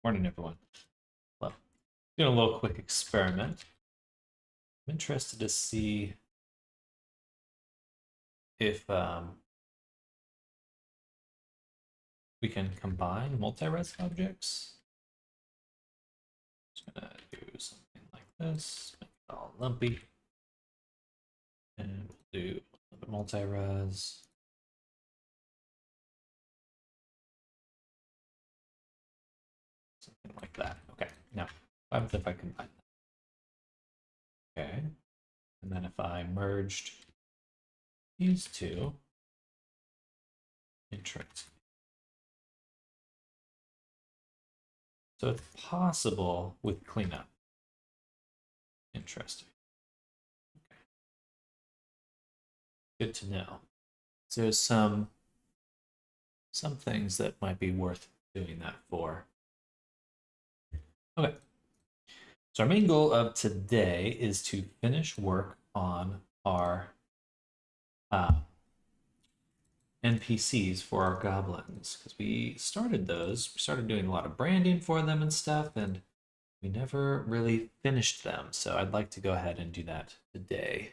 Morning, everyone. Well, doing a little quick experiment. I'm interested to see if we can combine multi-res objects. Just gonna do something like this, make it all lumpy, and we'll do another multi-res. Something like that. Okay, now what happens if I combine them? Okay, and then if I merged these two, interesting. So it's possible with cleanup. Interesting. Okay. Good to know. So there's some things that might be worth doing that for. Okay. So our main goal of today is to finish work on our NPCs for our goblins, because we started those. We started doing a lot of branding for them and stuff, and we never really finished them. So I'd like to go ahead and do that today,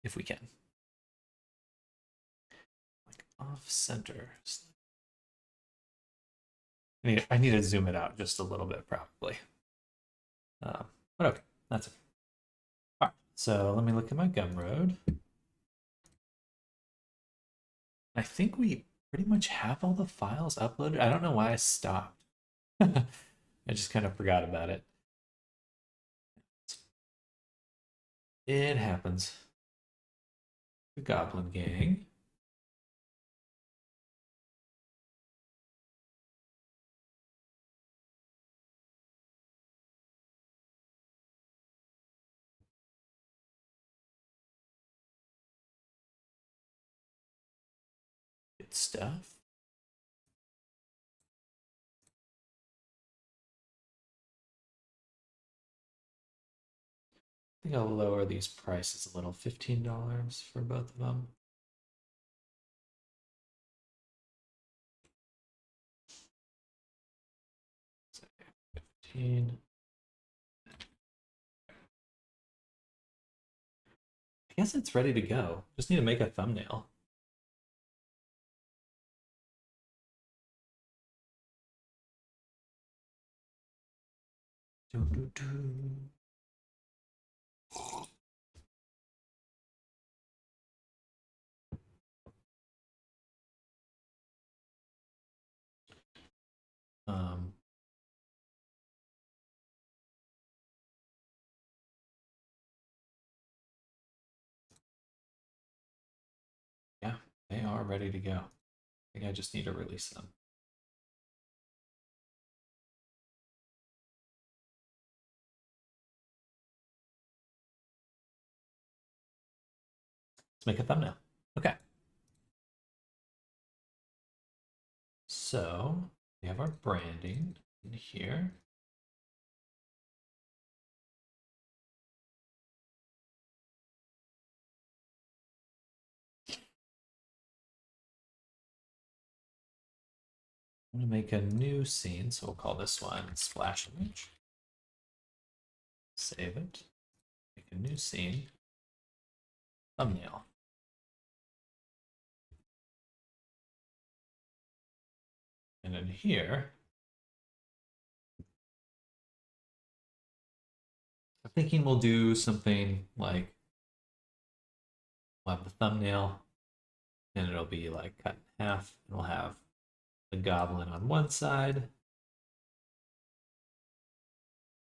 if we can. Like off center. I need to zoom it out just a little bit, probably. But okay, that's it. All right, so let me look at my Gumroad. I think we pretty much have all the files uploaded. I don't know why I stopped. I just kind of forgot about it. It happens. The Goblin Gang. Good stuff. I think I'll lower these prices a little. $15 for both of them. So 15. I guess it's ready to go. Just need to make a thumbnail. Doo -doo -doo. Um, yeah, they are ready to go. I think I just need to release them. Let's make a thumbnail. Okay. So we have our branding in here. I'm going to make a new scene, so we'll call this one splash image. Save it. Make a new scene. Thumbnail. And in here, I'm thinking we'll do something like we'll have the thumbnail and it'll be like cut in half, and we'll have the goblin on one side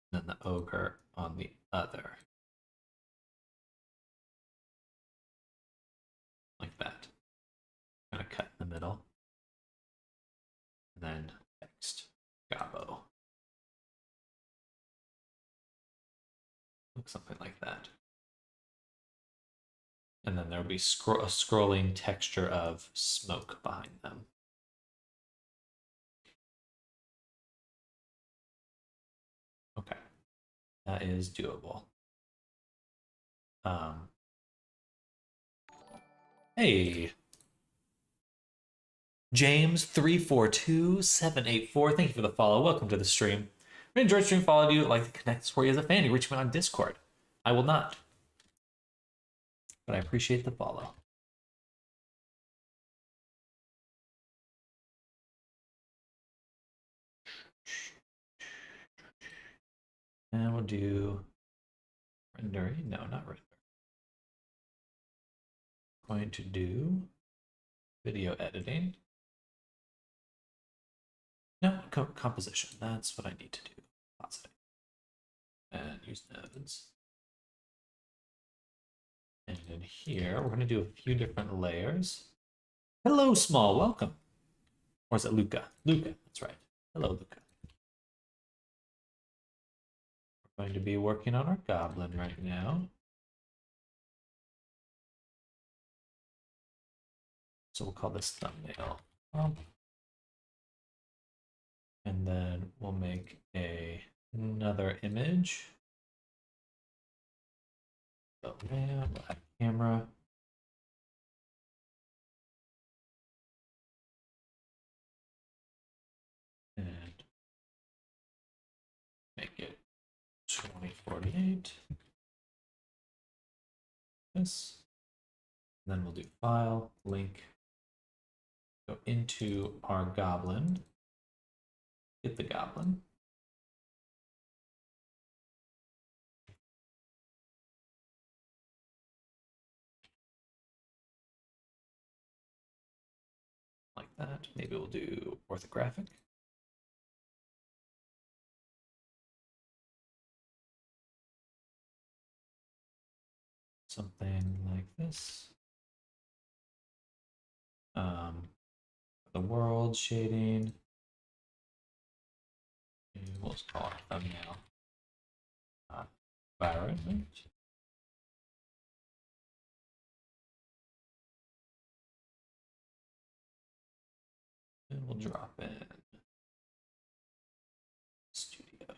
and then the ogre on the other. Like that. Kind of cut in the middle. And then text Gobbo. Look something like that. And then there'll be a scrolling texture of smoke behind them. Okay, that is doable. Hey, James342784, thank you for the follow. Welcome to the stream. If you enjoyed the stream, followed you, like to connect this for you as a fan, you reach me on Discord. I will not, but I appreciate the follow. And we'll do rendering. No, not render. Going to do video editing. No, composition. That's what I need to do. Positive. And use nodes. And in here, we're going to do a few different layers. Hello, Small. Welcome. Or is it Luca? Luca, that's right. Hello, Luca. We're going to be working on our goblin right now. So we'll call this thumbnail. And then we'll make another image. So man, we'll add camera. And make it 2048. This. And then we'll do file, link, go into our goblin, get the goblin. Like that. Maybe we'll do orthographic. Something like this. The world shading. And we'll just call it thumbnail. Environment. And we'll drop in studio.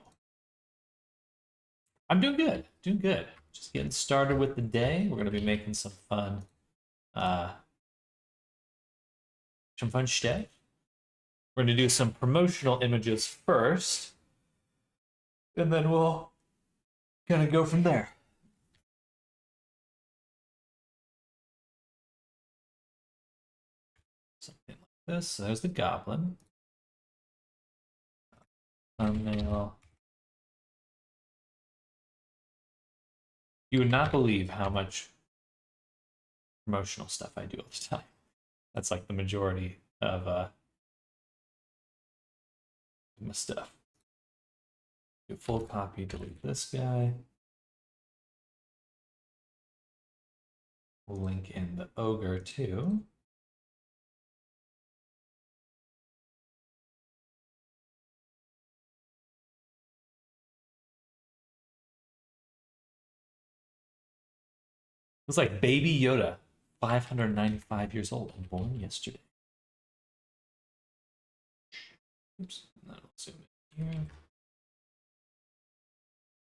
I'm doing good, doing good. Just getting started with the day. We're gonna be making some fun stuff. We're gonna do some promotional images first, and then we'll kind of go from there. Something like this. So there's the goblin. Thumbnail. You would not believe how much promotional stuff I do all the time. That's like the majority of my stuff. Do full copy, delete this guy. We'll link in the ogre too. It's like Baby Yoda, 595 years old and born yesterday. Oops, and then I'll zoom in here.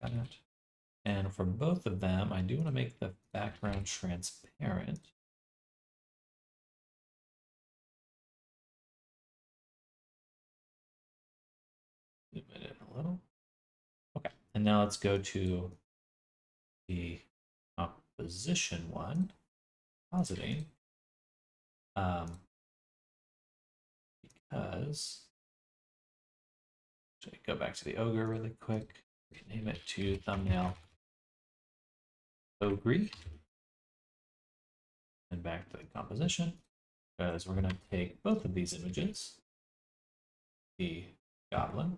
Got it. And for both of them, I do want to make the background transparent. Zoom it in a little. Okay, and now let's go to the composition one, positing. Because should I go back to the ogre really quick? Rename it to thumbnail ogre. And back to the composition, because we're going to take both of these images, the goblin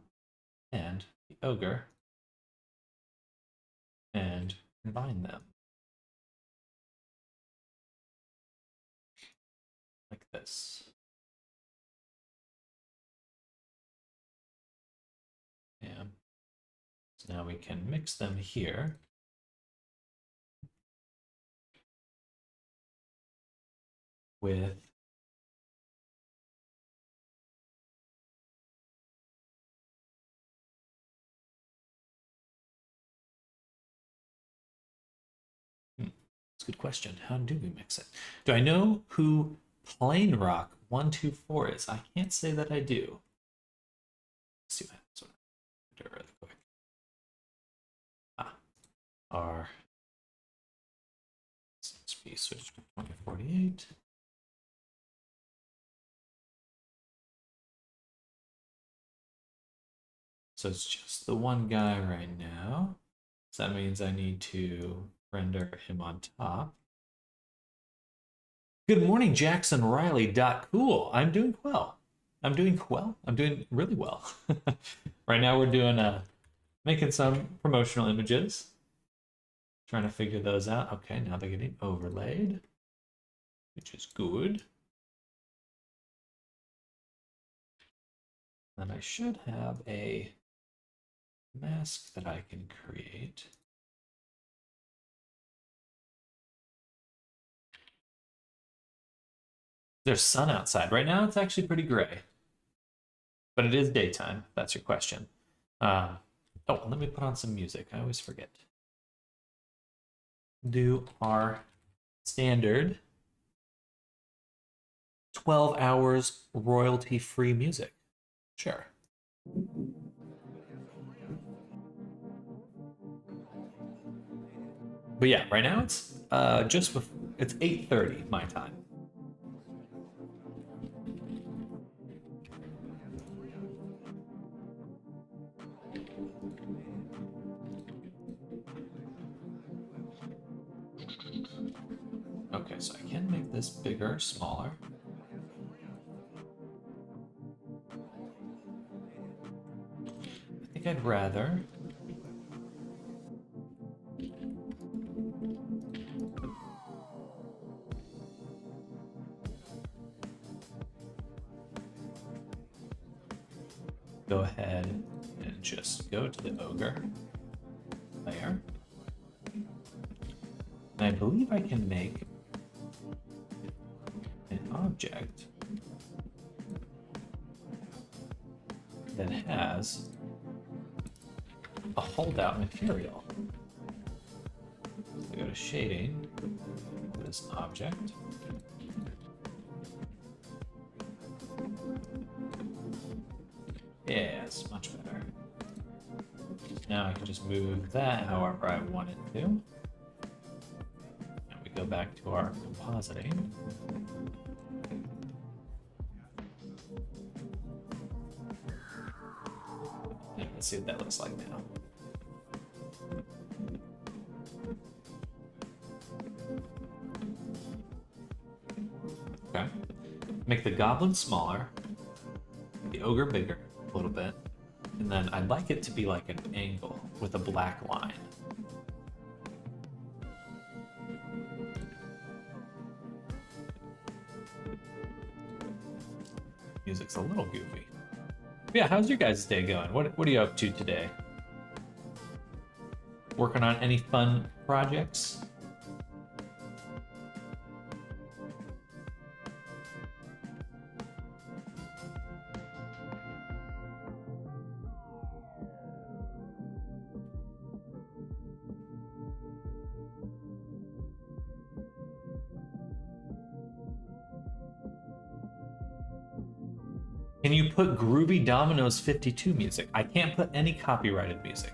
and the ogre, and combine them like this. And so now we can mix them here. With That's a good question. How do we mix it? Do I know who Plain Rock 124 is. I can't say that I do. Let's see what happens when I do it really quick. R be switched to 2048. So it's just the one guy right now. So that means I need to render him on top. Good morning, Jackson Riley. Cool. I'm doing well. I'm doing well. I'm doing really well. Right now we're doing making some promotional images. Trying to figure those out. Okay, now they're getting overlaid, which is good. Then I should have a mask that I can create. There's sun outside. Right now it's actually pretty gray, but it is daytime. If that's your question. Oh, let me put on some music. I always forget. Do our standard 12 hours royalty-free music. Sure. But yeah, right now it's just before, it's 8:30 my time. Okay, so I can make this bigger, smaller. I think I'd rather go ahead and just go to the ogre layer. And I believe I can make an object that has a holdout material. So go to shading, this object. Yeah, it's much better. Now I can just move that however I want it to. And we go back to our compositing. And let's see what that looks like now. Okay. Make the goblin smaller, the ogre bigger a little bit, and then I'd like it to be like an angle with a black line. Music's a little goofy. But yeah, how's your guys' day going? What are you up to today? Working on any fun projects? Can you put Groovy Dominoes 52 music? I can't put any copyrighted music.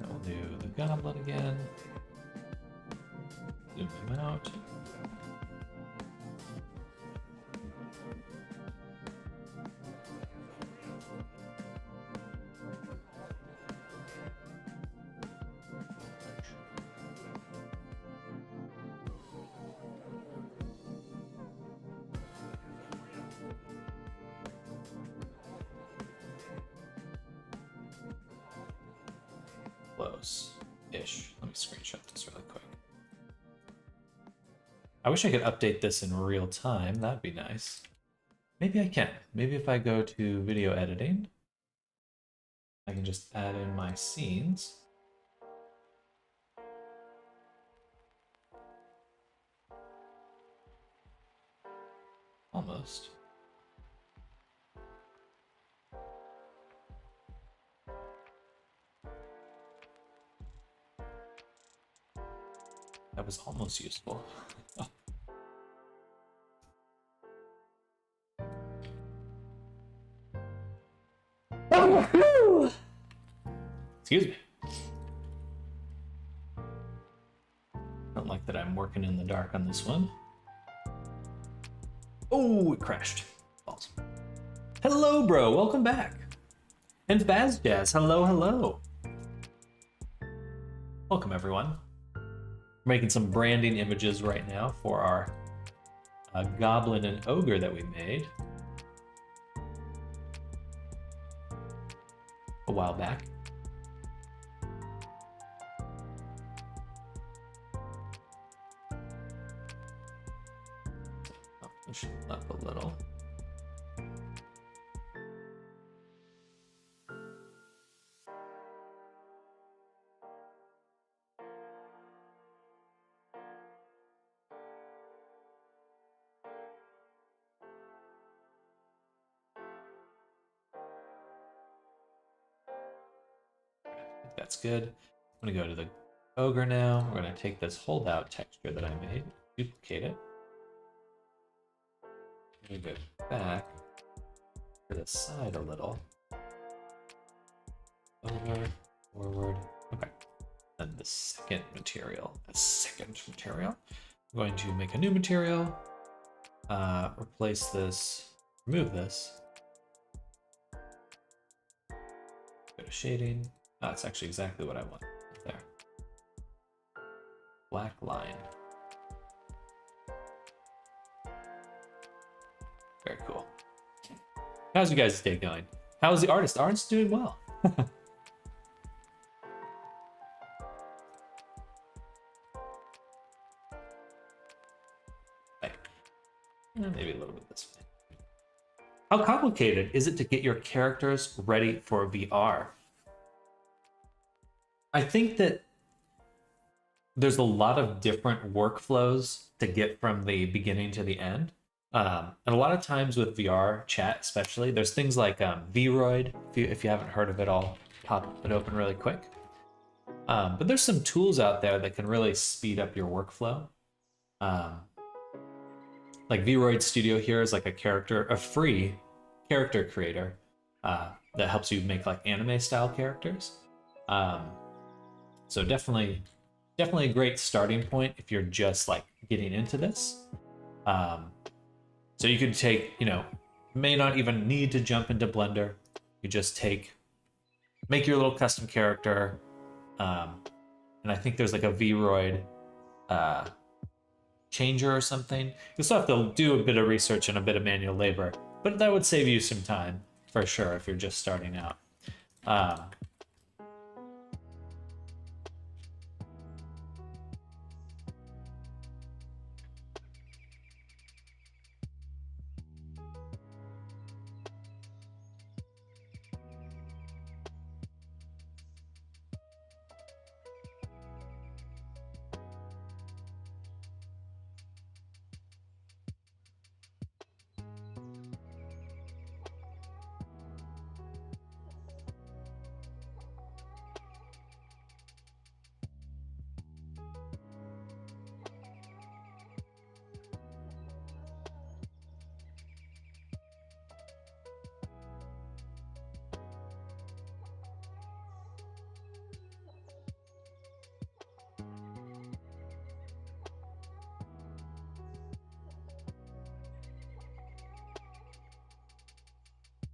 I'll do the goblin again. Zoom him out. Close-ish. Let me screenshot this really quick. I wish I could update this in real time. That'd be nice. Maybe I can. Maybe if I go to video editing, I can just add in my scenes. Almost. That was almost useful. Excuse me. Don't like that I'm working in the dark on this one. Oh, it crashed. Balls. Hello, bro. Welcome back. And Bazjazz, hello, hello. Welcome, everyone. We're making some branding images right now for our goblin and ogre that we made a while back. I'll push it up a little. That's good. I'm gonna go to the ogre now. We're gonna take this holdout texture that I made, duplicate it. Move it back to the side a little. Over, forward. Okay. Then the second material. I'm going to make a new material. Replace this. Remove this. Go to shading. Oh, that's actually exactly what I want. There. Black line. Very cool. How's you guys' day going? How's the artist? Artist's doing well. Maybe a little bit this way. How complicated is it to get your characters ready for VR? I think that there's a lot of different workflows to get from the beginning to the end. And a lot of times with VR chat, especially, there's things like Vroid. If you haven't heard of it, I'll pop it open really quick. But there's some tools out there that can really speed up your workflow. Like Vroid Studio here is like a free character creator that helps you make like anime style characters. So definitely a great starting point if you're just like getting into this. So you could take, may not even need to jump into Blender. You just make your little custom character. And I think there's like a Vroid changer or something. You'll still have to do a bit of research and a bit of manual labor, but that would save you some time for sure if you're just starting out.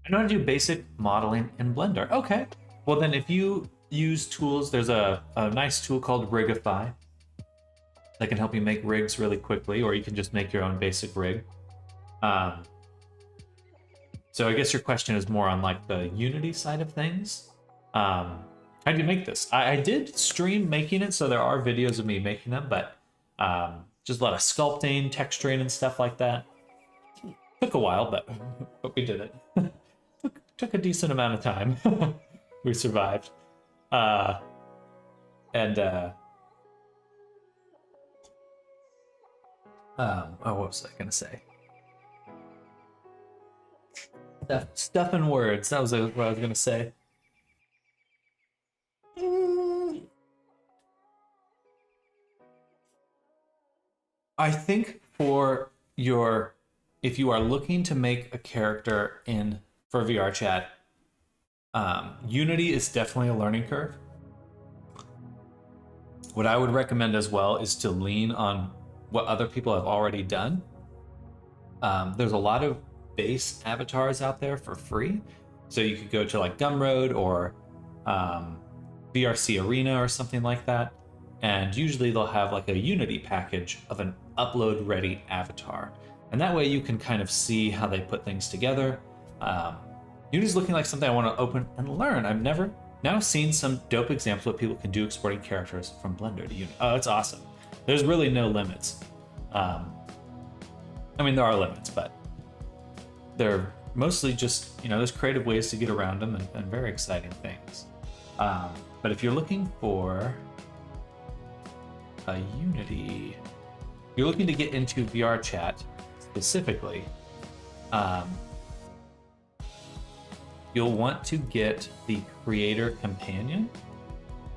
I know how to do basic modeling in Blender. Okay. Well, then if you use tools, there's a nice tool called Rigify that can help you make rigs really quickly, or you can just make your own basic rig. So I guess your question is more on like the Unity side of things. How do you make this? I did stream making it, so there are videos of me making them, but just a lot of sculpting, texturing, and stuff like that. Took a while, but we did it. Took a decent amount of time. We survived. Oh, what was I gonna say? Stuff in words. That was what I was gonna say. I think for your, if you are looking to make a character in for VR chat, Unity is definitely a learning curve. What I would recommend as well is to lean on what other people have already done. There's a lot of base avatars out there for free. So you could go to like Gumroad or VRC Arena or something like that. And usually they'll have like a Unity package of an upload ready avatar. And that way you can kind of see how they put things together. Unity's looking like something I want to open and learn. I've never now seen some dope examples of what people can do exporting characters from Blender to Unity. Oh, it's awesome. There's really no limits. I mean, there are limits, but they're mostly just, there's creative ways to get around them and very exciting things. But if you're looking for a Unity, you're looking to get into VR chat specifically, you'll want to get the Creator Companion.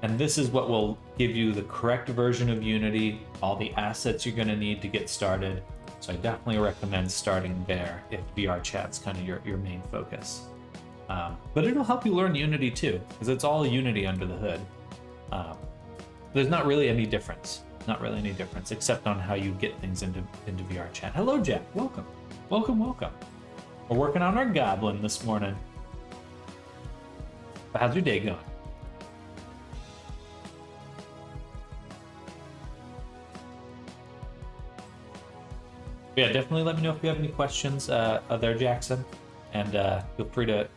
And this is what will give you the correct version of Unity, all the assets you're going to need to get started. So I definitely recommend starting there if VR chat's kind of your main focus. But it'll help you learn Unity too, because it's all Unity under the hood. There's not really any difference. Not really any difference, except on how you get things into VR chat. Hello, Jack. Welcome. Welcome, welcome. We're working on our goblin this morning. But how's your day going? Yeah, definitely let me know if you have any questions there, Jackson, and feel free to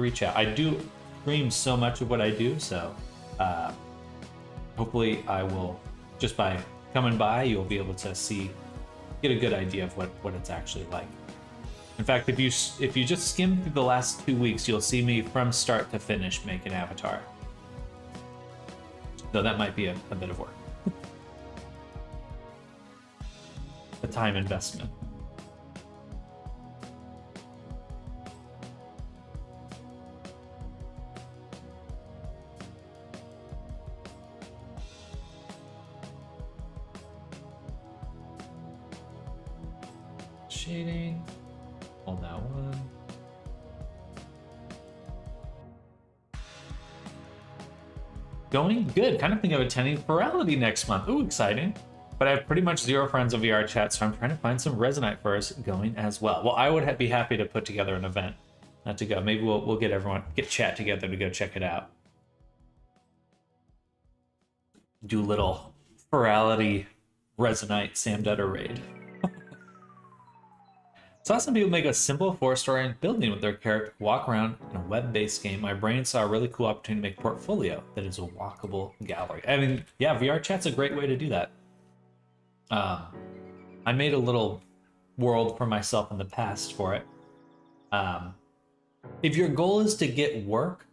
reach out. I do stream so much of what I do, so hopefully I will, just by coming by, you'll be able to get a good idea of what it's actually like. In fact, if you just skim through the last 2 weeks, you'll see me from start to finish make an avatar. Though that might be a bit of work. The time investment. Shading. Hold that one. Going good. Kind of think of attending Plurality next month. Ooh, exciting. But I have pretty much zero friends on VR chat, so I'm trying to find some Resonite for us going as well. Well, I would be happy to put together an event to go. Maybe we'll get chat together to go check it out. Do a little Plurality Resonite Sam Dutter raid. Saw some people make a simple 4-story building with their character walk around in a web-based game. My brain saw a really cool opportunity to make a portfolio that is a walkable gallery. I mean, yeah, VR chat's a great way to do that. I made a little world for myself in the past for it. If your goal is to get work,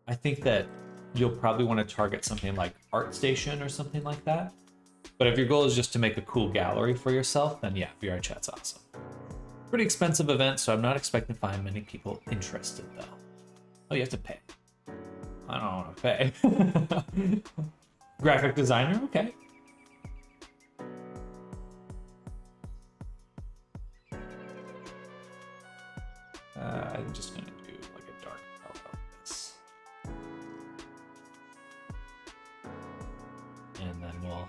I think that you'll probably want to target something like ArtStation or something like that. But if your goal is just to make a cool gallery for yourself, then yeah, VR chat's awesome. Pretty expensive event, so I'm not expecting to find many people interested though. Oh, you have to pay. I don't want to pay. Graphic designer, okay. I'm just gonna do like a dark color like this. And then we'll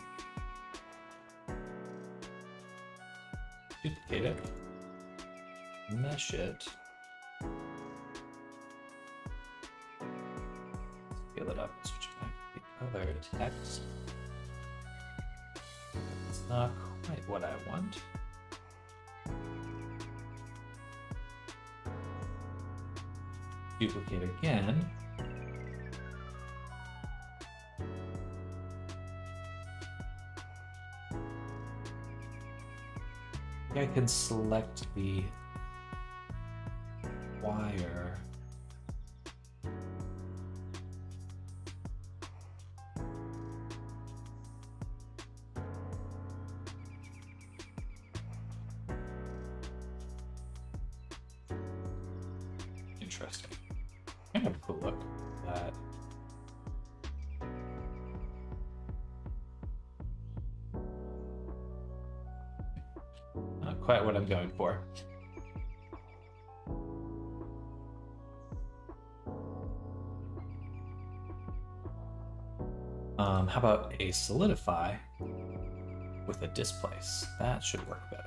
duplicate it, mesh it, scale it up, switch it back to the other text. It's not quite what I want. Duplicate again. I can select the wire. Interesting. Kind of a cool look. quite what I'm going for. How about a solidify with a displace? That should work better.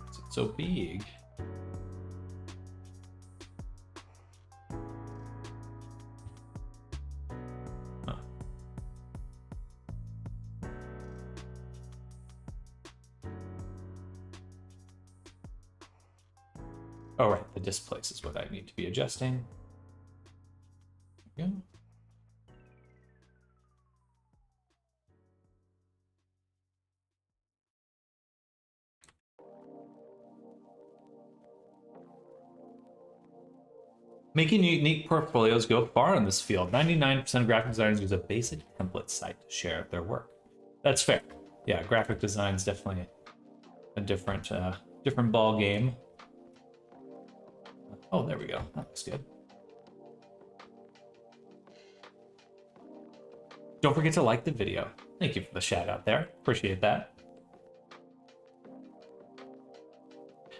It's so big. Oh, right, the displace is what I need to be adjusting. There we go. Making unique portfolios go far in this field. 99% of graphic designers use a basic template site to share their work. That's fair. Yeah, graphic design is definitely a different ball game. Oh, there we go. That looks good. Don't forget to like the video. Thank you for the shout out there. Appreciate that.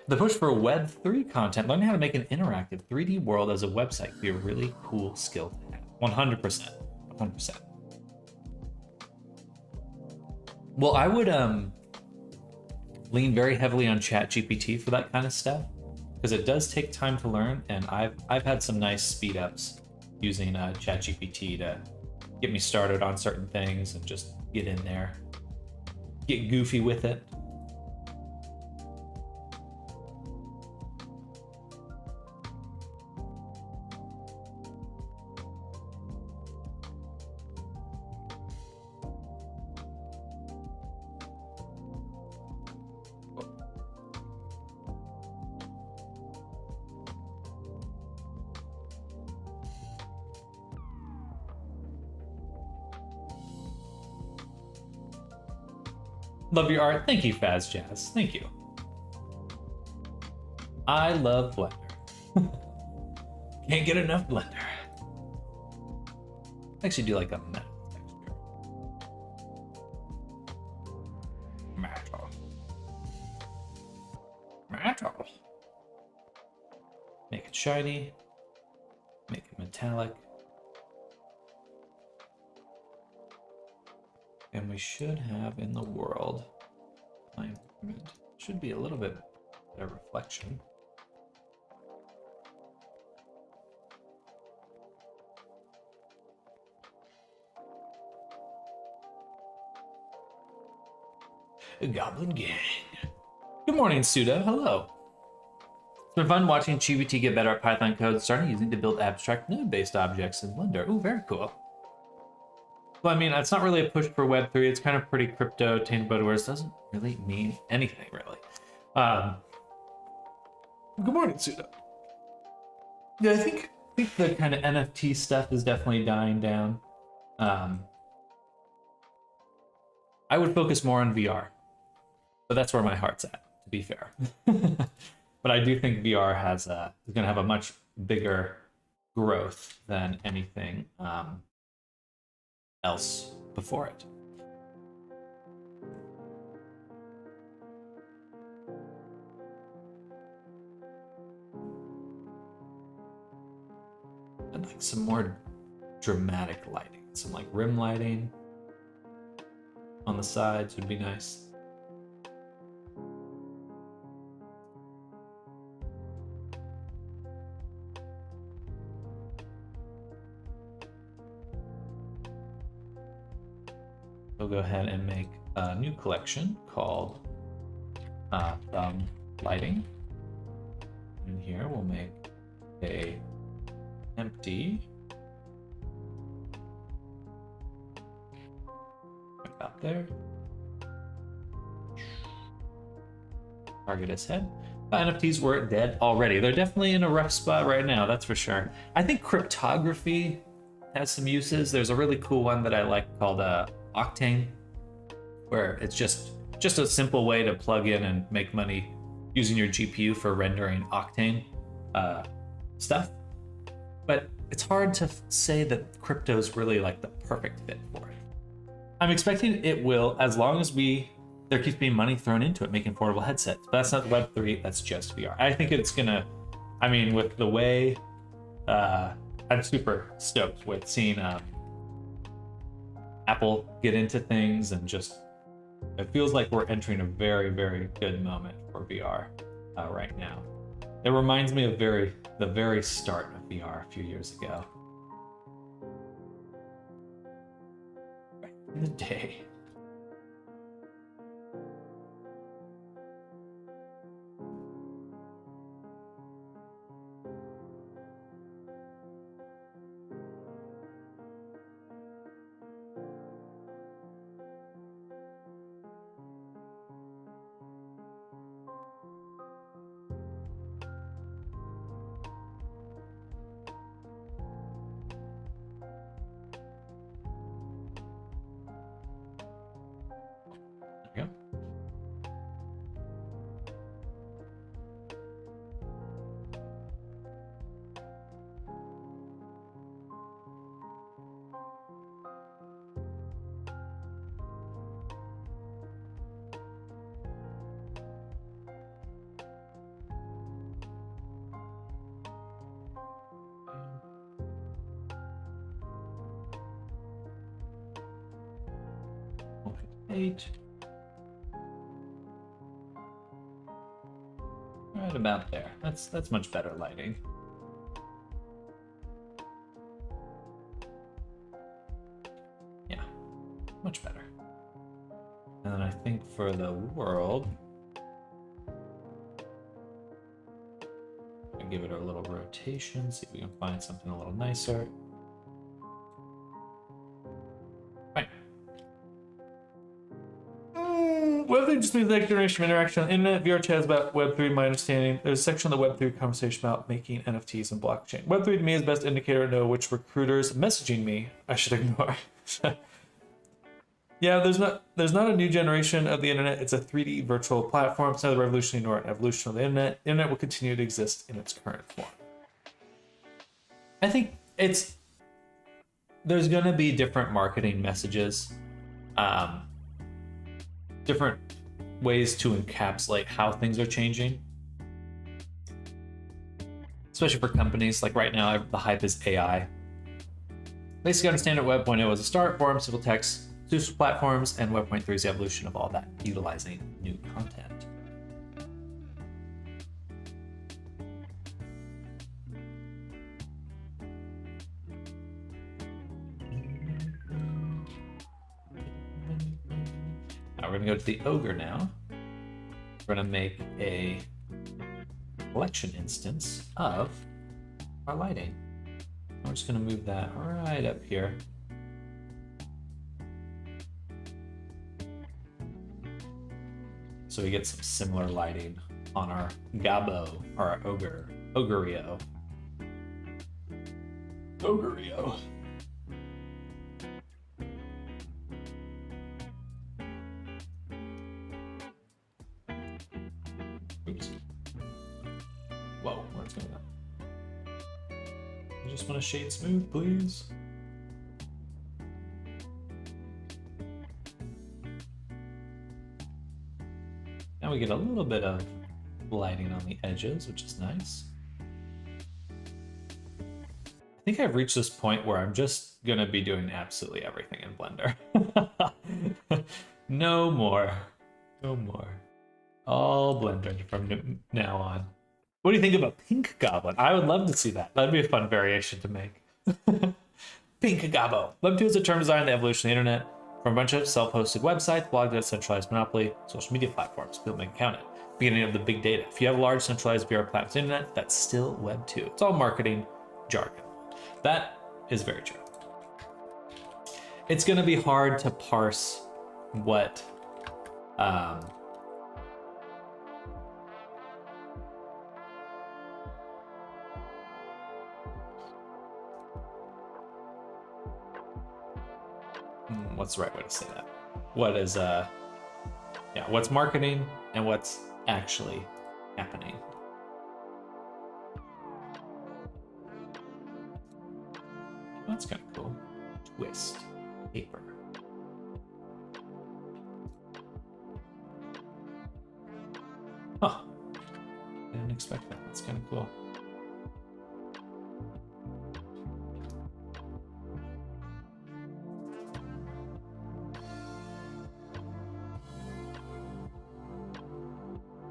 The push for Web3 content, learning how to make an interactive 3D world as a website could be a really cool skill to have. 100%. 100%. Well, I would lean very heavily on ChatGPT for that kind of stuff, because it does take time to learn, and I've had some nice speed ups using ChatGPT to get me started on certain things and just get in there, get goofy with it. Love your art. Thank you, Faz Jazz. Thank you. I love Blender. Can't get enough Blender. I actually do like a metal texture. Metal. Metal. Make it shiny. Make it metallic. And we should have in the world, should be a little bit better reflection. A Goblin Gang. Good morning, Suda. Hello. It's been fun watching GPT get better at Python code, starting using to build abstract node-based objects in Blender. Ooh, very cool. Well, I mean, it's not really a push for Web3. It's kind of pretty crypto attained buzzwords. Doesn't really mean anything, really. Good morning, Suda. Yeah, I think the kind of NFT stuff is definitely dying down. I would focus more on VR, but that's where my heart's at, to be fair. But I do think VR is going to have a much bigger growth than anything else before it. I'd like some more dramatic lighting, some like rim lighting on the sides would be nice. We'll go ahead and make a new collection called lighting. And here we'll make a empty about there. Target his head. NFTs were dead already. They're definitely in a rough spot right now, that's for sure. I think cryptography has some uses. There's a really cool one that I like called Octane. where it's just a simple way to plug in and make money using your GPU for rendering Octane stuff. But it's hard to say that crypto is really like the perfect fit for it. I'm expecting it will, as long as there keeps being money thrown into it, making portable headsets. But that's not Web3, that's just VR. I think it's gonna, I mean, with the way, I'm super stoked with seeing Apple get into things, and just, it feels like we're entering a very, very good moment for VR right now. It reminds me of the very start of VR a few years ago. Back in the day. There we go. Eight. Right about there. That's much better lighting. Yeah, much better. And then I think for the world, I give it a little rotation, see if we can find something a little nicer. Web3 just means the next generation of interaction on the internet. VR chat is about Web3, my understanding. There's a section of the Web3 conversation about making NFTs and blockchain. Web3 to me is the best indicator to know which recruiters messaging me I should ignore. Yeah, there's not a new generation of the internet. It's a 3D virtual platform. It's not a revolution nor an evolution of the internet. The internet will continue to exist in its current form. I think there's gonna be different marketing messages. Different ways to encapsulate how things are changing, especially for companies. Like right now, the hype is AI. Basically, understand that Web 1.0 was a start, form, civil text, social platforms, and Web 1.3 is the evolution of all that, utilizing new content. We're gonna go to the Ogre now. We're gonna make a collection instance of our lighting. We're just gonna move that right up here. So we get some similar lighting on our Gabo, or our Ogreio. Ogreio. Oops. Whoa, what's going on? I just want to shade smooth, please. Now we get a little bit of lighting on the edges, which is nice. I think I've reached this point where I'm just gonna be doing absolutely everything in Blender. No more. No more. All Blender from now on. What do you think about Pink Goblin? I would love to see that. That'd be a fun variation to make. Pink Gabo. Web2 is a term designed in the evolution of the internet. From a bunch of self-hosted websites, blogs, centralized monopoly, social media platforms, people make count it. Beginning of the big data. If you have a large centralized VR platform internet, that's still Web 2. It's all marketing jargon. That is very true. It's going to be hard to parse what what's the right way to say that? what is what's marketing and what's actually happening. That's kind of cool. Twist paper. Huh. Didn't expect that. That's kind of cool.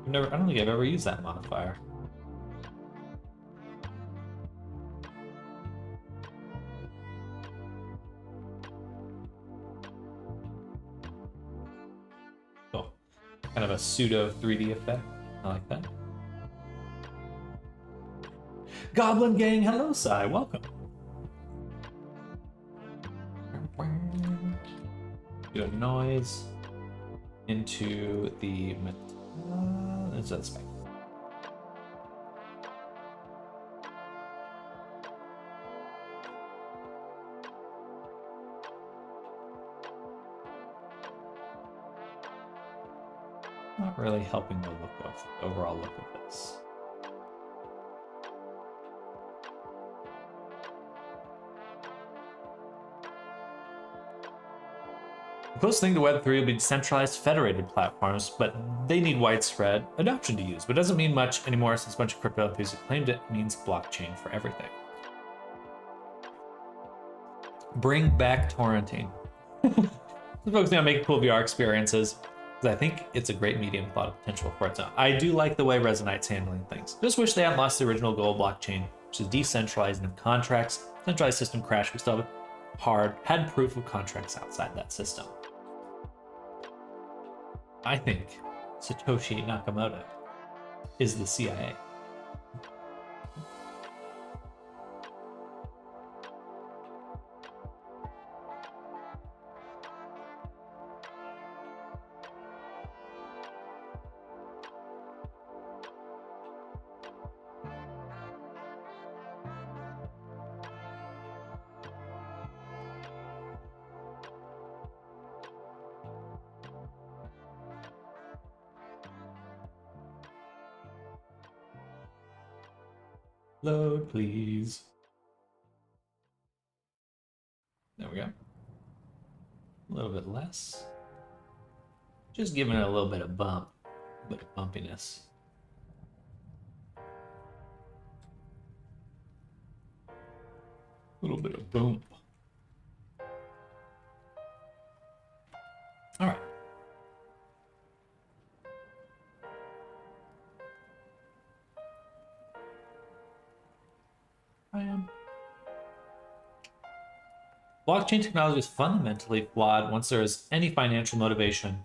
I don't think I've ever used that modifier. Cool. Kind of a pseudo 3D effect. I like that. Goblin Gang, hello, Sai. Welcome. Do a noise into the that's fine. Not really helping the overall look of this. The closest thing to Web3 will be decentralized federated platforms, but they need widespread adoption to use. But it doesn't mean much anymore since a bunch of crypto enthusiasts have claimed it means blockchain for everything. Bring back torrenting. I'm focusing on making cool VR experiences because I think it's a great medium with a lot of potential for its own. I do like the way Resonite's handling things. Just wish they hadn't lost the original goal of blockchain, which is decentralized and contracts. Centralized system crashed. We still have had proof of contracts outside that system. I think Satoshi Nakamoto is the CIA. Load, please. There we go. A little bit less. Just giving it a little bit of bump, a bit of bumpiness. A little bit of boom. All right. Blockchain technology is fundamentally flawed once there is any financial motivation.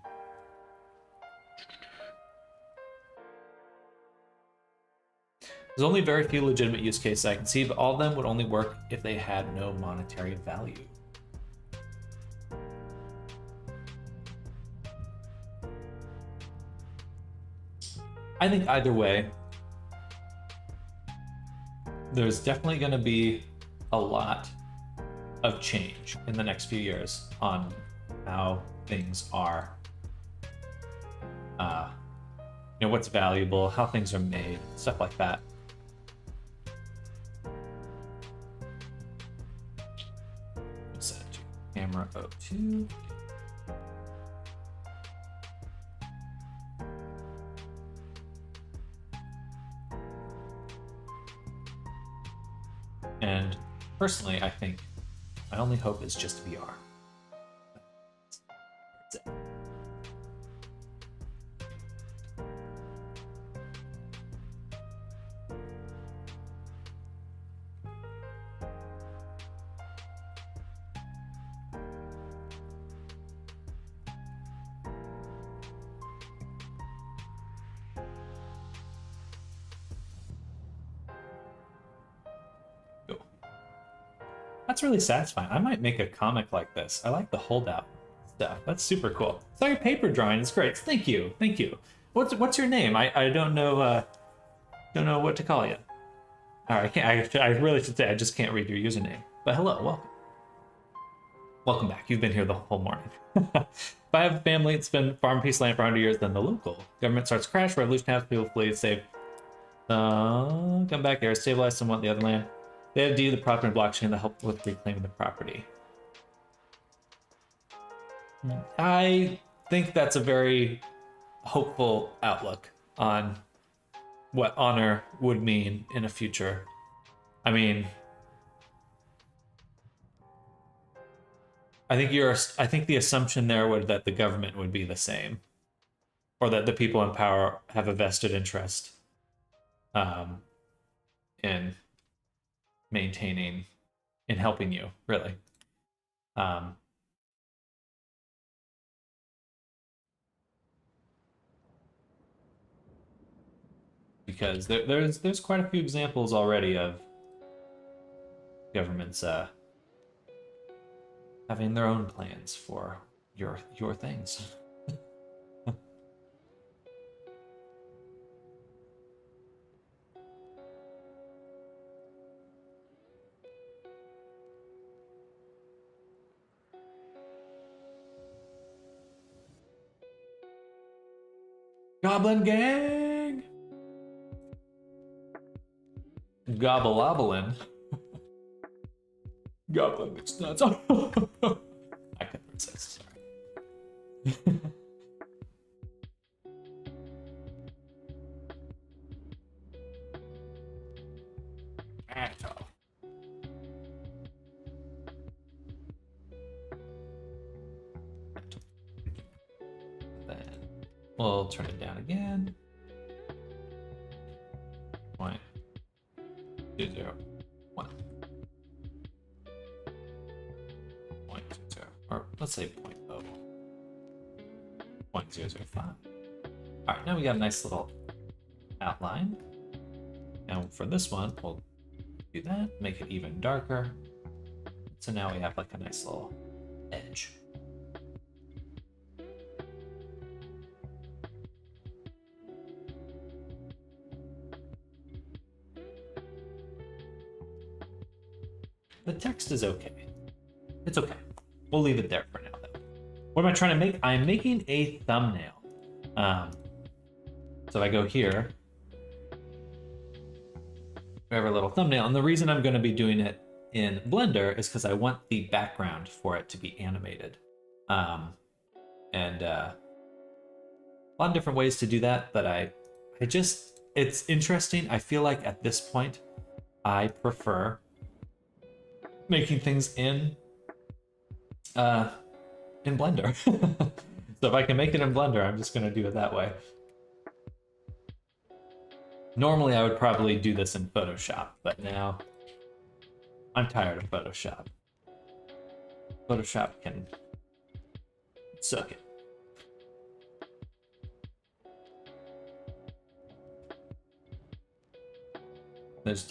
There's only very few legitimate use cases I can see, but all of them would only work if they had no monetary value. I think either way, there's definitely going to be a lot of change in the next few years on how things are, what's valuable, how things are made, stuff like that. Set it to camera 02. And personally, I think my only hope is just VR. That's it. That's really satisfying. I might make a comic like this. I like the holdout stuff. That's super cool. So your paper drawing is great. Thank you. Thank you. What's your name? I don't know what to call you. All right, I really should say I just can't read your username. But hello, welcome. Welcome back. You've been here the whole morning. If I have a family that's been farming piece of land for 100 years, then the local government starts to crash, revolution happens, people flee, save. Come back there, stabilize somewhat the other land. They have deeded the property in blockchain to help with reclaiming the property. I think that's a very hopeful outlook on what honor would mean in a future. I mean, I think the assumption there would that the government would be the same, or that the people in power have a vested interest in maintaining, in helping you, really. Because there's quite a few examples already of governments having their own plans for your things. Goblin gang! Gobbleoblin. Goblin mixed nuts. I couldn't say, sorry. Then we'll turn it down again. 0.201. 0.20, or let's say 0.0. 0.005. All right, now we got a nice little outline. And for this one, we'll do that, make it even darker. So now we have like a nice little edge. The text is okay. It's okay. We'll leave it there for now, though. What am I trying to make? I'm making a thumbnail. So if I go here, we have a little thumbnail. And the reason I'm going to be doing it in Blender is because I want the background for it to be animated. And a lot of different ways to do that, but it's interesting. I feel like at this point, I prefer making things in Blender. So if I can make it in Blender, I'm just going to do it that way. Normally, I would probably do this in Photoshop, but now I'm tired of Photoshop. Photoshop can suck it.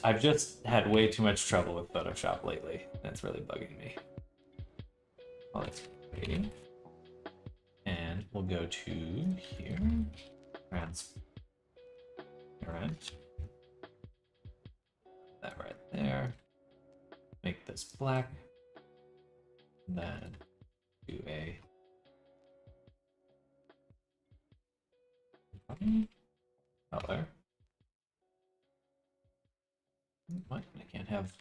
I've just had way too much trouble with Photoshop lately. That's really bugging me. Well, it's waiting. And we'll go to here. Transparent. That right there. Make this black. And then do a color. What? I can't have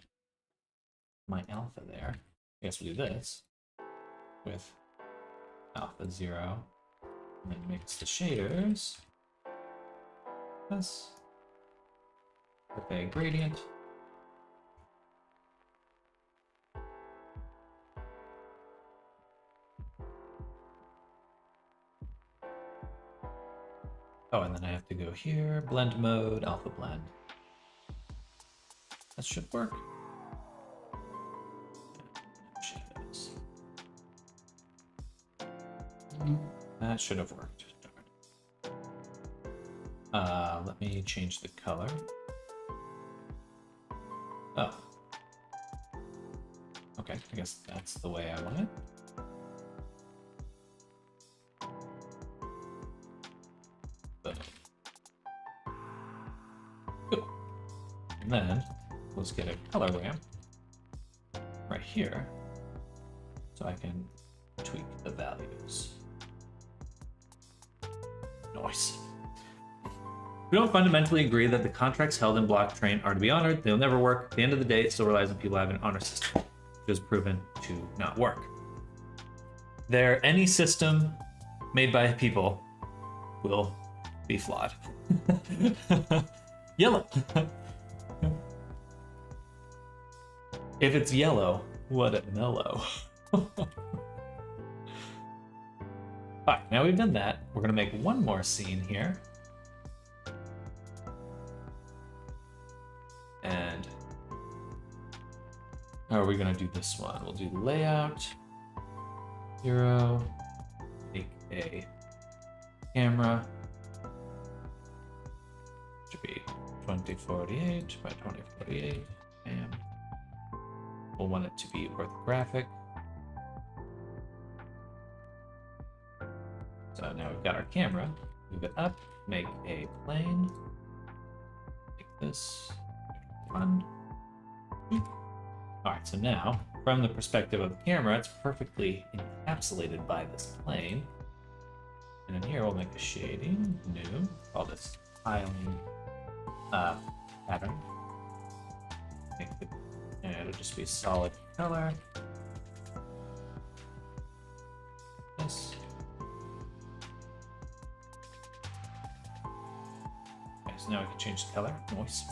my alpha there. I guess we'll do this with alpha 0. And then mix the shaders. This. With a gradient. Oh, and then I have to go here, blend mode, alpha blend. That should work. Shadows. That should have worked. Let me change the color. Oh. Okay, I guess that's the way I want it. And then let's get a color ramp right here so I can tweak the values. Nice. We don't fundamentally agree that the contracts held in blockchain are to be honored. They'll never work. At the end of the day, it still relies on people having an honor system, which is proven to not work. Any system made by people will be flawed. Yellow. If it's yellow, what a mellow. Alright, now we've done that. We're gonna make one more scene here. And how are we gonna do this one? We'll do layout, 0, make a camera, should be 2048 by 2048, and we'll want it to be orthographic. So now we've got our camera, move it up, make a plane, make this fun. All right, so now from the perspective of the camera, it's perfectly encapsulated by this plane. And in here, we'll make a shading, new, call this tiling pattern. And it'll just be solid color. This. Okay, so now we can change the color. Nice.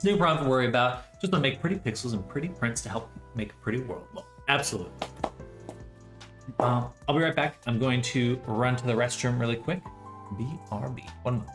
No problem to worry about. Just want to make pretty pixels and pretty prints to help make a pretty world look. Absolutely. I'll be right back. I'm going to run to the restroom really quick. BRB. 1 moment.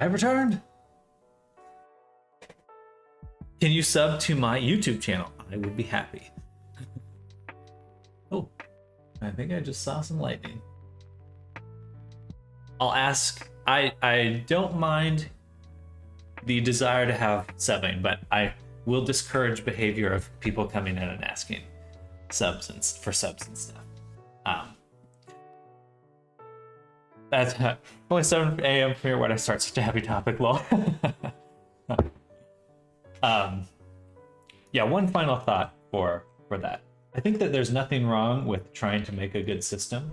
I returned. Can you sub to my YouTube channel? I would be happy. Oh, I think I just saw some lightning. I'll ask. I don't mind the desire to have subbing, but I will discourage behavior of people coming in and asking for subs and stuff. That's only 7 a.m. here when I start such a happy topic, lol. Yeah, one final thought for that. I think that there's nothing wrong with trying to make a good system,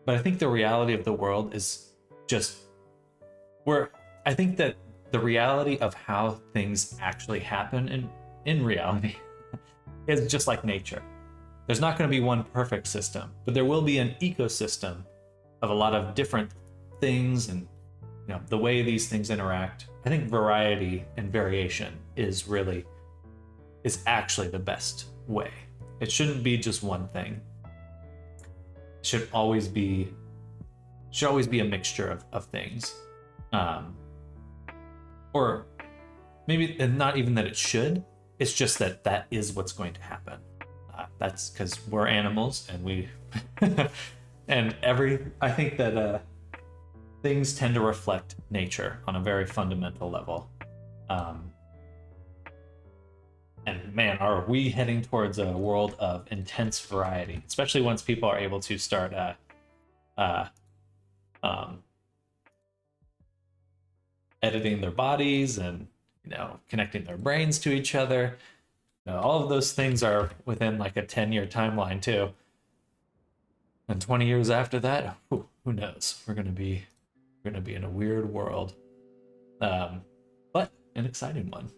but I think the reality of the world is just I think that the reality of how things actually happen in reality is just like nature. There's not going to be one perfect system, but there will be an ecosystem of a lot of different things and the way these things interact. I think variety and variation is actually the best way. It shouldn't be just one thing. It should always be a mixture of things. Or maybe not even that it should, it's just that is what's going to happen. That's because we're animals and we And I think that things tend to reflect nature on a very fundamental level. Um, and man, are we heading towards a world of intense variety, especially once people are able to start uh, um, editing their bodies and connecting their brains to each other. All of those things are within like a 10-year timeline too. And 20 years after that, who knows? We're gonna be in a weird world, but an exciting one.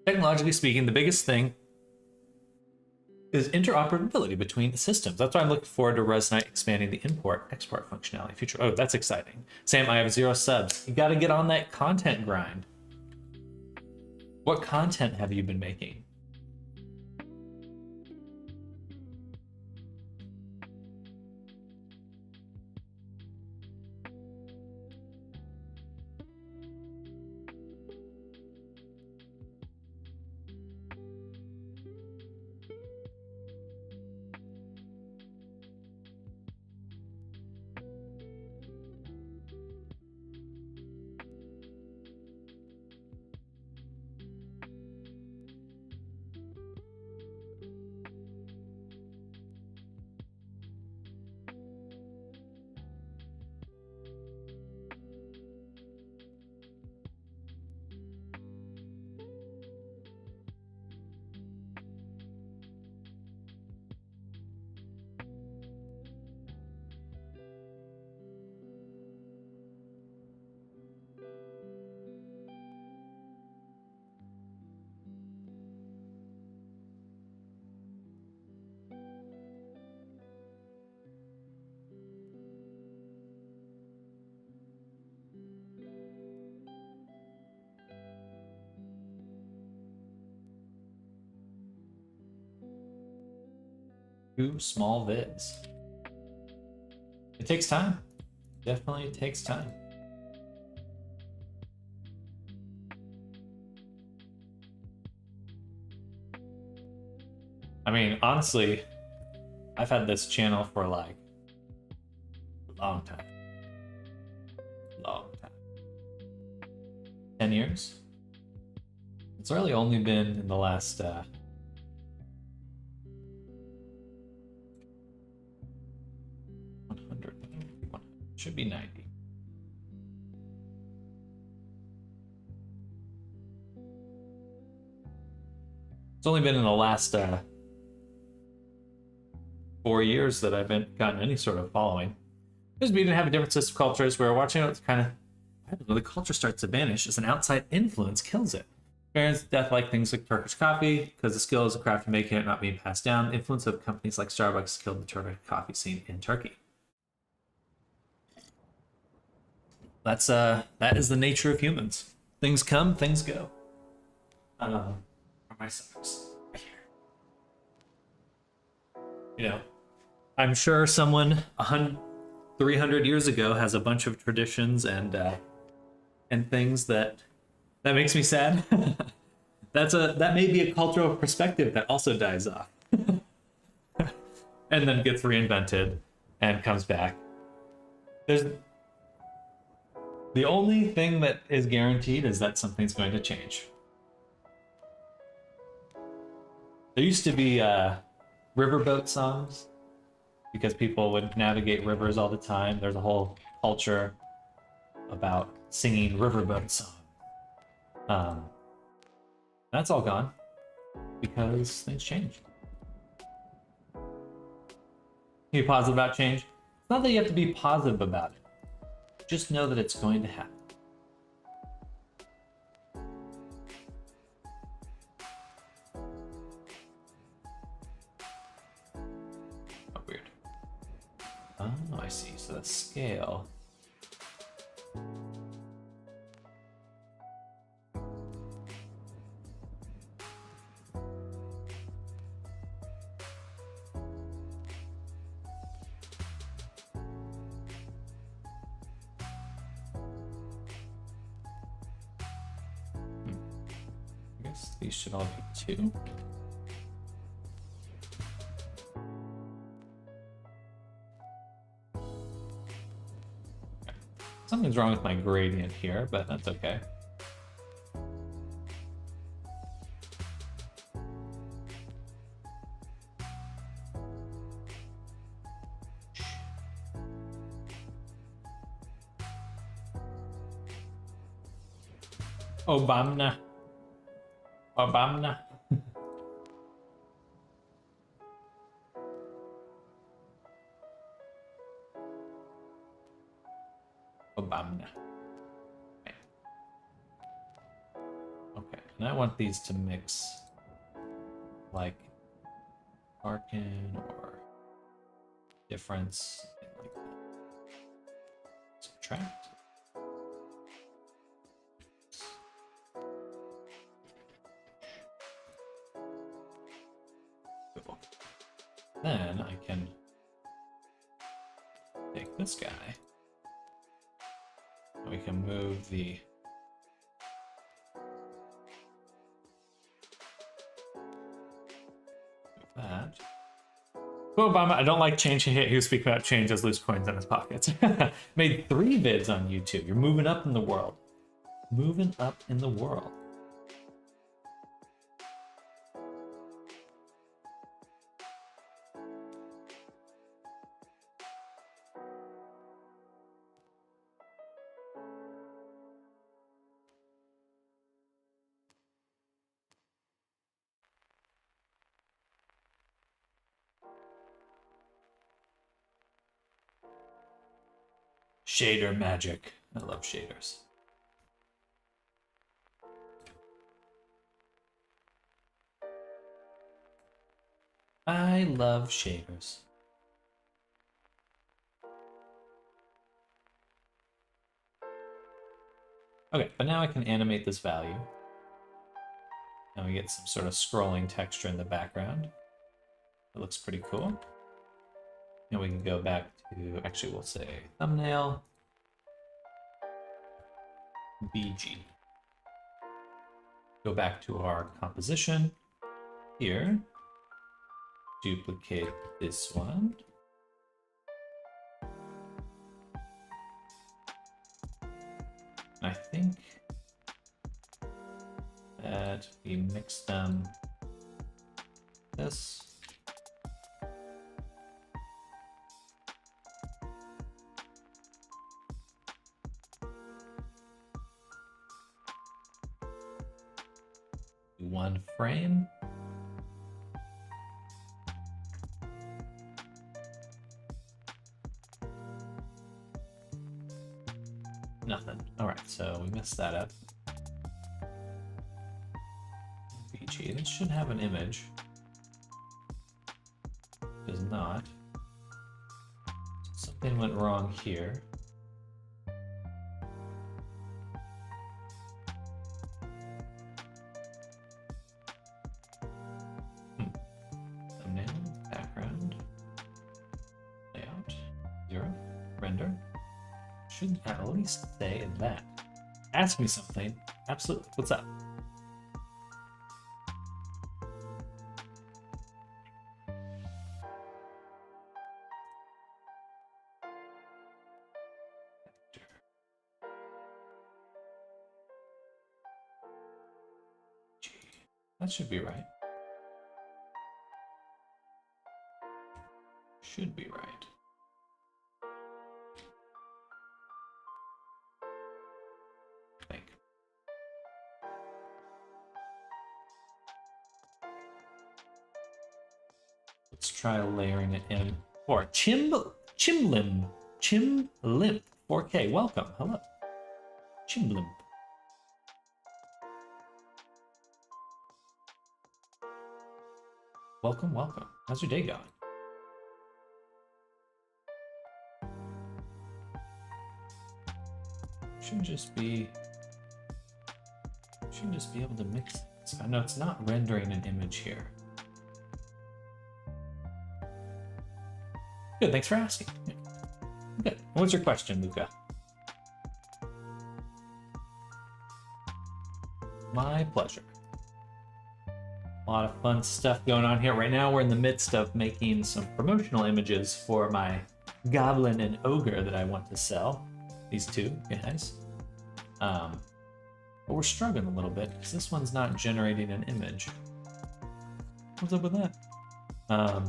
Technologically speaking, the biggest thing is interoperability between systems. That's why I'm looking forward to Resonite expanding the import-export functionality future. Oh, that's exciting. Sam, I have 0 subs. You got to get on that content grind. What content have you been making? Two small vids. It takes time. Definitely takes time. I mean, honestly, I've had this channel for like a long time. 10 years? It's really only been in the last 100. Should be 90. It's only been in the last 4 years that I've gotten any sort of following. Because we didn't have a different system of cultures. We were watching it, it's kind of, I don't know, the culture starts to vanish as an outside influence kills it. Parents death like things like Turkish coffee, because the skill is a craft of making it not being passed down. The influence of companies like Starbucks killed the Turkish coffee scene in Turkey. That is the nature of humans. Things come, things go. Where are my socks? Right here. I'm sure someone 300 years ago has a bunch of traditions and things that makes me sad. That may be a cultural perspective that also dies off, and then gets reinvented and comes back. The only thing that is guaranteed is that something's going to change. There used to be riverboat songs because people would navigate rivers all the time. There's a whole culture about singing riverboat songs. That's all gone because things change. Be positive about change. It's not that you have to be positive about it. Just know that it's going to happen. Oh, weird. Oh, I see. So the scale. nice. These should all be 2. Something's wrong with my gradient here, but that's okay. Obama. Obama. Obama. Okay, and I want these to mix like Arkin or difference, like that. Subtract. Cool. Then I can take this guy. And we can move the that. Well, Obama, I don't like change. He was speaking about change as loose coins in his pockets. Made 3 vids on YouTube. You're moving up in the world. Moving up in the world. Shader magic. I love shaders. I love shaders. Okay, but now I can animate this value. Now we get some sort of scrolling texture in the background. It looks pretty cool. And we can go back to, actually we'll say thumbnail, BG. Go back to our composition here. Duplicate this one. I think that we mix them this. One frame. Nothing. All right, so we messed that up. BG. This should have an image. Does not. Something went wrong here. Thumbnail, background, layout, 0, render. Should at least say that. Ask me something. Absolutely. What's up? That should be right. Should be right. Let's try layering it in. Or Chimlimp 4K. Welcome. Hello. Chimlimp. Welcome, welcome. How's your day going? Should just be able to mix this. I know it's not rendering an image here. Good, thanks for asking. Yeah. Good. What's your question, Luca? My pleasure. A lot of fun stuff going on here. Right now we're in the midst of making some promotional images for my goblin and ogre that I want to sell. These two guys. But we're struggling a little bit because this one's not generating an image. What's up with that? Why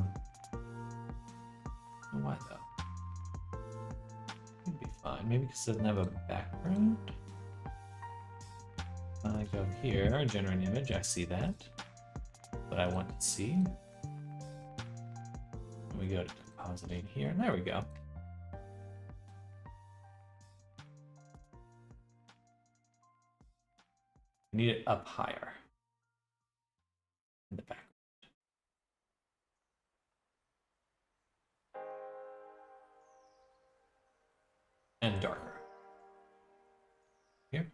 though? It'd be fine. Maybe because it doesn't have a background. I go here, generate image, I see that. But I want to see. We go to compositing here, and there we go. We need it up higher in the background. And darker. Here.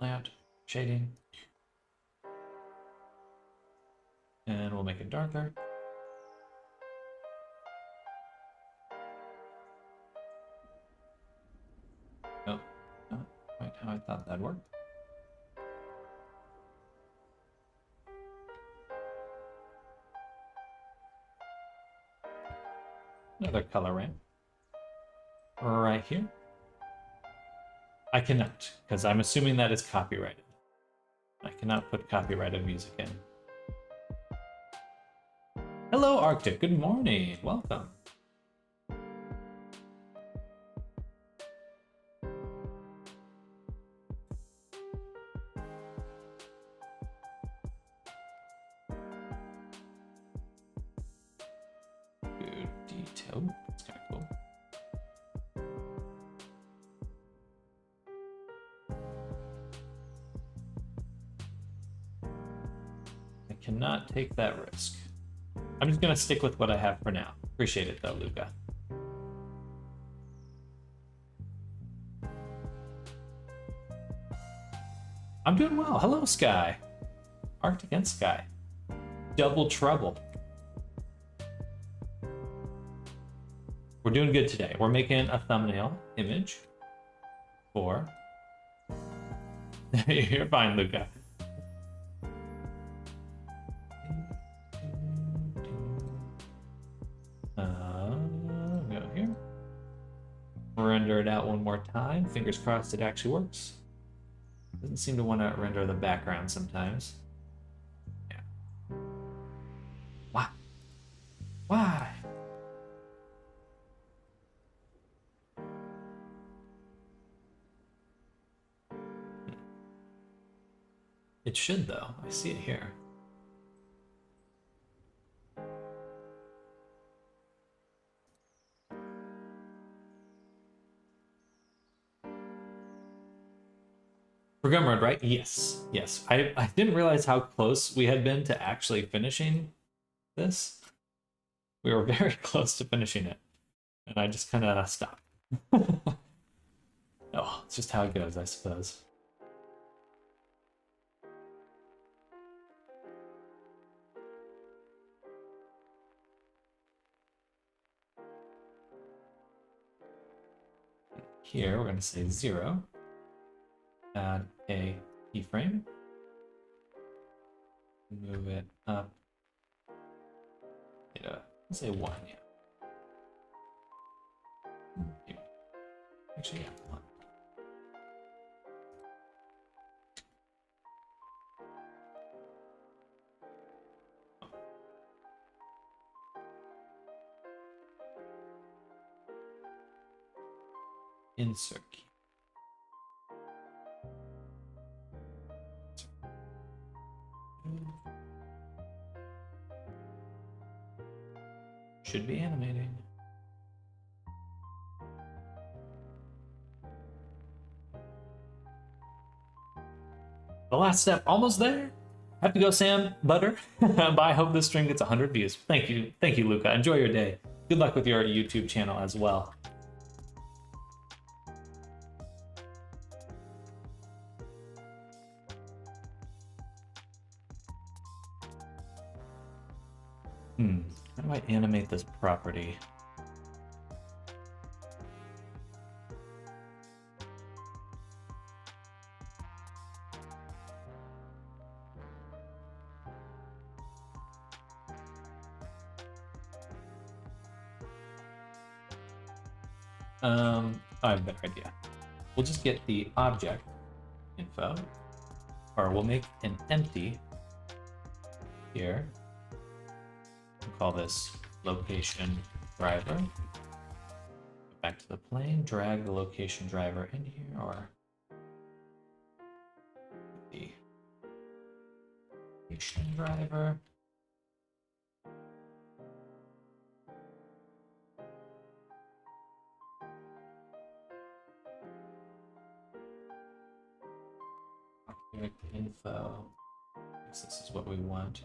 Layout, shading. And we'll make it darker. Oh, not quite how I thought that'd work. Another color ramp. Right here. I cannot, because I'm assuming that is copyrighted. I cannot put copyrighted music in. Hello, Arctic. Good morning. Welcome. Good detail. That's kind of cool. I cannot take that risk. I'm just gonna stick with what I have for now. Appreciate it though, Luca. I'm doing well. Hello, Sky. Arctic and Sky. Double trouble. We're doing good today. We're making a thumbnail image for... You're fine, Luca. Go here. Render it out one more time. Fingers crossed it actually works. Doesn't seem to want to render the background sometimes. Yeah. Why? Why? It should though. I see it here. For Gumroad, right? Yes. Yes. I didn't realize how close we had been to actually finishing this. We were very close to finishing it. And I just kind of stopped. Oh, it's just how it goes, I suppose. Here, we're going to say 0. Add a keyframe. Move it up. Let's say 1, yeah. Actually, yeah, 1. Insert key. Should be animating. The last step, almost there. Have to go, Sam Butter. But I hope this stream gets 100 views. Thank you, Luca. Enjoy your day. Good luck with your YouTube channel as well. How do I animate this property? I have a better idea. We'll just get the object info, or we'll make an empty here. We'll call this location driver. Go back to the plane, drag the location driver in here, or the location driver. Object info. I guess this is what we want.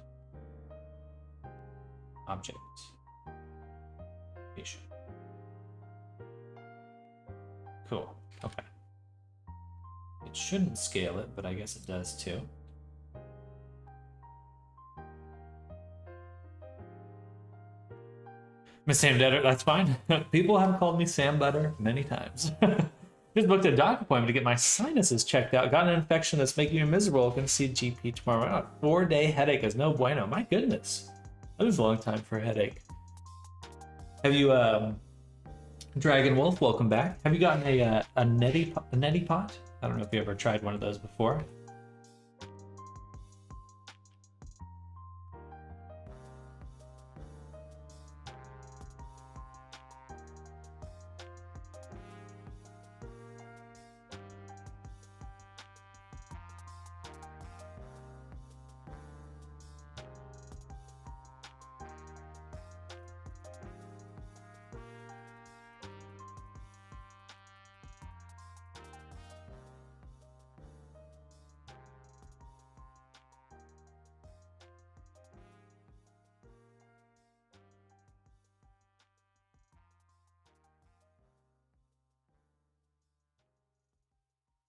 Object location. Cool. Okay. It shouldn't scale it, but I guess it does too. Miss Sam Butter, that's fine. People have called me Sam Butter many times. Just booked a doc appointment to get my sinuses checked out. Got an infection that's making me miserable. Can see GP tomorrow. 4-day headache is no bueno. My goodness. That is a long time for a headache. Have you, Dragon Wolf, welcome back. Have you gotten a neti pot? I don't know if you ever tried one of those before.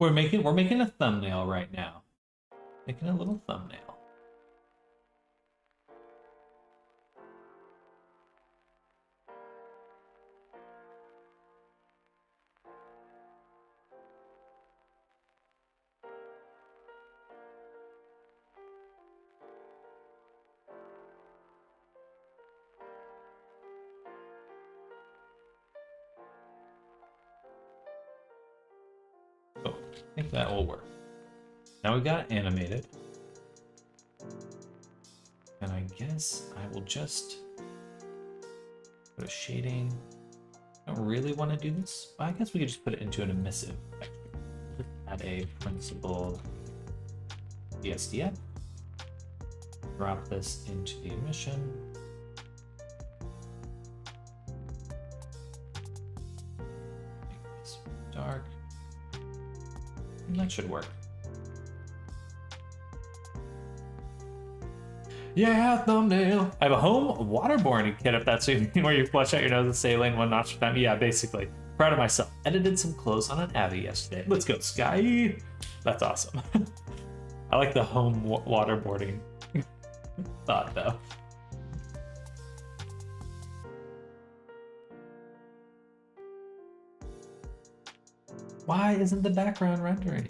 We're making a thumbnail right now. Making a little thumbnail. Oh, I think that will work. Now we got animated. And I guess I will just put a shading. I don't really want to do this. I guess we could just put it into an emissive. Just add a principled ESDF. Drop this into the emission. Make this dark. And that should work. Yeah, thumbnail. I have a home waterboarding kit, if that's where you flush out your nose and saline one notch with them. Yeah, basically. Proud of myself. Edited some clothes on an Avi yesterday. Let's go, Sky. That's awesome. I like the home waterboarding thought, though. Why isn't the background rendering?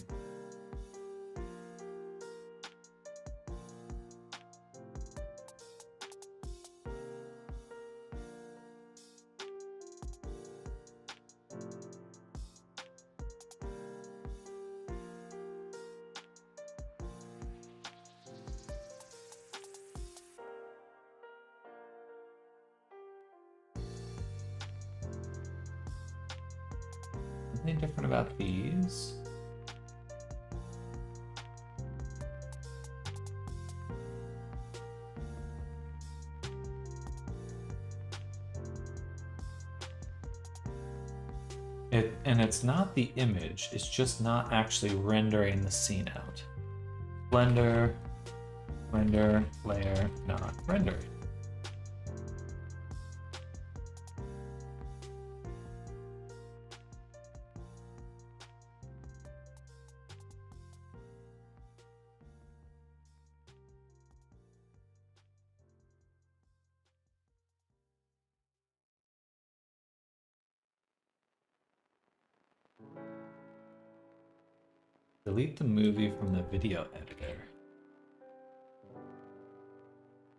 Anything different about these? And it's not the image, it's just not actually rendering the scene out. Blender, render, layer, not render. Delete the movie from the video editor.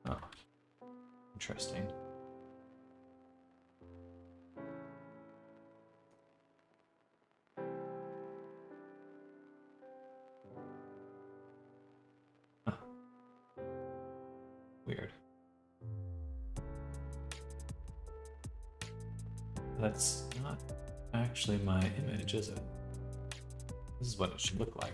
Oh, interesting. Weird. That's not actually my image, is it? This is what it should look like.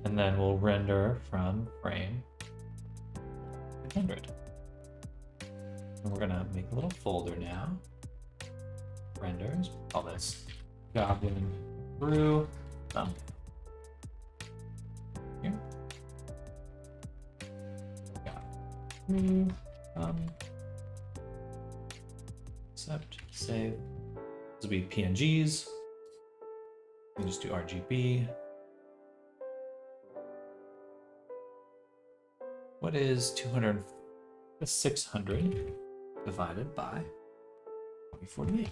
And then we'll render from frame 100. And we're gonna make a little folder now. Renders, call this Goblin Brew thumbnail. Here. Accept, save. This will be PNGs. We just do RGB. What is 600 divided by 2048?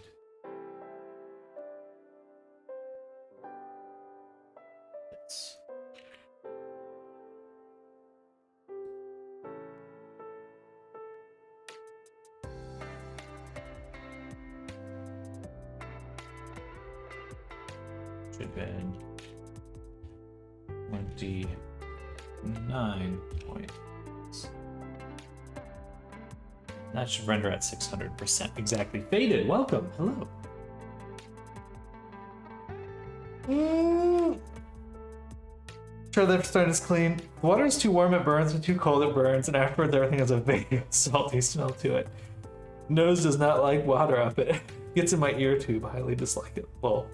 It's should have been 29 points. That should render at 600% exactly. Faded, welcome, hello. Sure, the start is clean. The water is too warm, it burns, or too cold, it burns, and afterwards everything has a vague, salty smell to it. Nose does not like water up it. Gets in my ear tube, highly dislike it. Well,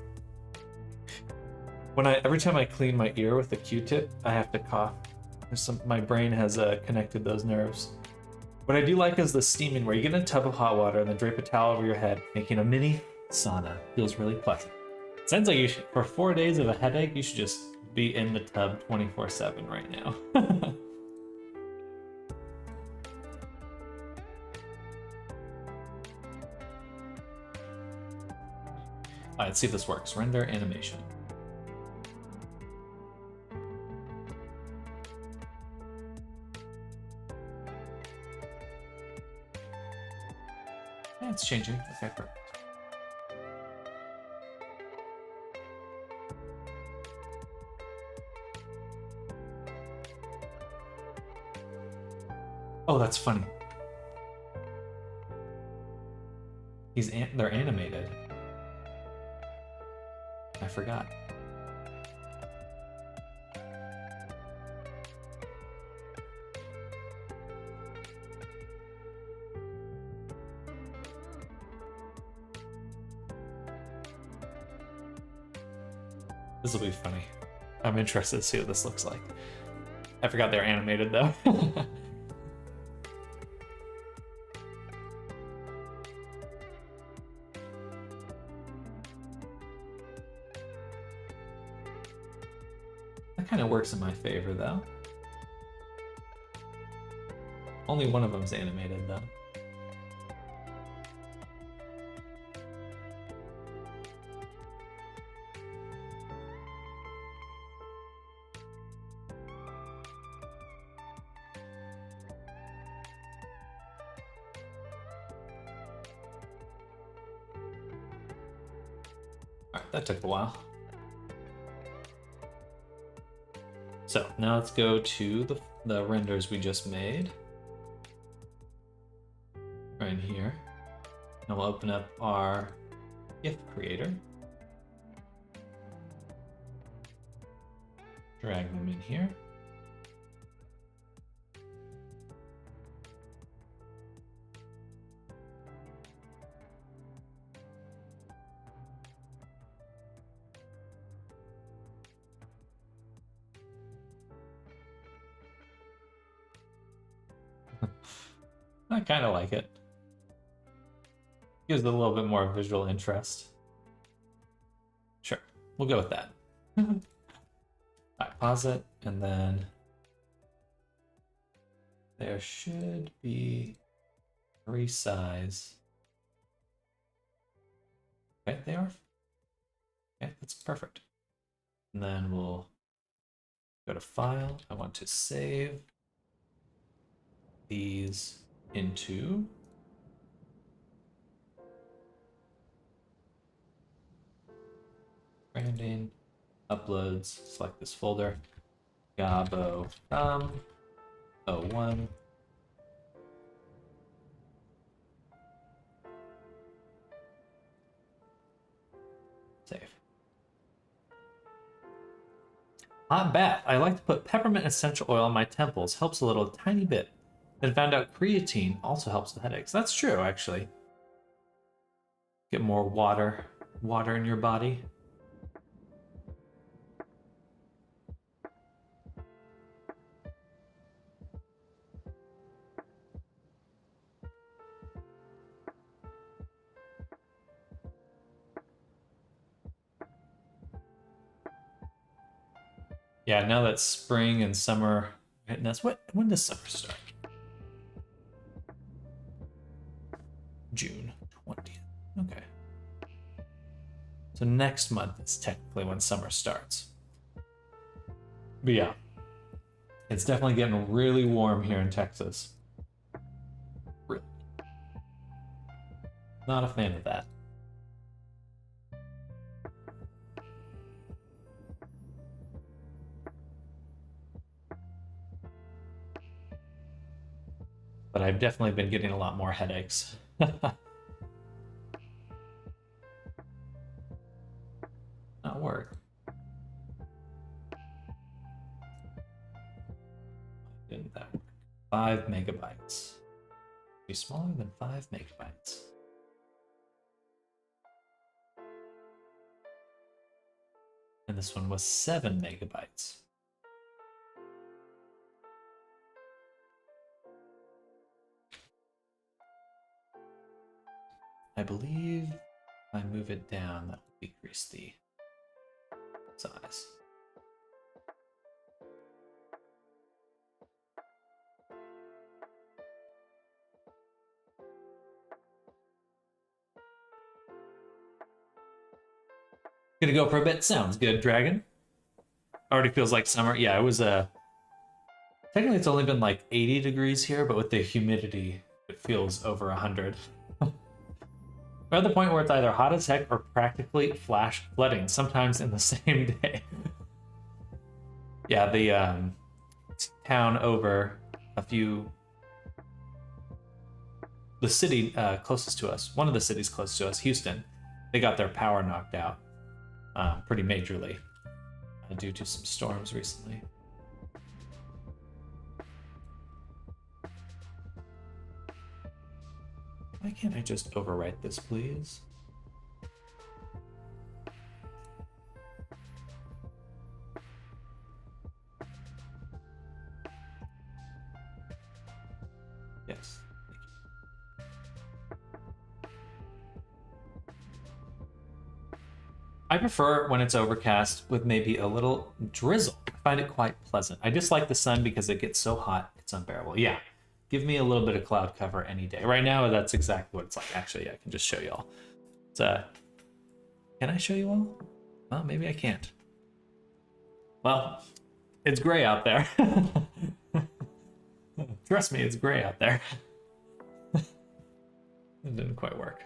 every time I clean my ear with a Q-tip, I have to cough. My brain has connected those nerves. What I do like is the steaming, where you get in a tub of hot water and then drape a towel over your head, making a mini sauna. Feels really pleasant. Sounds like you should, for 4 days of a headache, you should just be in the tub 24/7 right now. All right, let's see if this works. Render animation. Yeah, it's changing. Okay, perfect. Oh, that's funny. They're animated. I forgot. This will be funny. I'm interested to see what this looks like. I forgot they're animated though. That kind of works in my favor though. Only one of them's animated though. Alright, that took a while. So now let's go to the renders we just made. Right here. And we'll open up our GIF creator. Drag them in here. I kind of like it. Gives it a little bit more visual interest. Sure, we'll go with that. Alright, pause it, and then there should be resize. Okay, they are. Okay, that's perfect. And then we'll go to File. I want to save these into branding, uploads, select this folder, Gabo 01. Save. Hot bath. I like to put peppermint essential oil on my temples. Helps a little tiny bit. Then found out creatine also helps with headaches. That's true, actually. Get more water in your body. Yeah, now that spring and summer hitting us. When does summer start? June 20th. Okay. So next month is technically when summer starts. But yeah, it's definitely getting really warm here in Texas. Really. Not a fan of that. But I've definitely been getting a lot more headaches. Not work. Didn't that work? 5 megabytes. Be smaller than 5 megabytes. And this one was 7 megabytes. I believe if I move it down, that will decrease the size. Gonna go for a bit. Sounds good, Dragon. Already feels like summer. Yeah, it was technically it's only been like 80 degrees here, but with the humidity, it feels over 100. We're at the point where it's either hot as heck or practically flash flooding, sometimes in the same day. Yeah, the town over the city closest to us, one of the cities close to us, Houston, they got their power knocked out pretty majorly due to some storms recently. Why can't I just overwrite this, please? Yes. I prefer when it's overcast with maybe a little drizzle. I find it quite pleasant. I dislike the sun because it gets so hot, it's unbearable. Yeah, give me a little bit of cloud cover any day. Right now, that's exactly what it's like. Actually, I can just show y'all. Can I show you all? Well, maybe I can't. Well, it's gray out there. Trust me, it's gray out there. It didn't quite work.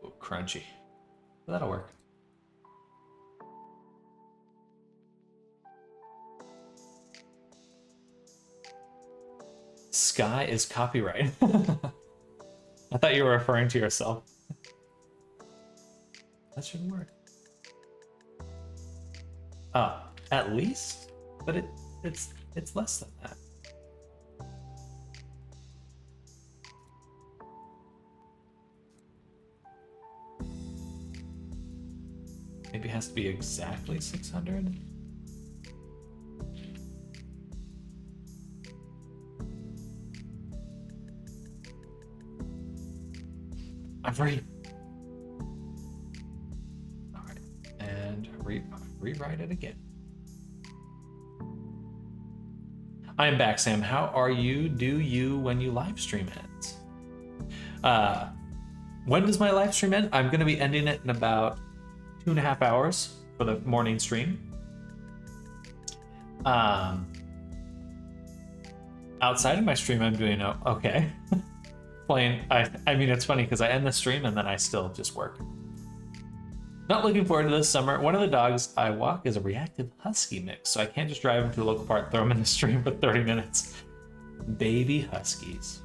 Ooh, crunchy. That'll work. Sky is copyright. I thought you were referring to yourself. That should work. At least, but it's less than that. Maybe it has to be exactly 600. I'm free. All right, and rewrite it again. I am back, Sam. How are you? Do you when you live stream ends? Uh, when does my live stream end? I'm going to be ending it in about 2.5 hours for the morning stream. Outside of my stream, I'm doing okay. Playing. I mean, it's funny because I end the stream and then I still just work. Not looking forward to this summer. One of the dogs I walk is a reactive husky mix, so I can't just drive him to a local park, throw him in the stream for 30 minutes. Baby huskies.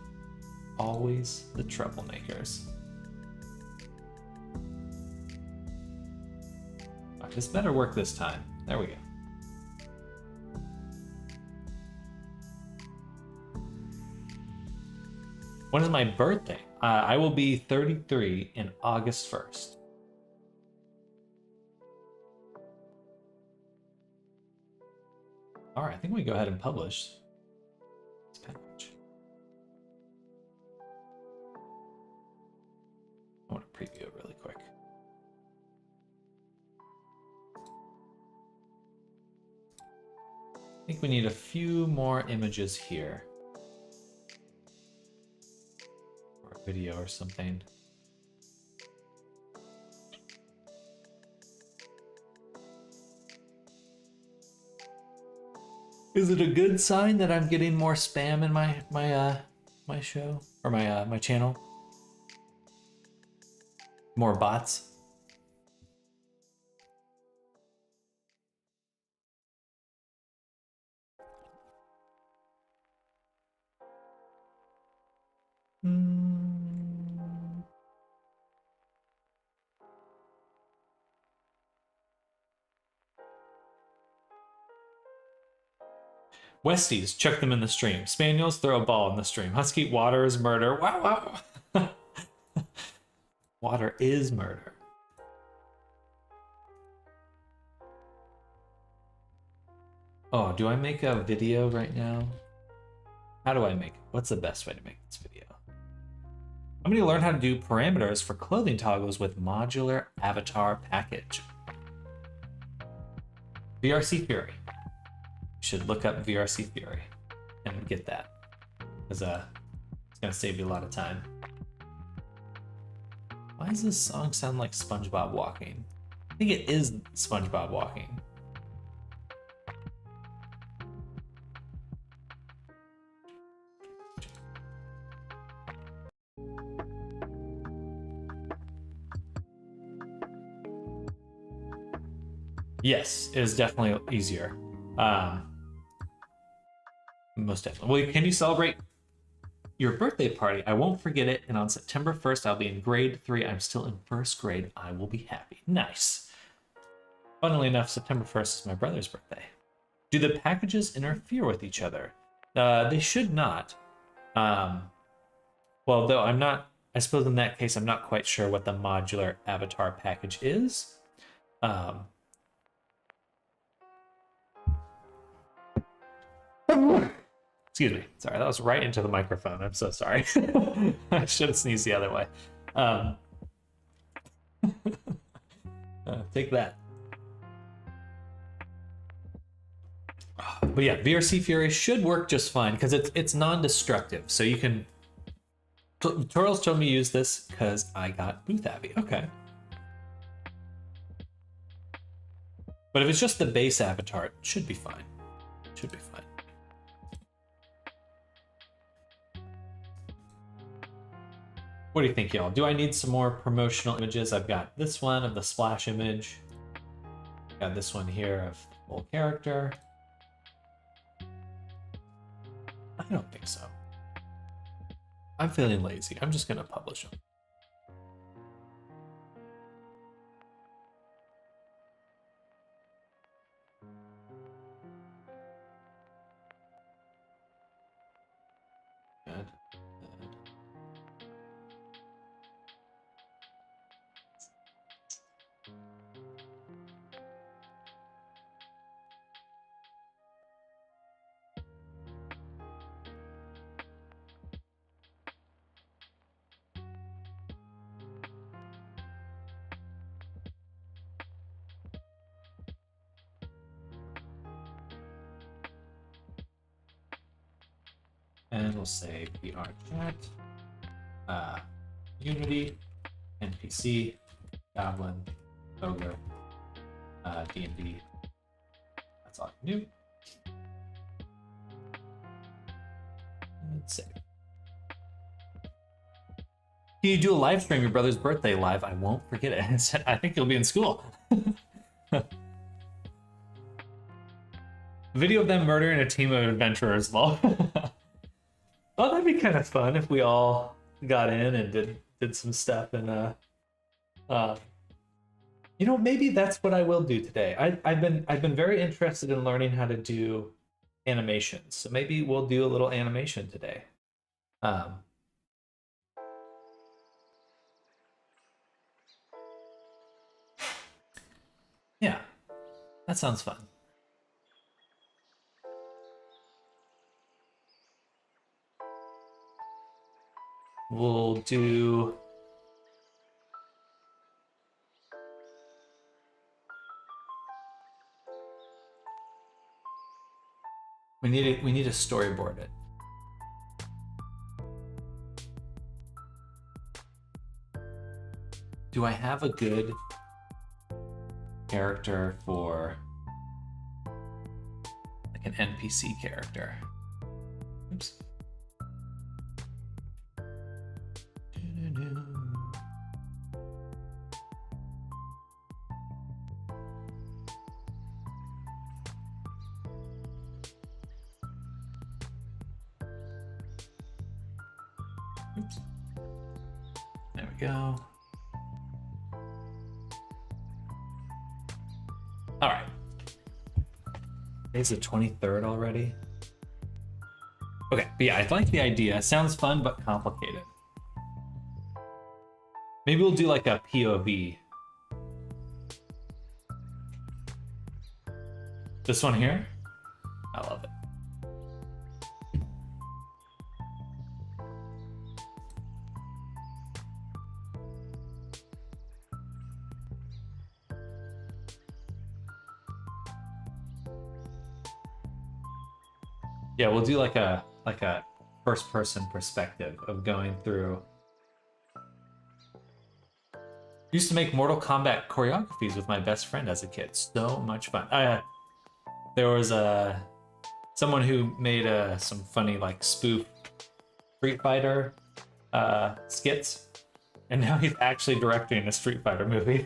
Always the troublemakers. This better work this time. There we go. When is my birthday? I will be 33 in August 1st. All right, I think we go ahead and publish this package. I want to preview it really quick. I think we need a few more images here. Or a video or something. Is it a good sign that I'm getting more spam in my show or my channel? More bots? Westies, check them in the stream. Spaniels, throw a ball in the stream. Husky, water is murder. Wow, wow. Water is murder. Oh, do I make a video right now? How do I make it? What's the best way to make this video? I'm going to learn how to do parameters for clothing toggles with modular avatar package. VRC Fury. You should look up VRC Fury and get that, because it's going to save you a lot of time. Why does this song sound like SpongeBob walking? I think it is SpongeBob walking. Yes, it is definitely easier. Most definitely. Well, can you celebrate your birthday party? I won't forget it. And on September 1st, I'll be in grade 3. I'm still in 1st grade. I will be happy. Nice. Funnily enough, September 1st is my brother's birthday. Do the packages interfere with each other? They should not. Well, though I'm not, I suppose in that case, I'm not quite sure what the modular avatar package is. Excuse me. Sorry, that was right into the microphone. I'm so sorry. I should have sneezed the other way. Take that. But yeah, VRC Fury should work just fine because it's non-destructive. So you can... Tutorials told me to use this because I got Booth Abbey. Okay. But if it's just the base avatar, it should be fine. It should be fine. What do you think, y'all? Do I need some more promotional images? I've got this one of the splash image. Got this one here of the full character. I don't think so. I'm feeling lazy. I'm just gonna publish them. Good. And we'll say VR chat. Unity, NPC, Goblin, Ogre, D&D. That's all I can do. Let's see. Can you do a live stream your brother's birthday live? I won't forget it. I think he'll be in school. Video of them murdering a team of adventurers. Well, oh, that'd be kind of fun if we all got in and did some stuff. And you know, maybe that's what I will do today. I've been very interested in learning how to do animations, so maybe we'll do a little animation today. Yeah, that sounds fun. We'll do... We need to storyboard it. Do I have a good character for like an NPC character? Oops. Oops. There we go. All right. Today's the 23rd already. Okay, but yeah, I like the idea. It sounds fun, but complicated. Maybe we'll do like a POV. This one here? I love it. Yeah, we'll do like a first person perspective of going through. Used to make Mortal Kombat choreographies with my best friend as a kid. So much fun. There was someone who made some funny like spoof Street Fighter skits, and now he's actually directing a Street Fighter movie.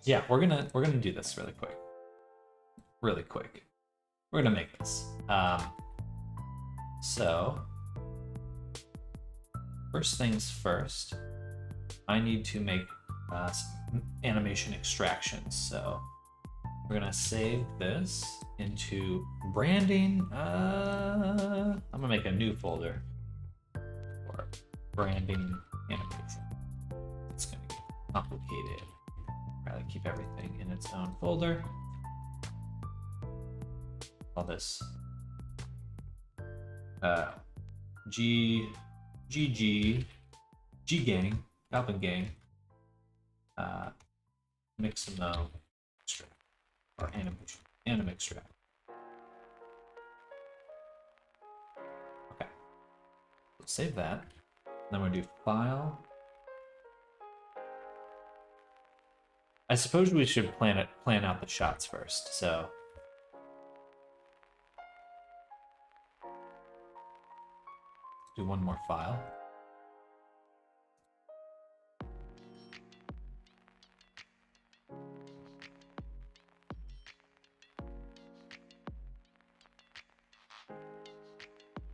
Yeah, we're gonna do this really quick. Really quick. We're gonna make this. So first things first, I need to make some animation extractions. So we're gonna save this into branding. I'm gonna make a new folder for branding animation. It's gonna get complicated. Rather keep everything in its own folder. All this G gang, Goblin gang, Mixamo extract or anim extract. Okay, so save that. Then we'll do file. I suppose we should plan out the shots first. So do one more file.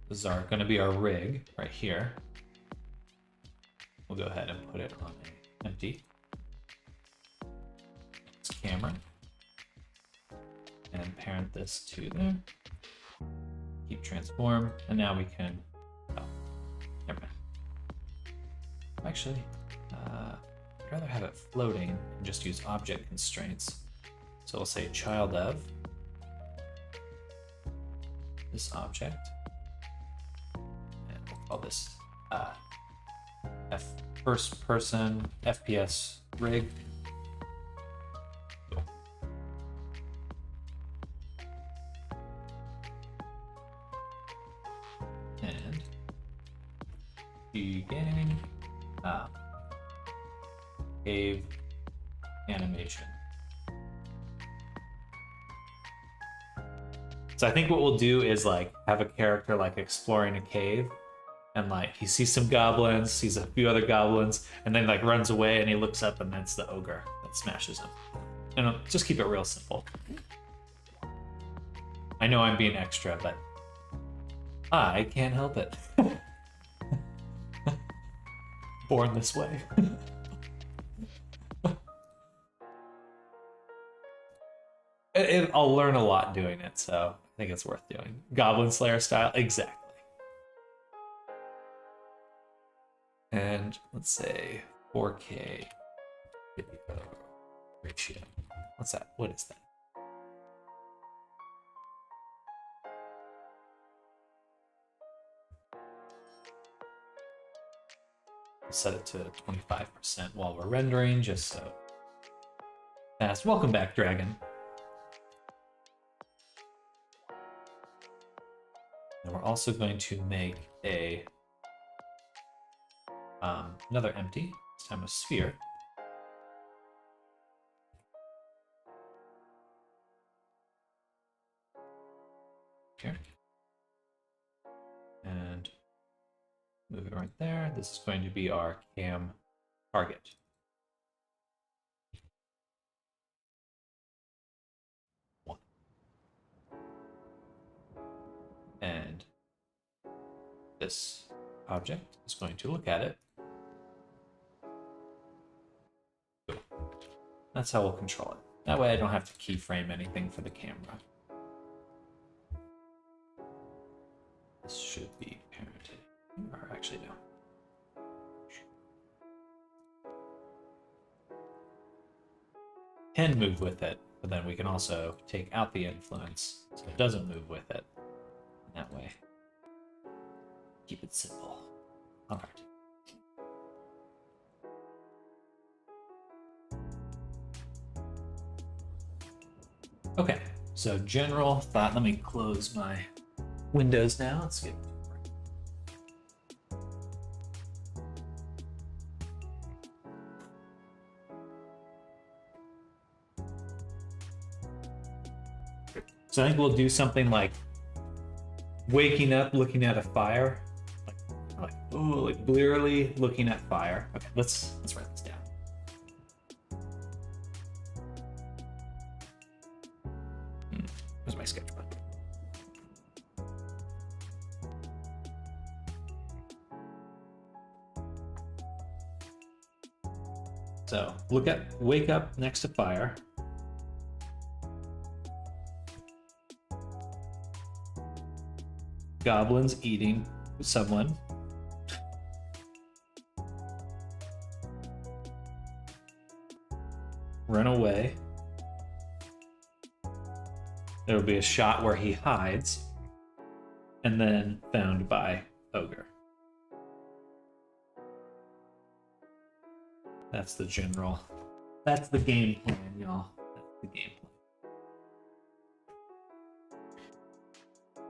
This is going to be our rig right here. We'll go ahead and put it on empty. It's camera. And parent this to there. Keep transform. And now we can, oh, never mind. Actually, I'd rather have it floating and just use object constraints. So we'll say child of this object. And we'll call this first person FPS rig. Cool. And beginning cave animation. So I think what we'll do is like have a character like exploring a cave, and like he sees some goblins, sees a few other goblins, and then like runs away, and he looks up, and that's the ogre that smashes him. And I'll just keep it real simple. I know I'm being extra, but I can't help it. Born this way. I'll learn a lot doing it, so I think it's worth doing. Goblin Slayer style, exactly. And let's say 4K video ratio. What's that? What is that? Set it to 25% while we're rendering, just so fast. Welcome back, Dragon. And we're also going to make a another empty, this time a sphere. Here. And move it right there. This is going to be our cam target. One. And this object is going to look at it. That's how we'll control it. That way I don't have to keyframe anything for the camera. This should be parented. Or actually, no. Can move with it, but then we can also take out the influence so it doesn't move with it. That way. Keep it simple. All right. Okay, so general thought. Let me close my windows now. Let's get So I think we'll do something like waking up, looking at a fire, like blearily looking at fire. Okay, let's write this down. Where's my sketchbook? So wake up next to fire. Goblins eating someone. Run away. There will be a shot where he hides, and then found by ogre. That's the general. That's the game plan, y'all. That's the game plan.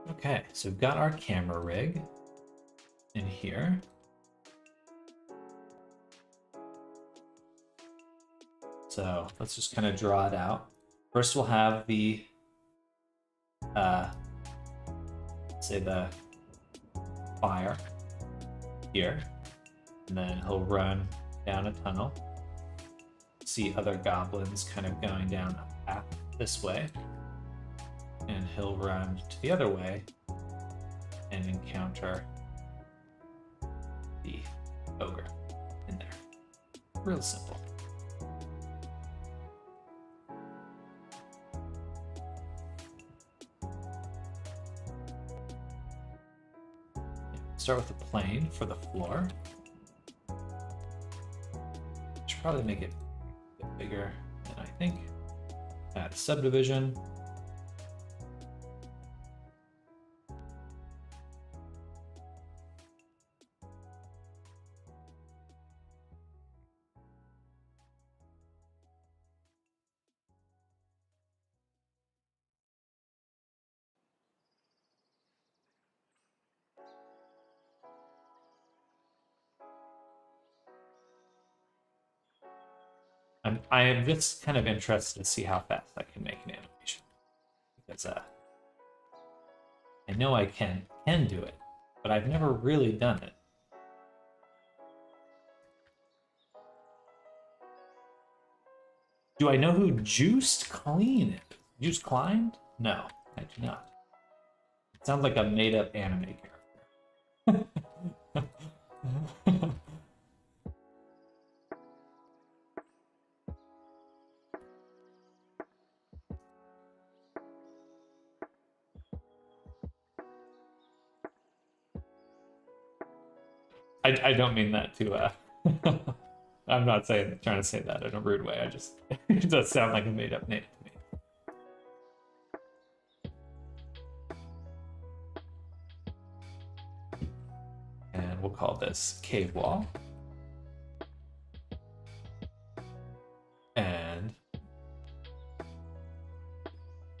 Okay, so we've got our camera rig in here. So let's just kind of draw it out. First, we'll have the, say the fire here, and then he'll run down a tunnel. See other goblins kind of going down a path this way, and he'll run to the other way and encounter the ogre in there. Real simple. Start with a plane for the floor. Should probably make it a bit bigger than I think. Add subdivision. I am just kind of interested to see how fast I can make an animation. Because I know I can do it, but I've never really done it. Do I know who Juiced Clean is? Juiced Klein? No, I do not. It sounds like a made-up anime character. I don't mean that to I'm not trying to say that in a rude way. I just it does sound like a made up name to me. And we'll call this Cave Wall. And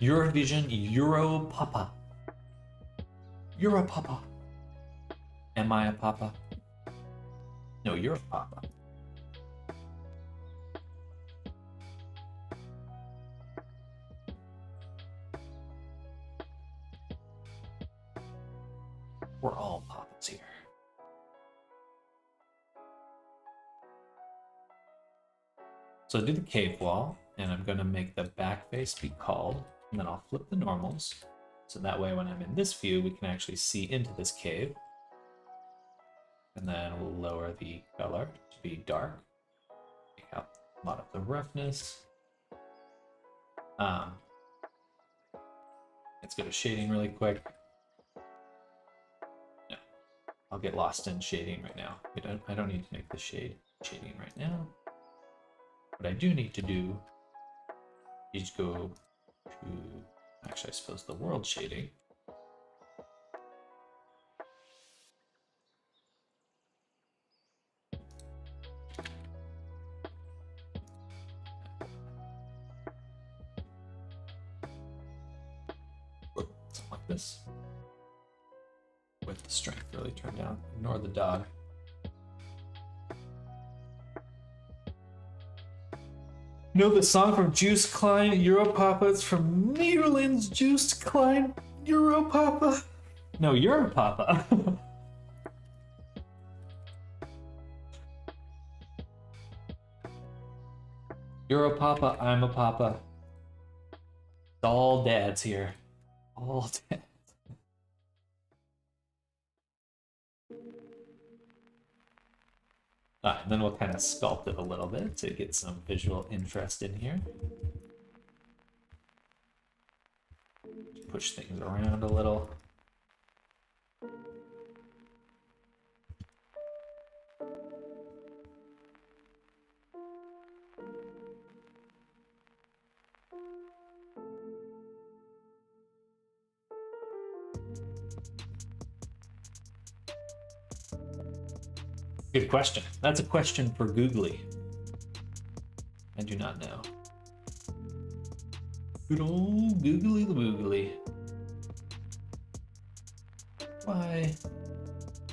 Eurovision Europapa. Europapa. Am I a papa? No, you're a papa. We're all papas here. So do the cave wall, and I'm going to make the back face be called, and then I'll flip the normals. So that way when I'm in this view, we can actually see into this cave. And then we'll lower the color to be dark. Take out a lot of the roughness. Let's go to shading really quick. No, I'll get lost in shading right now. I don't need to make the shading right now. What I do need to do is go to, actually I suppose the world shading. Like this. With the strength really turned down. Ignore the dog. You know the song from Juiced Klein, Europapa? It's from Netherlands, Juiced Klein, Europapa. No, Europapa. Europapa, I'm a papa. All dads here. All dads. And then we'll kind of sculpt it a little bit to get some visual interest in here. Push things around a little. Good question. That's a question for Googly. I do not know. Good old Googly the Boogly. Why?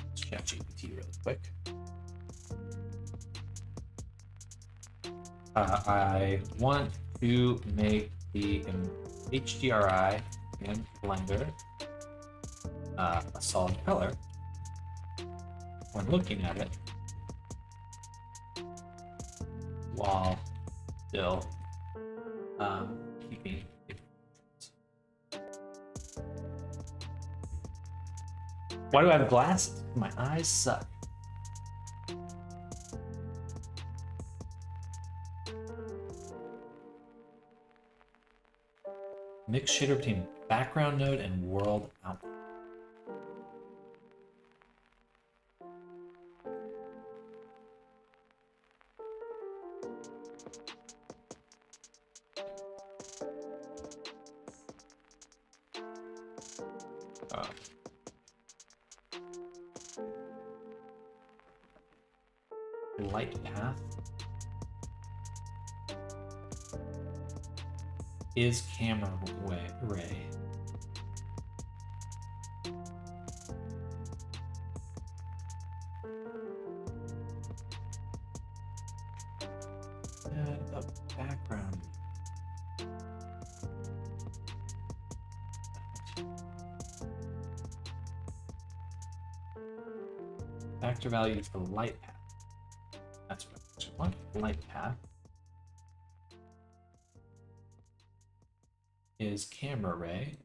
Let's chat GPT really quick. I want to make the HDRI in Blender a solid color. When looking at it, while still keeping it. Why do I have glasses? My eyes suck. Mix shader between background node and world output. Light path is camera ray. And up actor value for light path. That's what I actually want. Light path is camera ray.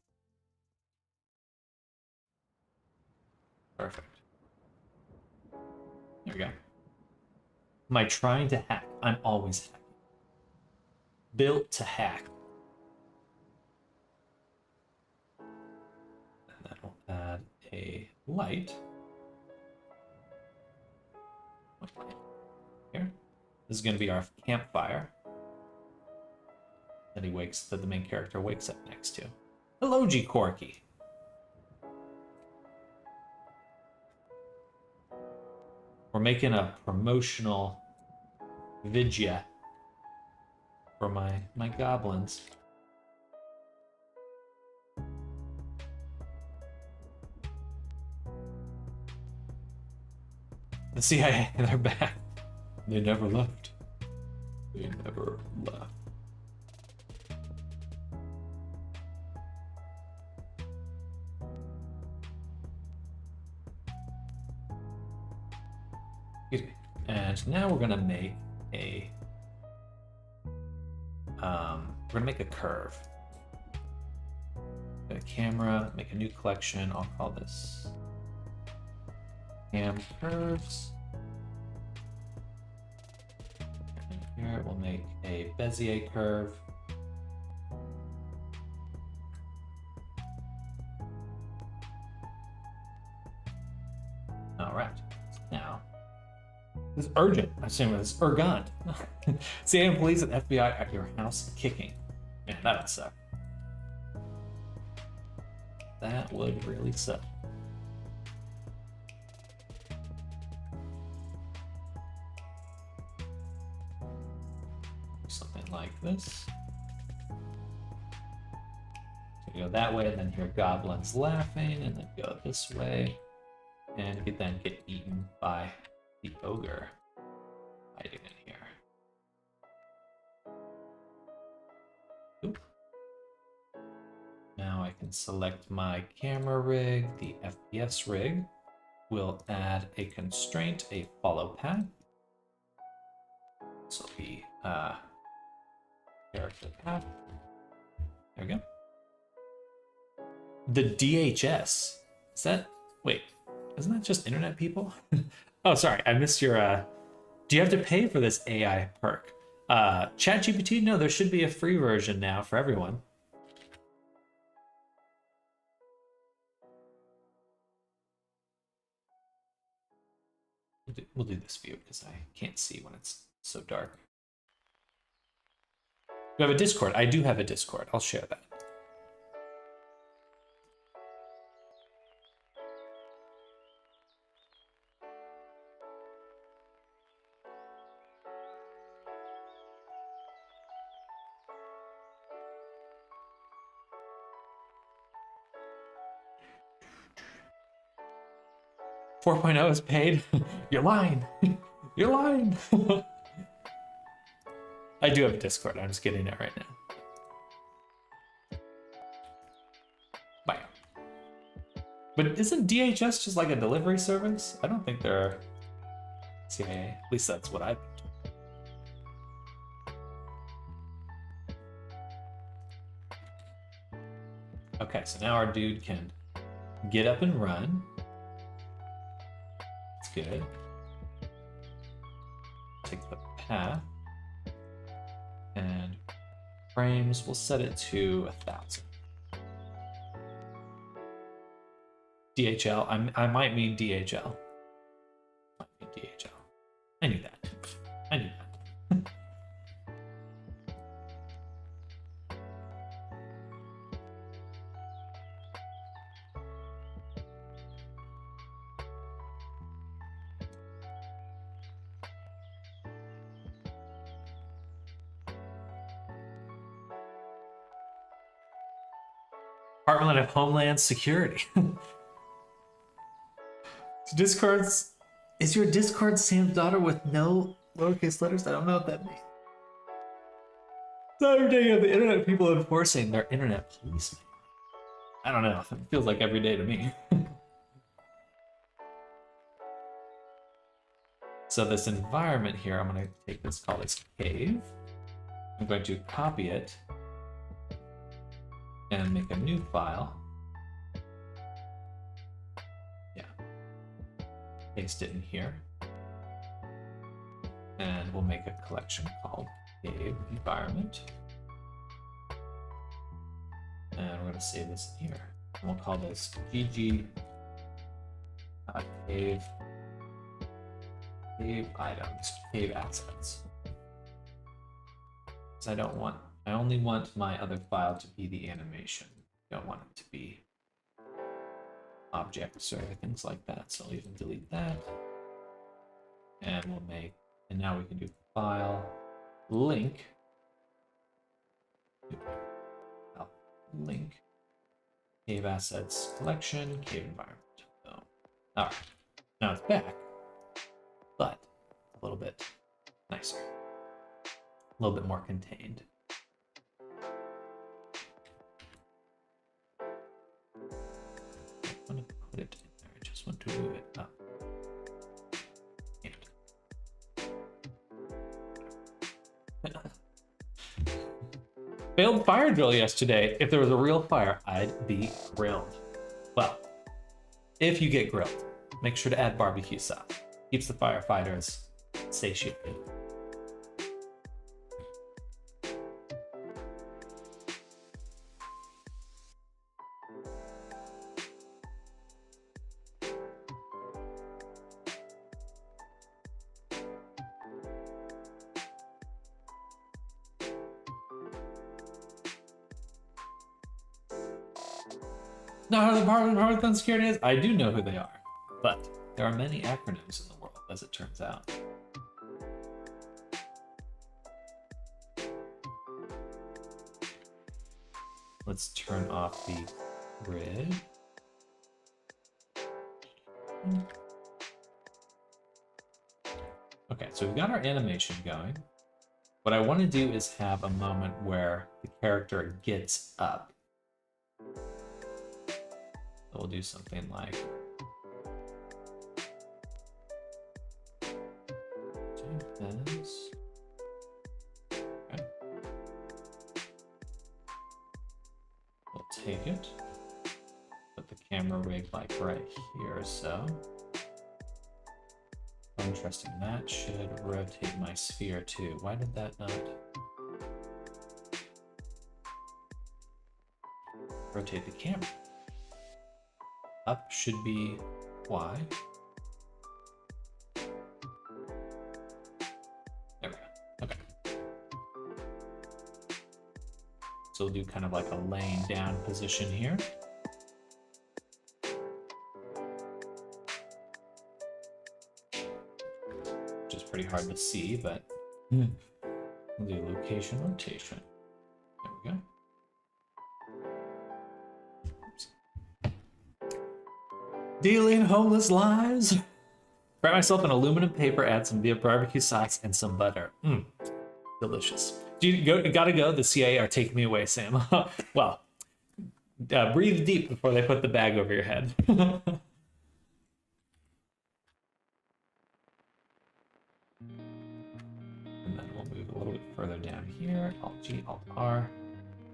Perfect. There we go. Am I trying to hack? I'm always hacking. Built to hack. And then we'll add a light. Here. This is going to be our campfire that the main character wakes up next to. Hello, G Corky. We're making a promotional vidya for my goblins. The CIA, they're back. They never left. They never left. Excuse me. And now we're gonna make a curve. Get a camera, make a new collection. I'll call this cam curves. And here we'll make a Bezier curve. All right, now. This is urgent. I'm saying this is urgent. CIA police and FBI at your house kicking. Man, that would suck. That would really suck. Something like this. So you go that way, and then hear goblins laughing, and then go this way, and then get eaten by the ogre hiding in here. Oop. Now I can select my camera rig, the FPS rig. We'll add a constraint, a follow path. This will be character path. There we go. The DHS. Is that, wait, isn't that just internet people? Oh, sorry, I missed your, do you have to pay for this AI perk? ChatGPT, no, there should be a free version now for everyone. We'll do this view because I can't see when it's so dark. You have a Discord? I do have a Discord. I'll share that. .0 is paid. You're lying. You're lying. I do have a Discord. I'm just getting it right now. Bye. But isn't DHS just like a delivery service? I don't think they're CIA. At least that's what I've been told. Okay, so now our dude can get up and run. Good. Take the path and frames, we'll set it to 1,000. DHL, I might mean DHL. Might mean DHL. I knew that. I knew that. Department of Homeland Security. Discord's, is your Discord Sam's daughter with no lowercase letters? I don't know what that means. So every day you have the internet people enforcing their internet policeman. I don't know. It feels like every day to me. So this environment here, I'm going to take this, call this cave. I'm going to copy it and make a new file. Yeah. Paste it in here. And we'll make a collection called cave environment. And we're going to save this in here. And we'll call this GG cave items, cave assets. Because I only want my other file to be the animation. I don't want it to be objects or things like that. So I'll even delete that. And we'll make, and now we can do file link. Link cave assets collection, cave environment. So, all right, now it's back, but a little bit nicer, a little bit more contained. I want to put it in there. I just want to move it up. Failed fire drill yesterday. If there was a real fire, I'd be grilled. Well, if you get grilled, make sure to add barbecue sauce. Keeps the firefighters satiated. Not how the Department of Homeland Security is? I do know who they are, but there are many acronyms in the world, as it turns out. Let's turn off the grid. Okay, so we've got our animation going. What I want to do is have a moment where the character gets up. So we'll do something like this. Okay. We'll take it, put the camera rig like right here or so. Oh, interesting, that should rotate my sphere too. Why did that not rotate the camera? Up should be Y. There we go. Okay. So we'll do kind of like a laying down position here. Which is pretty hard to see, but we'll do location rotation. There we go. Dealing homeless lives. Wrap myself in aluminum paper, add some barbecue sauce and some butter. Delicious. Gotta go. The CIA are taking me away, Sam. Well, breathe deep before they put the bag over your head. And then we'll move a little bit further down here. Alt-G, Alt-R.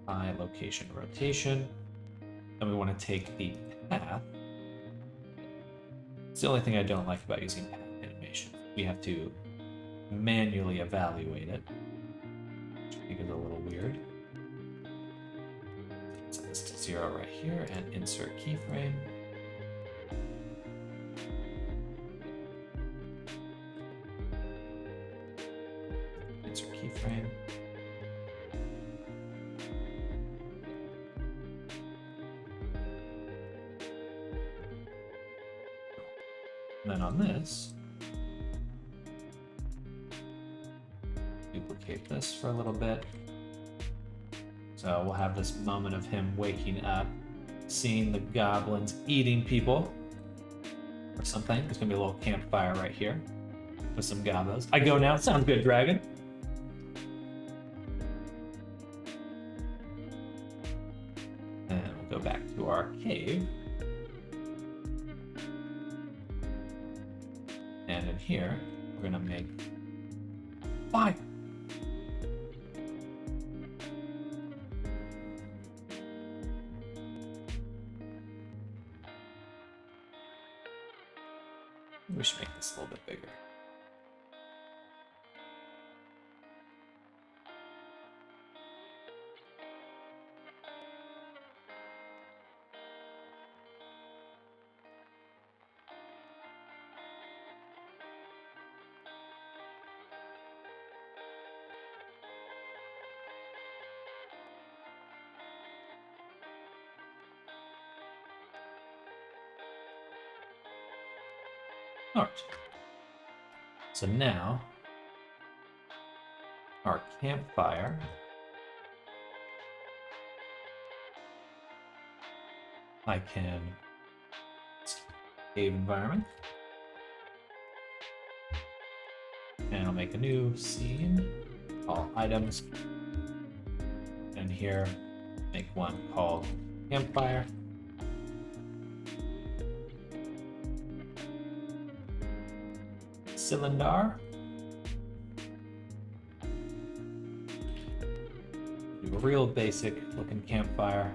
I location rotation. And we want to take the path. It's the only thing I don't like about using path animation. We have to manually evaluate it, which I think is a little weird. Set this to 0 right here and insert keyframe. Insert keyframe. And then on this, duplicate this for a little bit. So we'll have this moment of him waking up, seeing the goblins eating people or something. There's gonna be a little campfire right here with some gobos. I go now, sounds good, dragon. And we'll go back to our cave. And in here, we're gonna make fire. We should make this a little bit bigger. Alright. So now, our campfire I can cave environment. And I'll make a new scene, all items. And here, make one called campfire. Cylinder. Do a real basic looking campfire.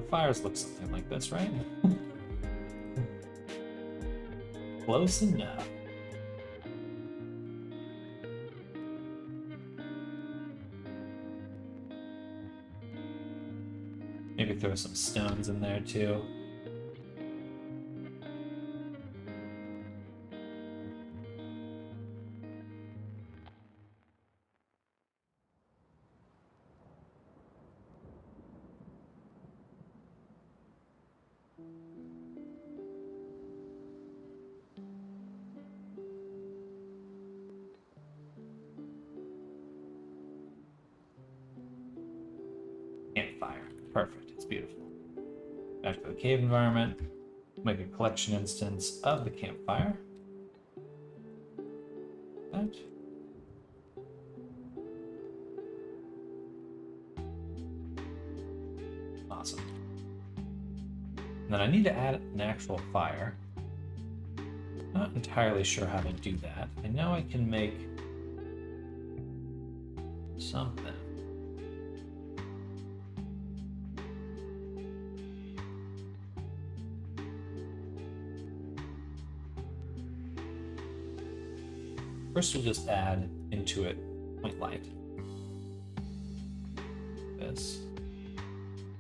Fires look something like this, right? Close enough. Maybe throw some stones in there too. Campfire. Perfect. It's beautiful. Back to the cave environment. Make a collection instance of the campfire. That. Awesome. And then I need to add an actual fire. Not entirely sure how to do that. I know I can make something. First, we'll just add into it point light. This.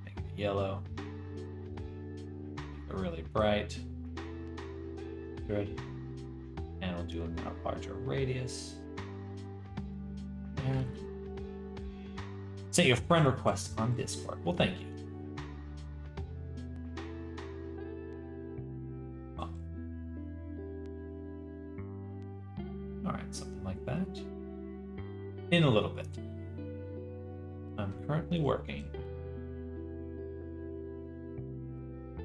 Make it yellow. Make it really bright. Good. And we'll do a larger radius. And sent you a friend request on Discord. Well, thank you. Something like that. In a little bit. I'm currently working.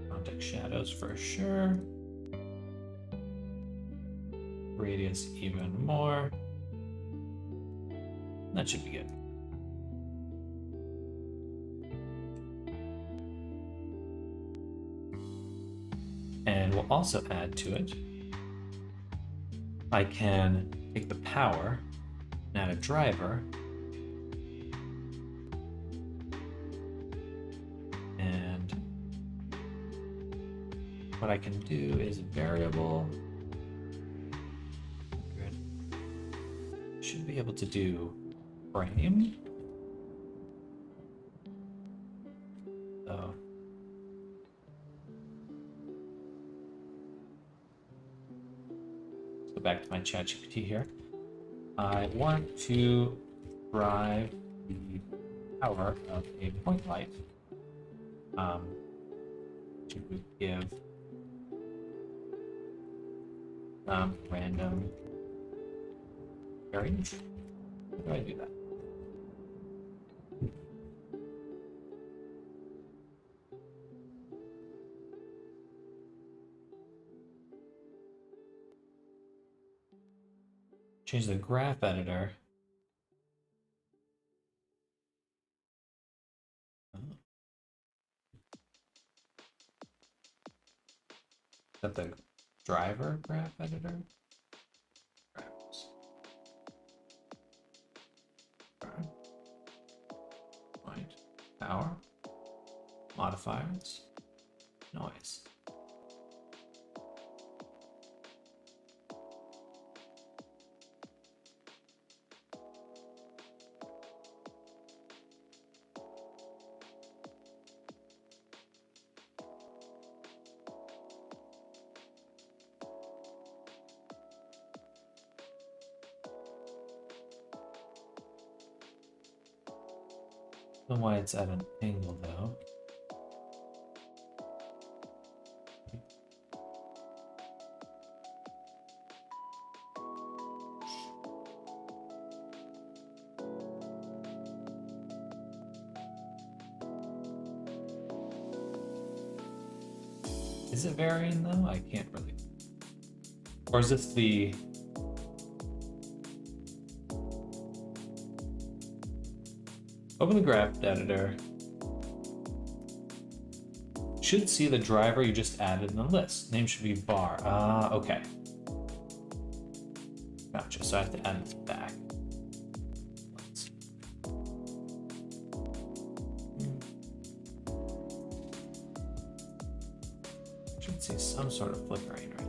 Context shadows for sure. Radius even more. That should be good. And we'll also add to it. I can take the power and add a driver. And what I can do is variable. Should be able to do frame. So let's go back to my ChatGPT here. I want to drive the power of a point light to give random variance. How do I do that? change the graph editor. Oh. Is that the driver graph editor? Graphs. Right. Power. Modifiers. Noise. I don't know why it's at an angle though. Is it varying though? I can't really. Or is this the... Open the graph editor. Should see the driver you just added in the list. Name should be bar. Ah, okay. Gotcha. So I have to add this back. Let's... Should see some sort of flickering, right?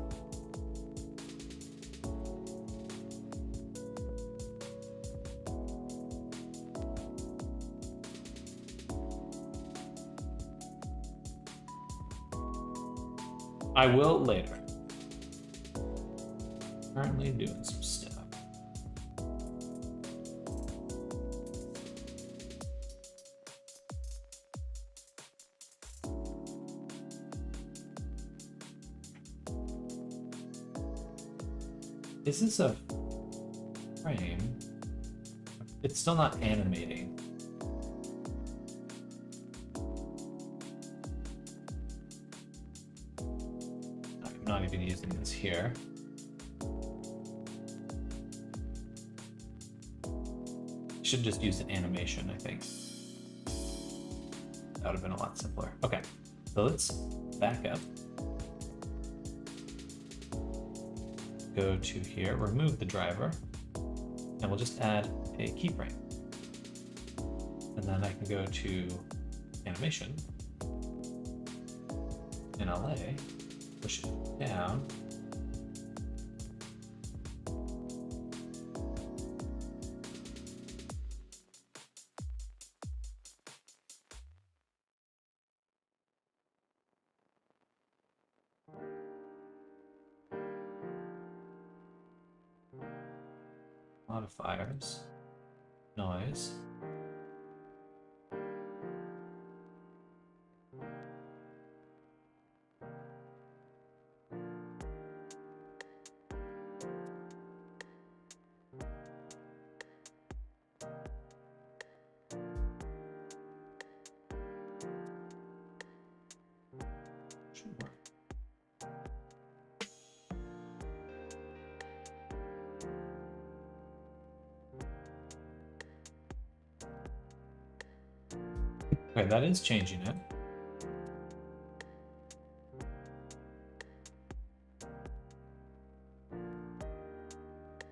I will later. Currently doing some stuff. Is this a frame? It's still not animating. I'm not even using this here. Should just use an animation, I think. That would have been a lot simpler. Okay, so let's back up. Go to here, remove the driver, and we'll just add a keyframe. And then I can go to animation in LA, push it down. Modifiers, noise. Should work. Okay, that is changing it.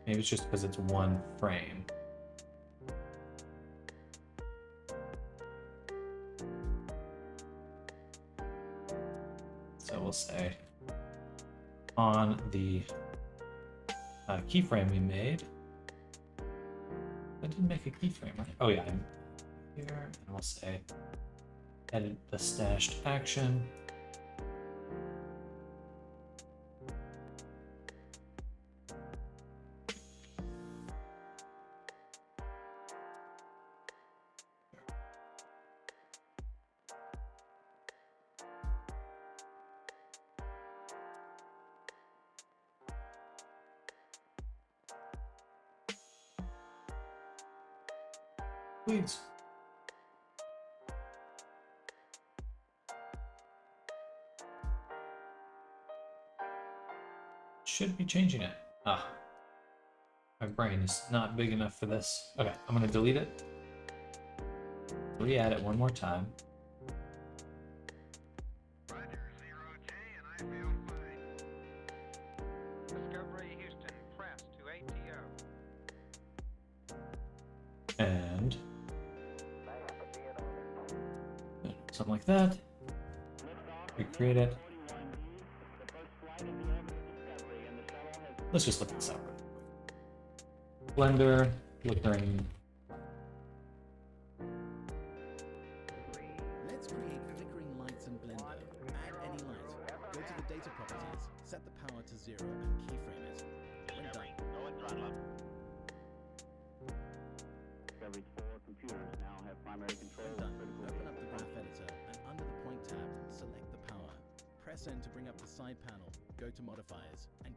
Maybe it's just because it's one frame. So we'll say on the keyframe we made. I didn't make a keyframe, right? Oh yeah, I'm here, and we'll say edit the stashed action. Please. Should be changing it. Ah. My brain is not big enough for this. Okay, I'm gonna delete it. Re-add it one more time. Discovery Houston, press to ATO. And something like that. Recreate it. Let's just look this up. Blender, flickering. Let's create flickering lights in Blender. Add any light. Go to the data properties, set the power to 0 and keyframe it. When done. Discovery's 4 computers now have primary control When done, of critical open up the graph editor and under the point tab, select the power. Press N to bring up the side panel. Go to modifiers and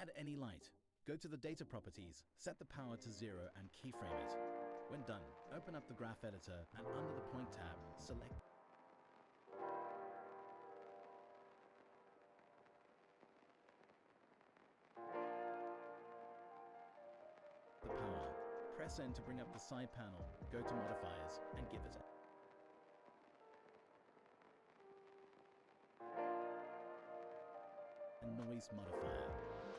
add any light. Go to the data properties, set the power to 0 and keyframe it. When done, open up the graph editor and under the point tab, select the power. Press N to bring up the side panel, go to modifiers and give it a noise modifier.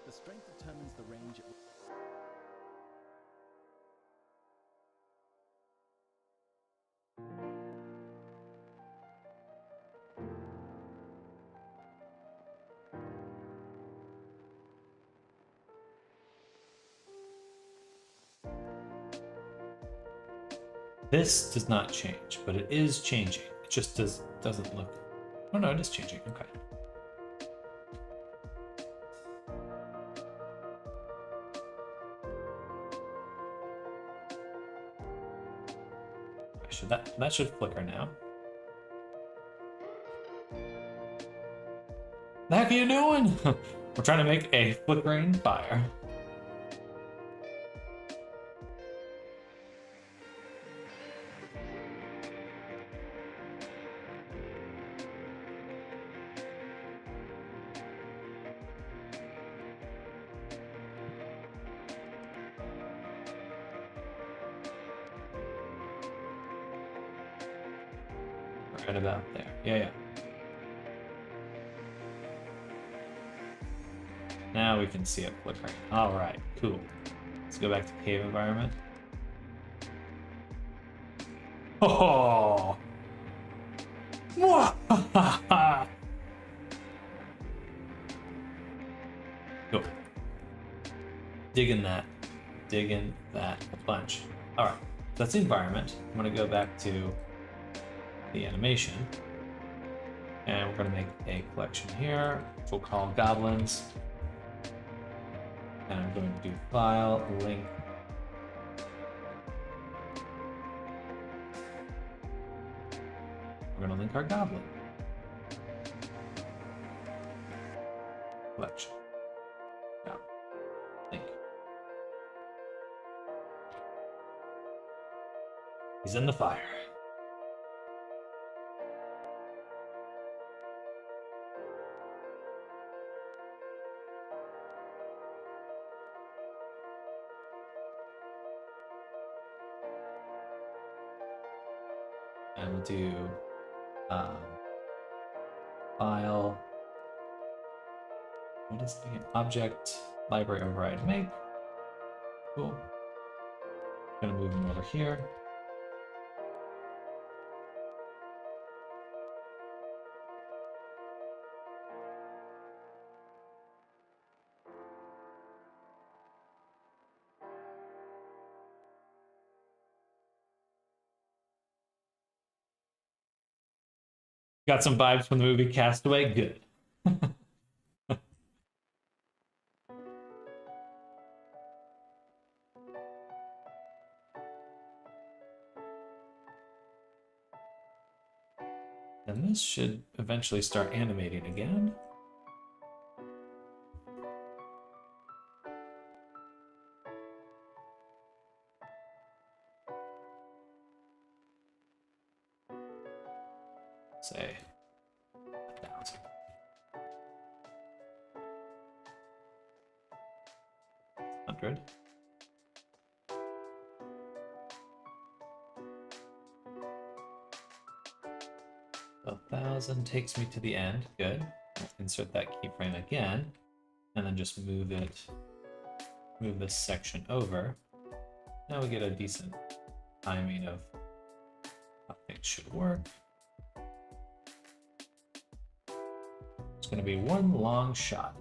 The strength determines the range it will This does not change, but it is changing. It just doesn't look. Oh no, it is changing. Okay. That should flicker now. The heck are you doing? We're trying to make a flickering fire. Right about there. Yeah. Now we can see it flickering. All right, cool. Let's go back to cave environment. Oh! Cool. Digging that a bunch. All right, that's the environment. I'm gonna go back to the animation, and we're gonna make a collection here, which we'll call goblins. And I'm going to do file, link. We're gonna link our goblin collection. Yeah. Link. He's in the fire. And we'll do file. What is the object library override make? Cool. Gonna move him over here. Got some vibes from the movie Castaway? Good. And this should eventually start animating again. Say 100. 1,000 takes me to the end. Good. Insert that keyframe again, and then just move this section over. Now we get a decent timing of how things should work. It's going to be one long shot.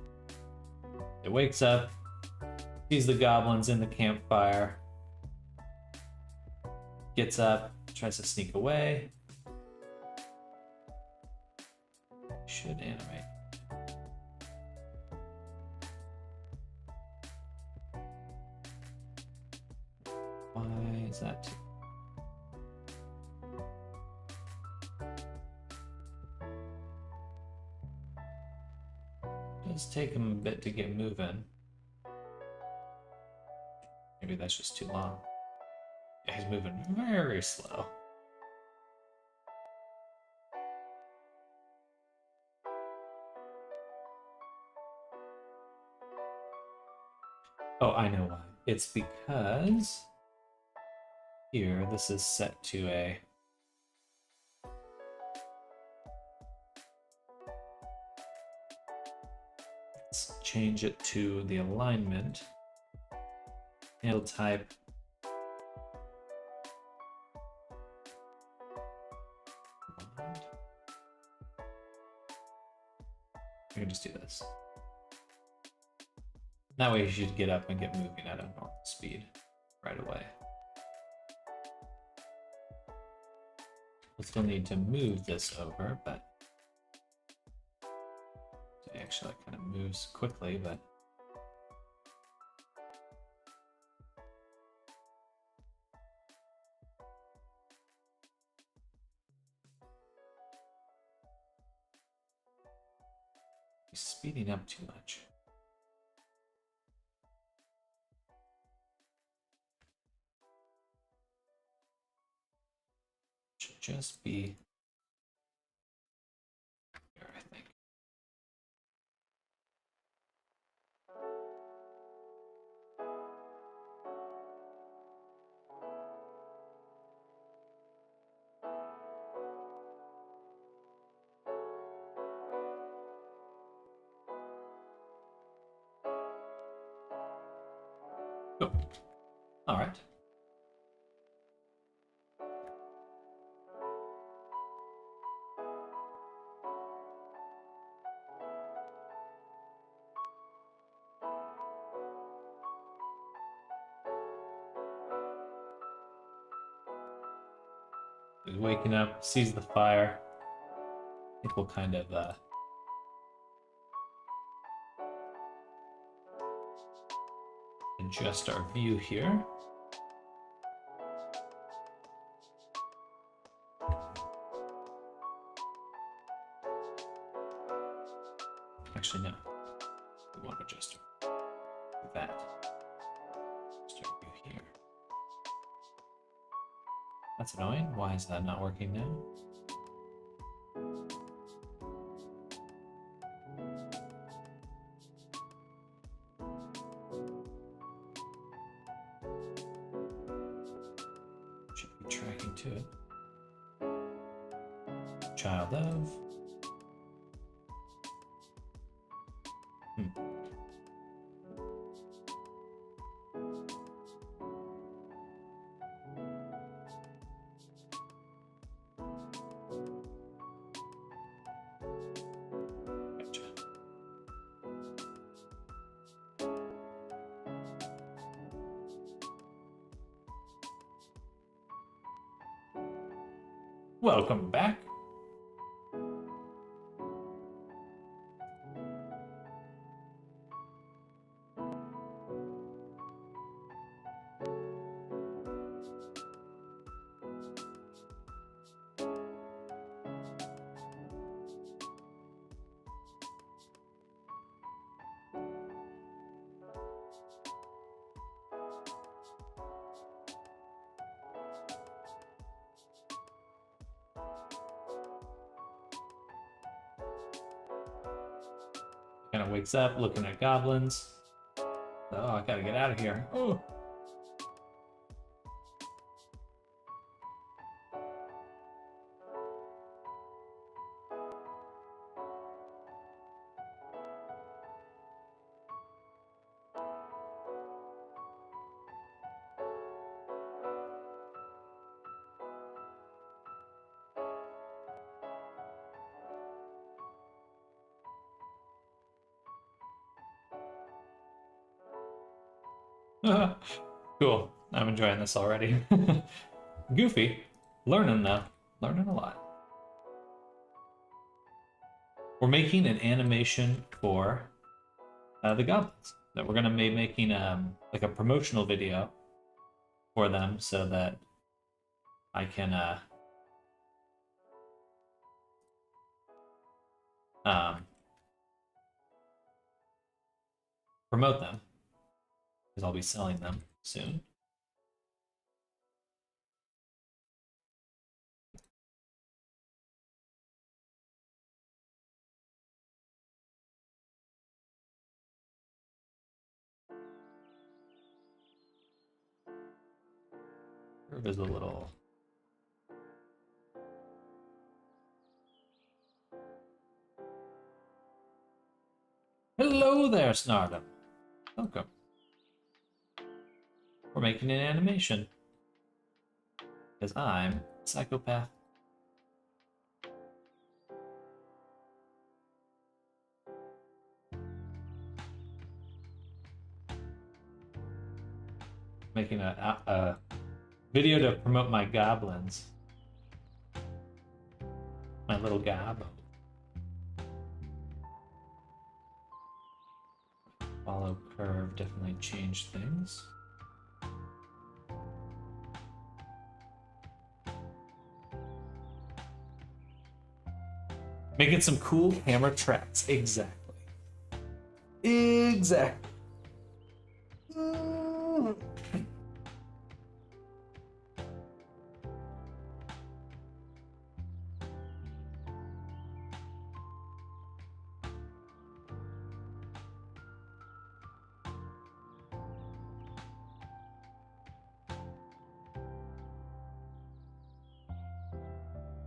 It wakes up, sees the goblins in the campfire, gets up, tries to sneak away. Should animate. Why is that? Does take him a bit to get moving. Maybe that's just too long. Yeah, he's moving very slow. Oh, I know why. It's because here, this is set to a let's change it to the alignment. Handle type. We can just do this. That way you should get up and get moving at a normal speed right away. We'll still need to move this over, but actually it kind of moves quickly, but he's speeding up too much. Just be here, I think. Oh, all right. He's waking up, sees the fire. I think we'll kind of adjust our view here. Actually, no. We want to adjust that. Adjust our view here. That's annoying. Why is that not working now? Should be tracking to it. Child of. Gotcha. Welcome back. Kind of wakes up looking at goblins. Oh, I gotta get out of here. Oh. Cool. I'm enjoying this already. Goofy. Learning though. Learning a lot. We're making an animation for the goblins. That we're gonna be making like a promotional video for them so that I can promote them because I'll be selling them soon. Curve is a little. Hello there, Snardom. Welcome. We're making an animation. Because I'm a psychopath. Making a video to promote my goblins. My little gob. Follow curve definitely changed things. Making some cool camera tracks. Exactly. Exactly.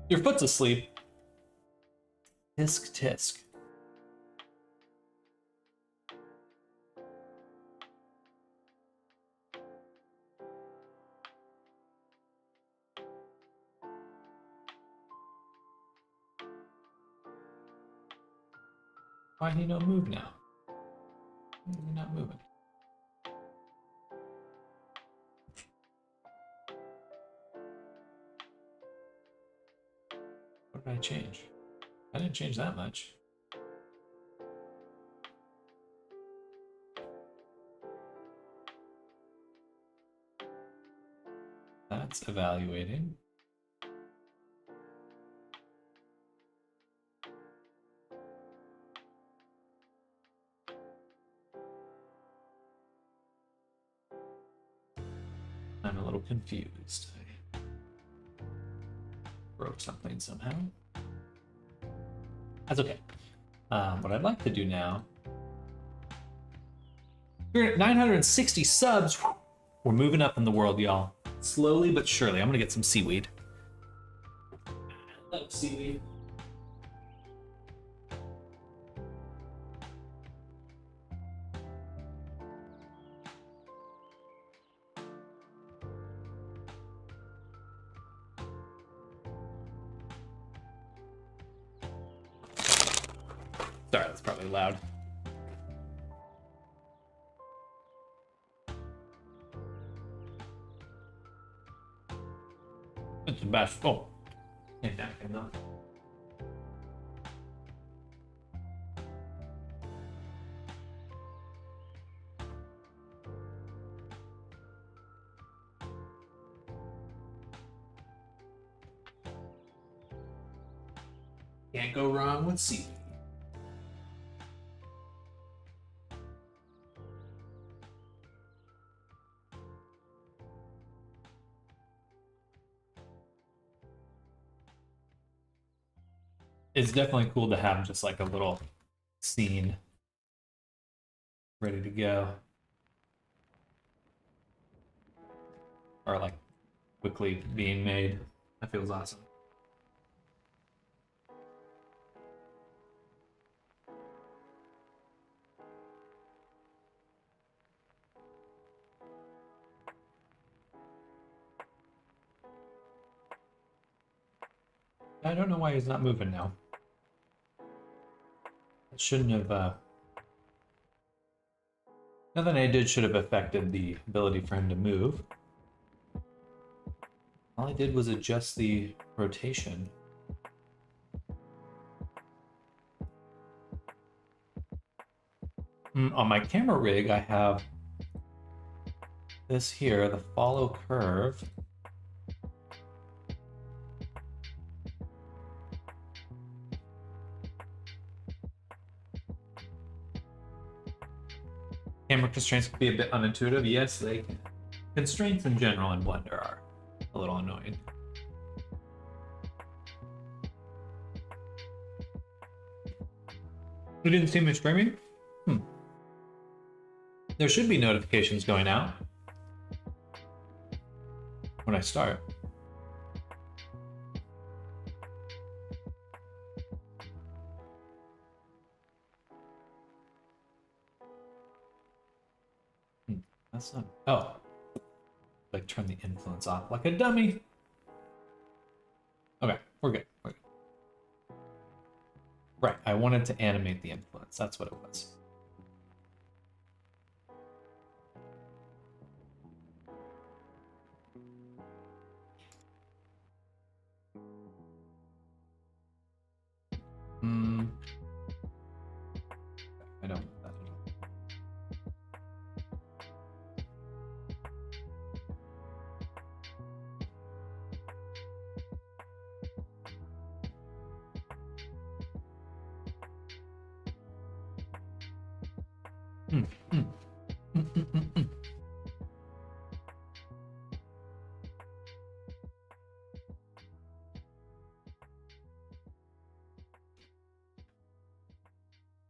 Your foot's asleep. Tisk tisk. Why do you not move now? You're not moving. What did I change? I didn't change that much. That's evaluating. I'm a little confused. I broke something somehow. That's okay. What I'd like to do now. We're at 960 subs. We're moving up in the world, y'all. Slowly but surely. I'm gonna get some seaweed. I love seaweed. Sorry, that's probably loud. It's the best. Oh, ain't that enough? Can't go wrong with seaweed. It's definitely cool to have just like a little scene ready to go. are like quickly being made. That feels awesome. I don't know why he's not moving now. It shouldn't have, nothing I did should have affected the ability for him to move. All I did was adjust the rotation. On my camera rig, I have this here, the follow curve. Camera constraints can be a bit unintuitive. Yes, they can. Constraints in general in Blender are a little annoying. You didn't see me streaming? There should be notifications going out when I start. That's not. Oh. Like turn the influence off like a dummy. Okay, we're good. We're good. Right, I wanted to animate the influence. That's what it was. I don't want that at all.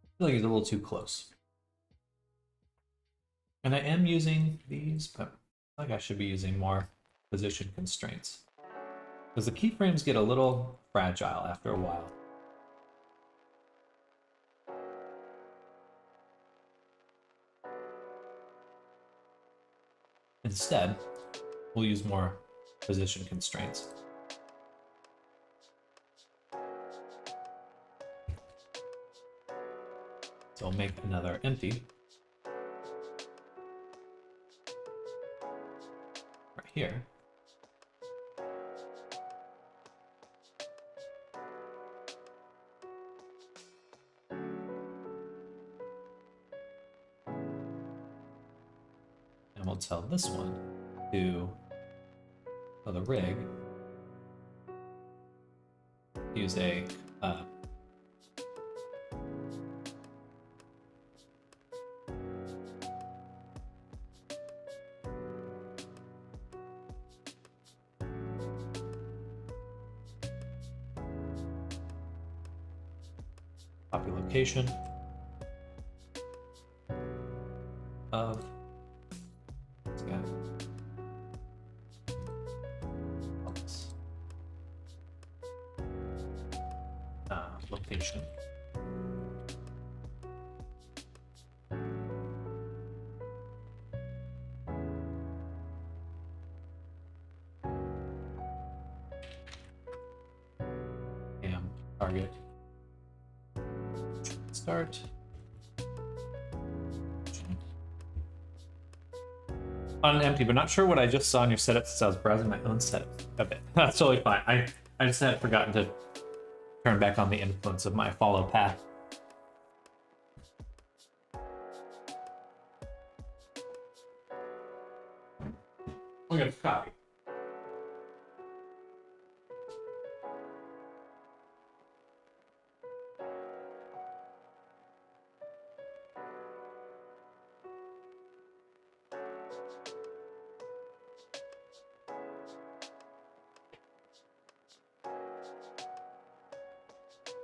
I feel like he's a little too close. And I am using these, but I feel like I should be using more position constraints. Because the keyframes get a little fragile after a while. Instead, we'll use more position constraints. So I'll make another empty. Right here. And we'll tell this one to, for the rig, use a copy location of this guy. Oops. Location. And target. Start. On empty, but not sure what I just saw in your setup since I was browsing my own setup a bit. That's totally fine. I just had forgotten to turn back on the influence of my follow path. We're gonna copy.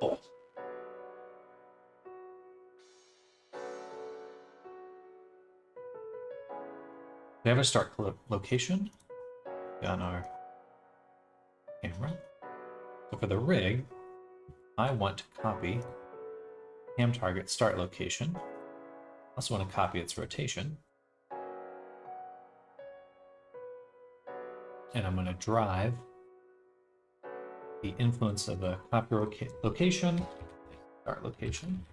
Oh. We have a start location. on our camera. So for the rig, I want to copy cam target start location. I also want to copy its rotation. And I'm going to drive the influence of the copy location, start location.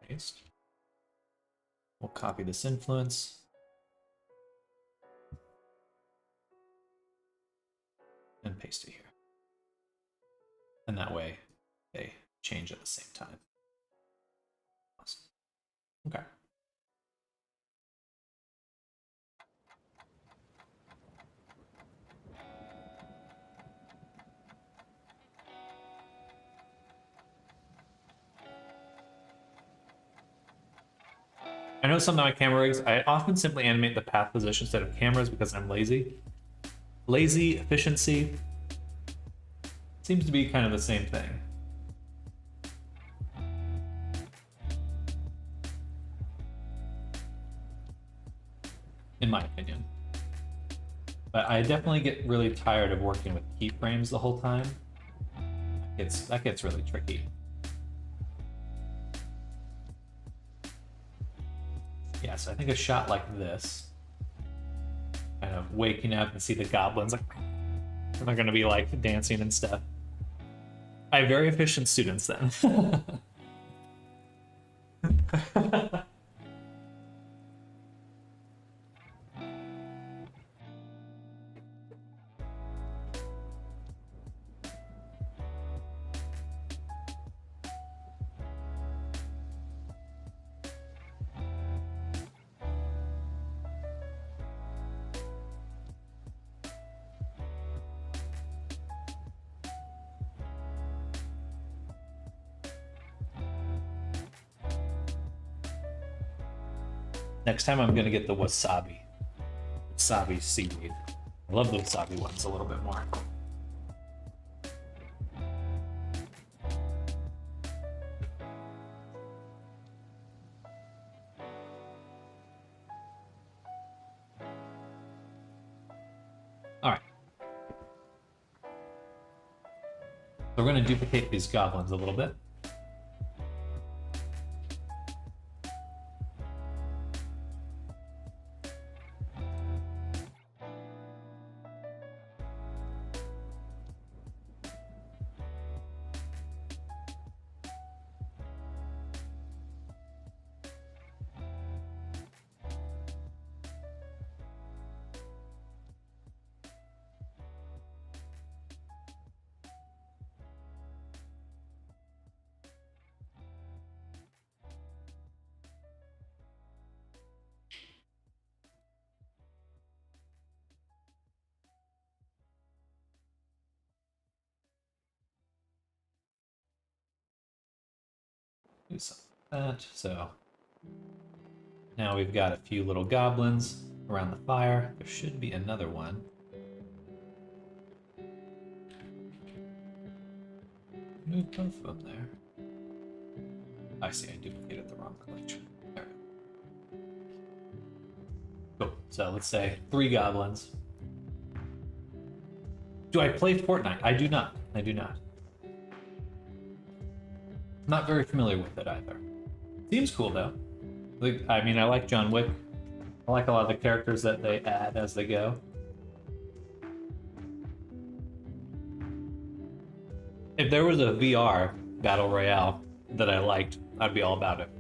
Paste. We'll copy this influence. And paste it here. And that way they change at the same time. Awesome. Okay. I know some of my camera rigs, I often simply animate the path position instead of cameras because I'm lazy. Lazy efficiency seems to be kind of the same thing. In my opinion. But I definitely get really tired of working with keyframes the whole time. That gets really tricky. Yeah, so I think a shot like this, kind of waking up and see the goblins, like, they're gonna be like dancing and stuff. I have very efficient students then. Next time I'm gonna get the wasabi seaweed. I love the wasabi ones a little bit more. All right. So we're gonna duplicate these goblins a little bit. Do something like that. So now we've got a few little goblins around the fire. There should be another one. Move both of them there. I see, I duplicated the wrong collection. There we go. Cool. So let's say 3 goblins. Do I play Fortnite? I do not. I do not. Not very familiar with it either. Seems cool though. Like, I mean, I like John Wick. I like a lot of the characters that they add as they go. If there was a VR battle royale that I liked, I'd be all about it.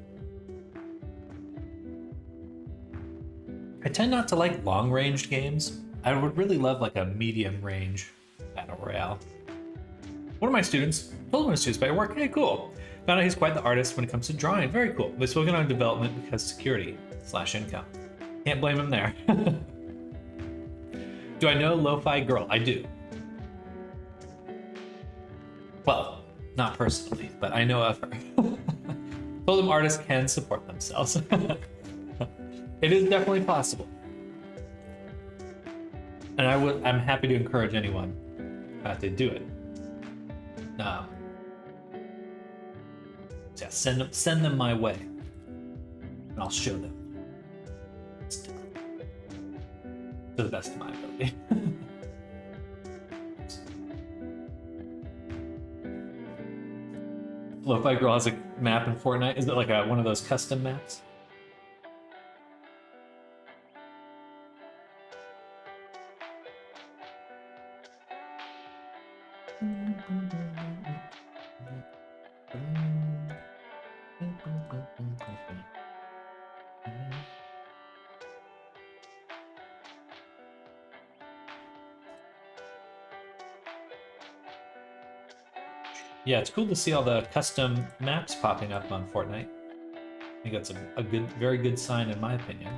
I tend not to like long-range games. I would really love like a medium-range battle royale. One of my students told me students by work, hey, cool. Found out he's quite the artist when it comes to drawing. Very cool. We've spoken on development because security/income. Can't blame him there. Do I know Lo-Fi Girl? I do. Well, not personally, but I know of her. Told him artists can support themselves. It is definitely possible. And I'm happy to encourage anyone to do it. So yeah, send them my way, and I'll show them. To the best of my ability. Lo-Fi Girl has a map in Fortnite. Is it like one of those custom maps? Yeah, it's cool to see all the custom maps popping up on Fortnite. I think that's a good, very good sign in my opinion.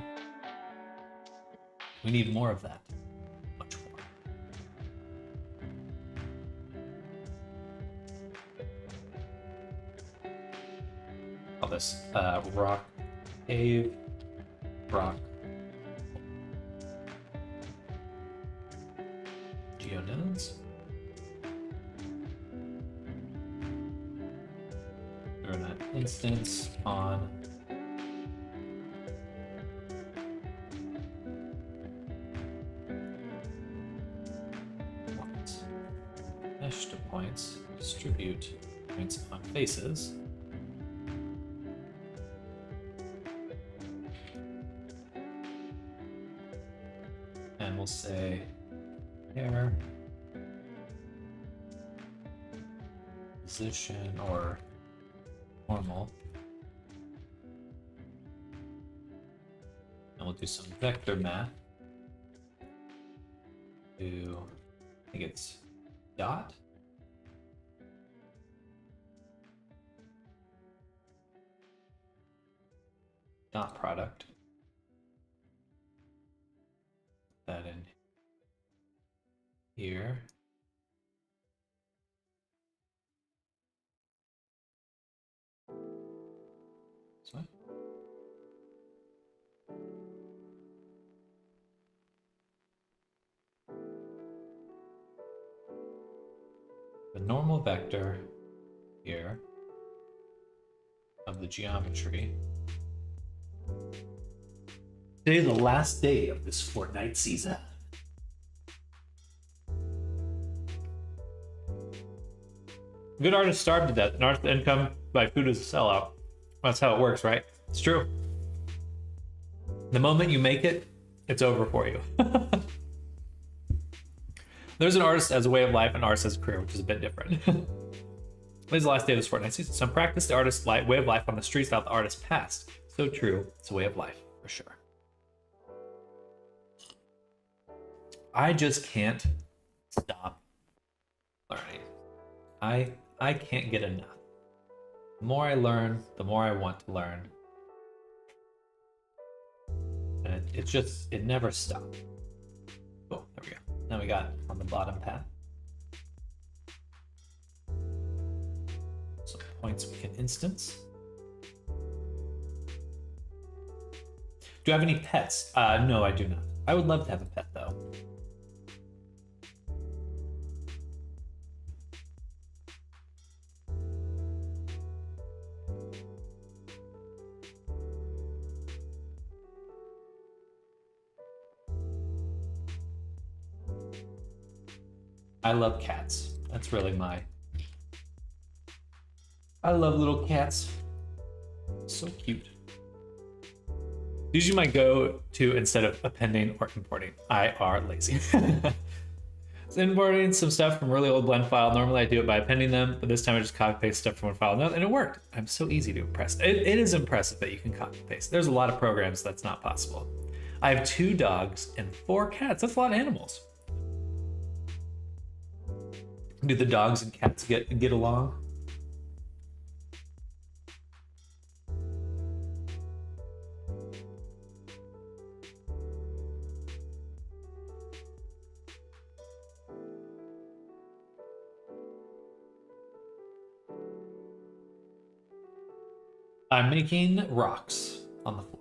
We need more of that. Much more. All this rock cave, rock geonodes. We're in an instance on points. Mesh to points. Distribute points on faces. And we'll say hair, position, or normal. And we'll do some vector math. To, I think it's dot. Dot product. That in here. Sorry. The normal vector here of the geometry. Today is the last day of this Fortnite season. Good artists starve to death, and artist income by food is a sellout. That's how it works, right? It's true. The moment you make it, it's over for you. There's an artist as a way of life and artist as a career, which is a bit different. Today's the last day of this Fortnite season. Some practice the artist's way of life on the streets without the artist's past. So true. It's a way of life, for sure. I just can't stop learning. I can't get enough. The more I learn, the more I want to learn. And it never stops. Oh, there we go. Now we got on the bottom path some points we can instance. Do I have any pets? No, I do not. I would love to have a pet though. I love cats. That's really I love little cats. So cute. Usually my go-to instead of appending or importing. I are lazy. So importing some stuff from a really old blend file. Normally I do it by appending them, but this time I just copy paste stuff from one file to another, and it worked. I'm so easy to impress. It is impressive that you can copy paste. There's a lot of programs that's not possible. I have 2 dogs and 4 cats. That's a lot of animals. Do the dogs and cats get along? I'm making rocks on the floor.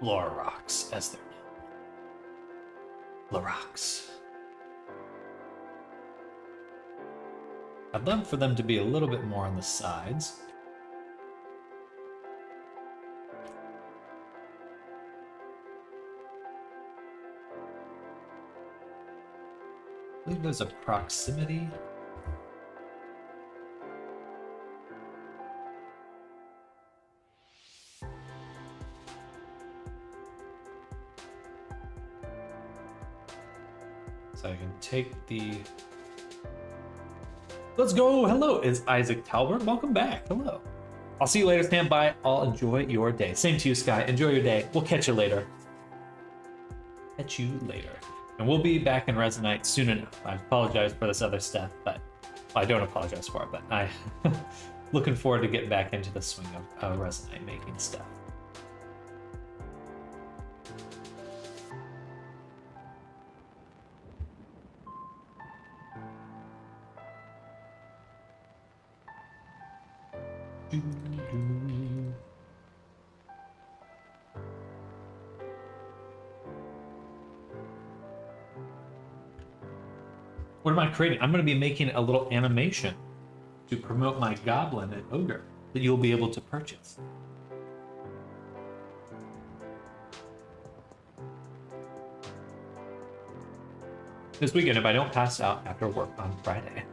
Lorox, as they're known. Lorox. I'd love for them to be a little bit more on the sides. I believe there's a proximity. So I can take the... Let's go! Hello, it's Isaac Talbert. Welcome back. Hello. I'll see you later. Stand by. I'll enjoy your day. Same to you, Sky. Enjoy your day. We'll catch you later. Catch you later. And we'll be back in Resonite soon enough. I apologize for this other stuff, but well, I don't apologize for it, but I looking forward to getting back into the swing of Resonite making stuff. What am I creating? I'm going to be making a little animation to promote my Goblin and Ogre that you'll be able to purchase. This weekend if I don't pass out after work on Friday.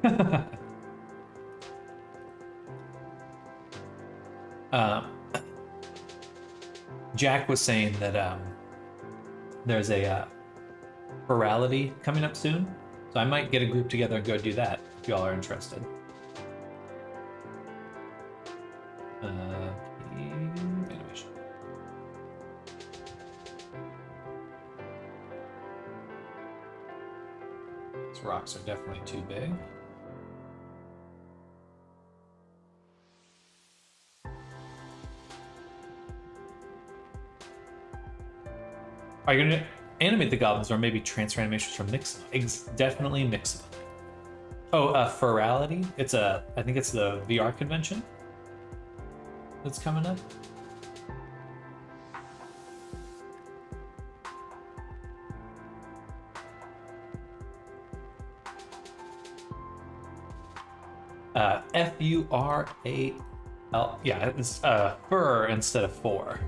Jack was saying that there's a virality coming up soon, so I might get a group together and go do that if y'all are interested. Animation. These rocks are definitely too big. Are you gonna animate the goblins or maybe transfer animations from Mixamo? Definitely Mixamo. Oh, Ferality. I think it's the VR convention that's coming up. F-U-R-A-L. Yeah, it's fur instead of four.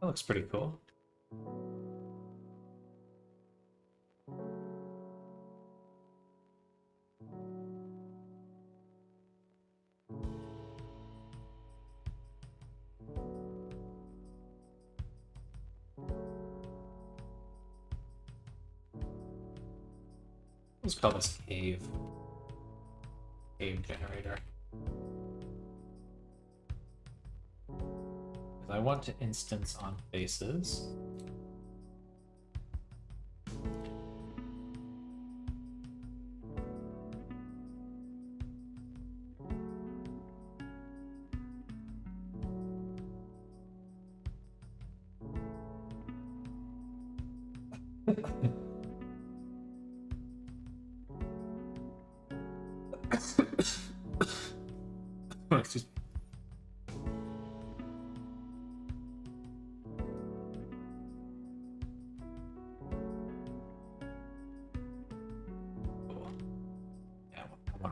That looks pretty cool. Let's call this cave generator. I want to instance on faces. Excuse me.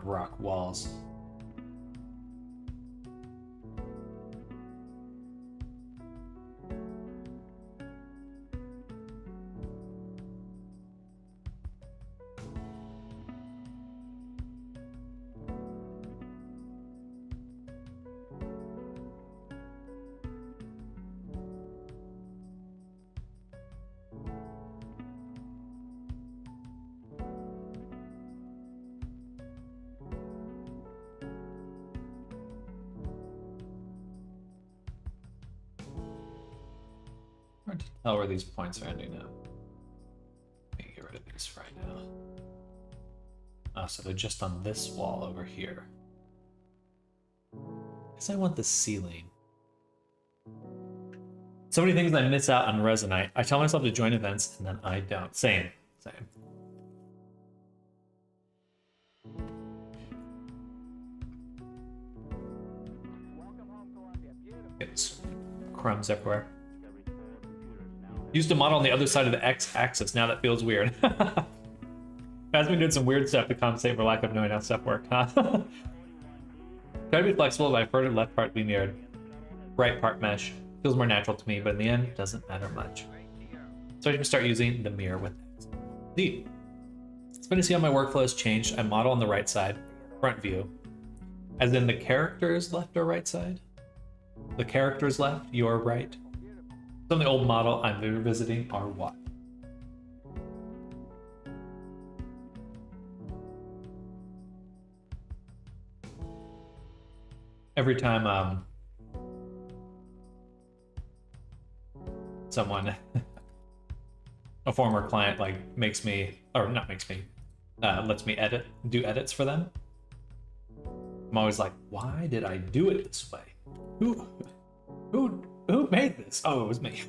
Rock walls. Hard to tell where these points are ending up. Let me get rid of these right now. Oh, so they're just on this wall over here. I guess I want the ceiling. So many things I miss out on Resonite. I tell myself to join events and then I don't. Same. It's crumbs everywhere. Used to model on the other side of the x-axis. Now that feels weird. Has been doing some weird stuff to compensate for lack of knowing how stuff works, huh? Try to be flexible, but I've heard the left part be mirrored. Right part mesh. Feels more natural to me, but in the end, doesn't matter much. So I should start using the mirror with X. Indeed. It's fun to see how my workflow has changed. I model on the right side, front view. As in the characters left or right side? The characters left, your right. Some of the old model I'm revisiting are what? Every time someone, a former client, like makes me, or not makes me, lets me do edits for them, I'm always like, why did I do it this way? Who made this? Oh, it was me.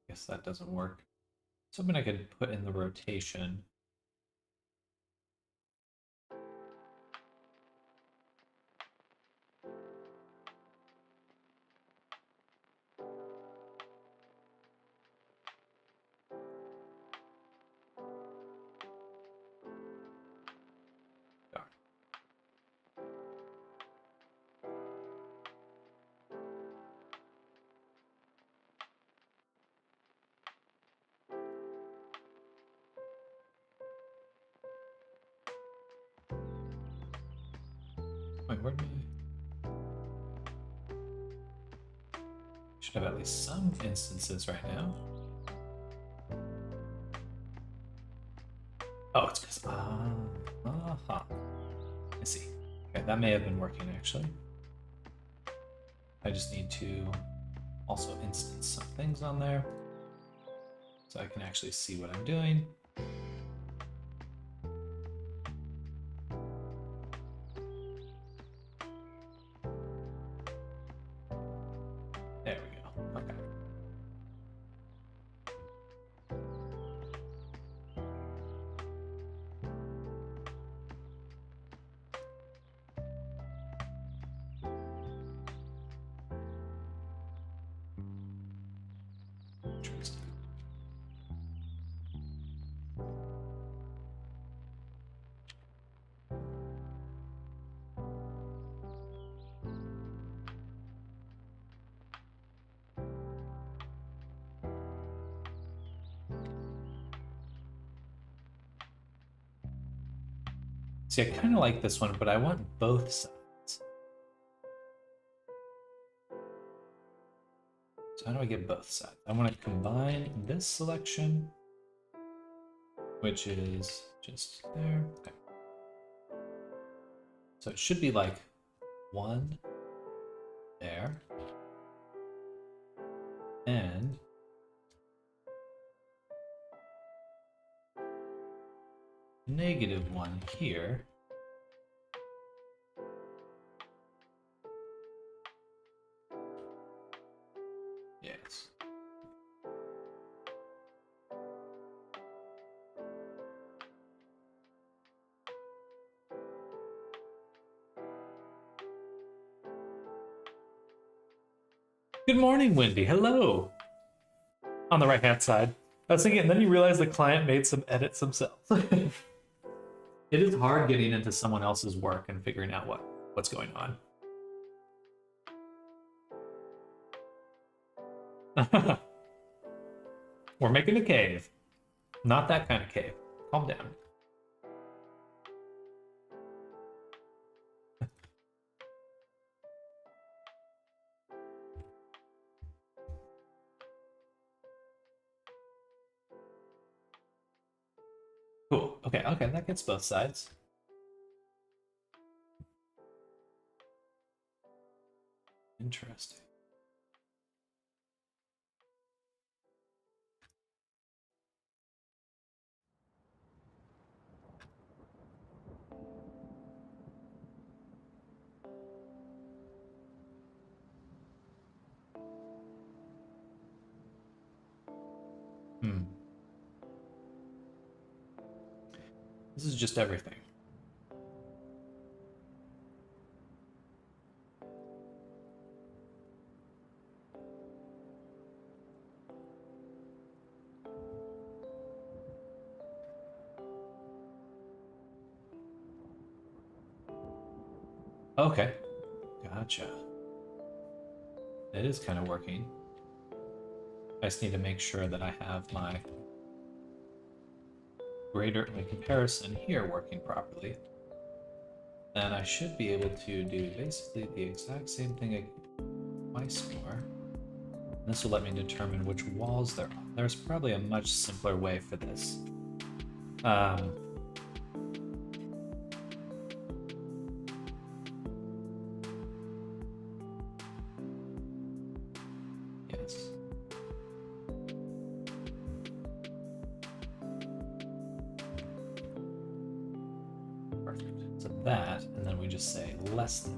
Guess that doesn't work. Something I could put in the rotation. Wait, where did I... Should have at least some instances right now. Oh, it's because... I see. Okay, that may have been working actually. I just need to also instance some things on there so I can actually see what I'm doing. There we go. Okay. Interesting. See, I kind of like this one, but I want both sides. So how do I get both sides? I want to combine this selection, which is just there. Okay. So it should be like one there and -1 here. Yes. Good morning, Wendy. Hello. On the right-hand side. I was thinking, and then you realize the client made some edits themselves. It is hard getting into someone else's work and figuring out what's going on. We're making a cave. Not that kind of cave. Calm down. Okay, okay, that gets both sides. Interesting. Hmm. This is just everything. Okay, gotcha. It is kind of working. I just need to make sure that I have my comparison here working properly. And I should be able to do basically the exact same thing twice more. This will let me determine which walls they're on. There's probably a much simpler way for this. Yes. Perfect. So that, and then we just say less than.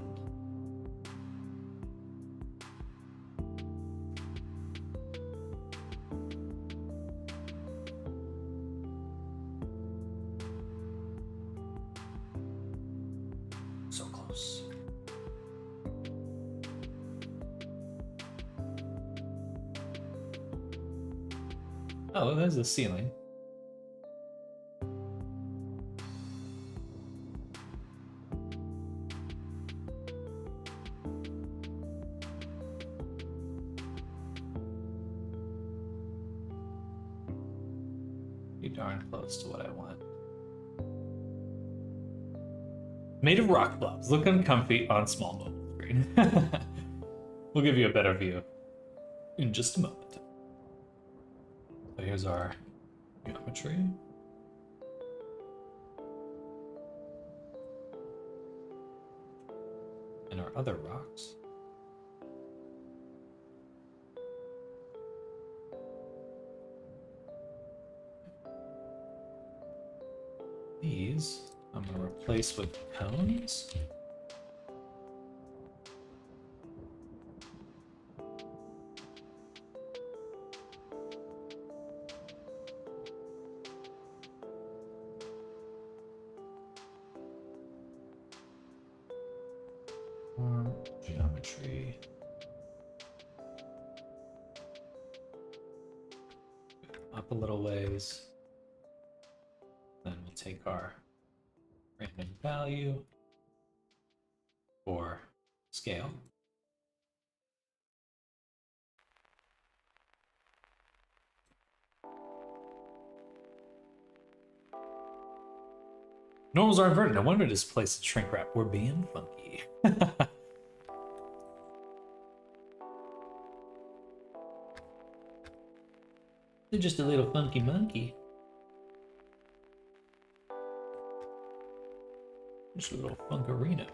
So close. Oh, there's the ceiling. Pretty darn close to what I want. Made of rock blobs. Look uncomfy on small mobile screen. We'll give you a better view in just a moment. So here's our geometry. And our other rocks. These I'm going to replace with cones. Geometry. Up a little ways. Then we'll take our random value for scale. Normals are inverted. No wonder this place is shrink wrap. We're being funky. They're just a little funky monkey. Just a little funkarino.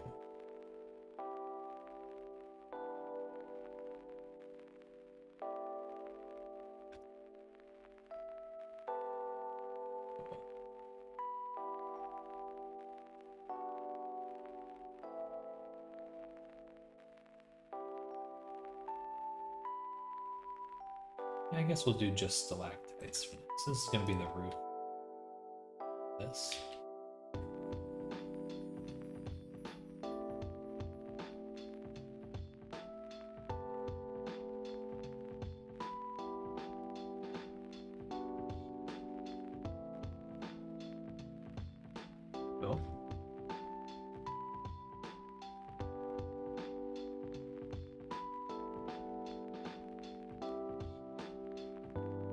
I guess we'll do just stalactites for this. This is going to be the roof. This. Cool.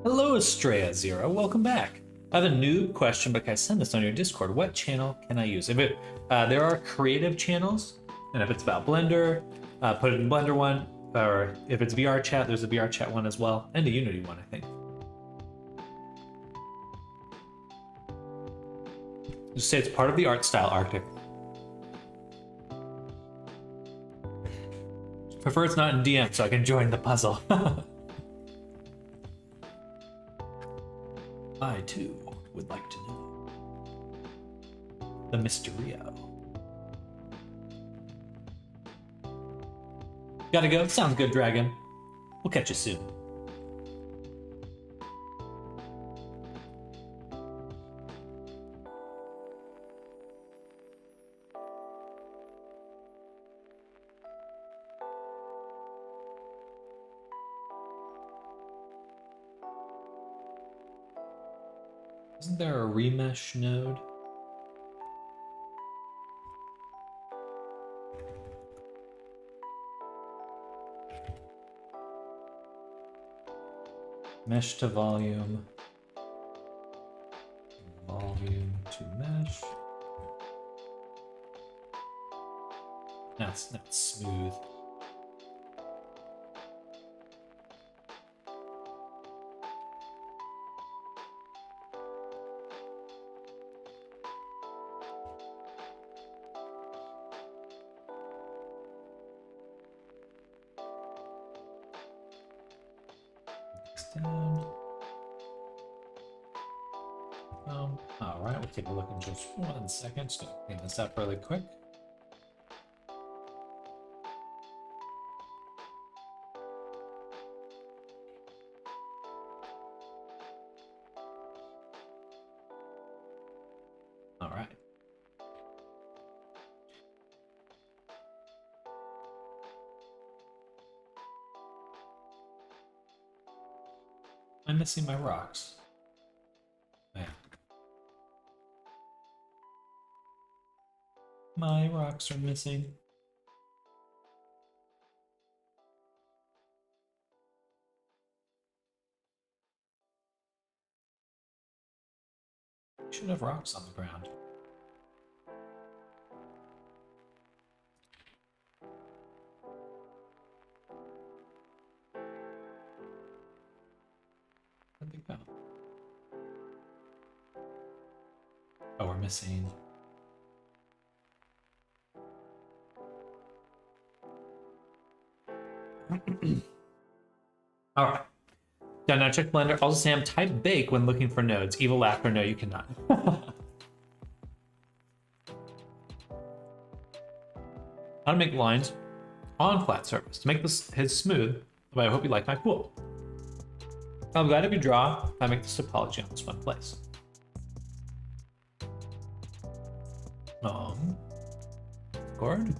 Hello, Estrella Zero. Welcome back. I have a new question, but I send this on your Discord. What channel can I use? If it, there are creative channels, and if it's about Blender, put it in Blender one. Or if it's VR chat, there's a VR chat one as well, and a Unity one, I think. Just say it's part of the art style Arctic. Prefer it's not in DM so I can join the puzzle. I too would like to know the Mysterio. Gotta go. Sounds good, Dragon. We'll catch you soon. Isn't there a remesh node? Mesh to volume. Volume to mesh. That's smooth. Down. All right, we'll take a look in just 1 second. Just gonna clean this up really quick. All right. I'm missing my rocks. Man. My rocks are missing. Should have rocks on the ground. Where'd they go? Oh, we're missing. All right. Yeah, now check Blender. Also, Sam, type bake when looking for nodes. Evil laughter. No, you cannot. How to make lines on flat surface to make this his smooth. But I hope you like my pool. I'm glad if you draw, I make this topology on this one place. Discord.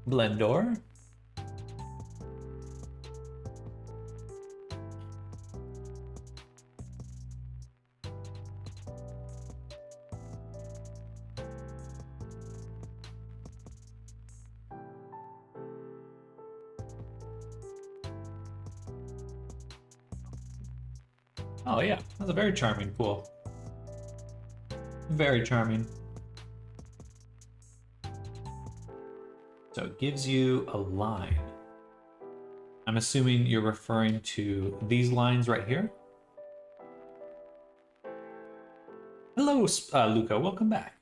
Blender. Oh yeah, that's a very charming pool. Very charming. So it gives you a line. I'm assuming you're referring to these lines right here. Hello, Luca, welcome back.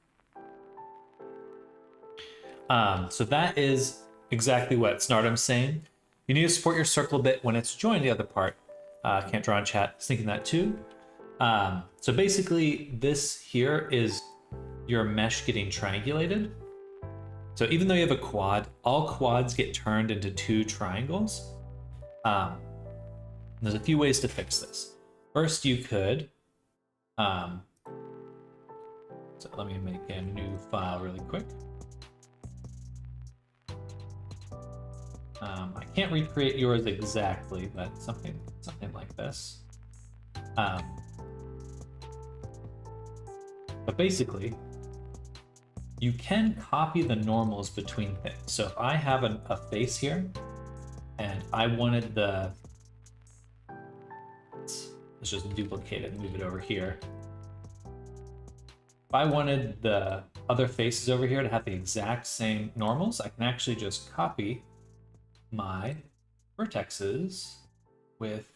So that is exactly what Snardom's saying. You need to support your circle a bit when it's joined the other part. Can't draw in chat, was thinking that too. So basically this here is your mesh getting triangulated. So even though you have a quad, all quads get turned into 2 triangles. There's a few ways to fix this. First, you could, so let me make a new file really quick. I can't recreate yours exactly, but something like this. But basically, you can copy the normals between things. So if I have a face here, and I wanted the, let's just duplicate it and move it over here. If I wanted the other faces over here to have the exact same normals, I can actually just copy my vertexes with,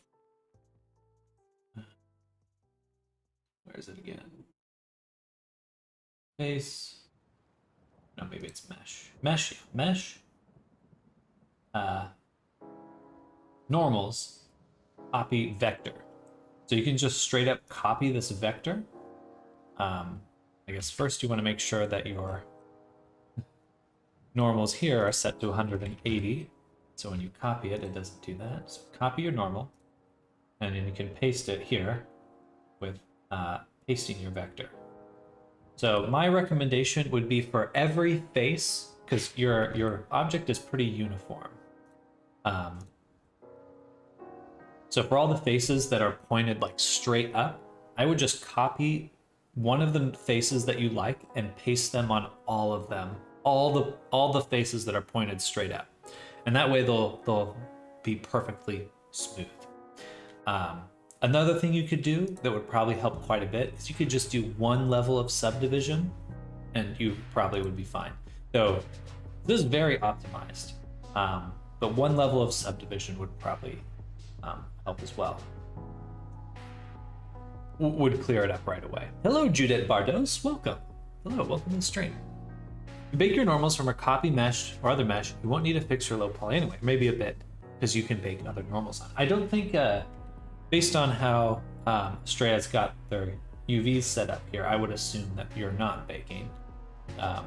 where is it again? face. No, maybe it's mesh. Mesh, yeah, mesh. Normals, copy vector. So you can just straight up copy this vector. I guess first you want to make sure that your normals here are set to 180. So when you copy it, it doesn't do that. So copy your normal, and then you can paste it here with pasting your vector. So my recommendation would be for every face, because your object is pretty uniform. So for all the faces that are pointed like straight up, I would just copy one of the faces that you like and paste them on all of them, all the faces that are pointed straight up, and that way they'll be perfectly smooth. Another thing you could do that would probably help quite a bit is you could just do one level of subdivision, and you probably would be fine. So this is very optimized, but one level of subdivision would probably help as well. Would clear it up right away. Hello, Judith Bardos. Welcome. Hello, welcome to the stream. You bake your normals from a copy mesh or other mesh. You won't need to fix your low poly anyway. Maybe a bit, because you can bake other normals on. I don't think, based on how Strea's got their UVs set up here, I would assume that you're not baking at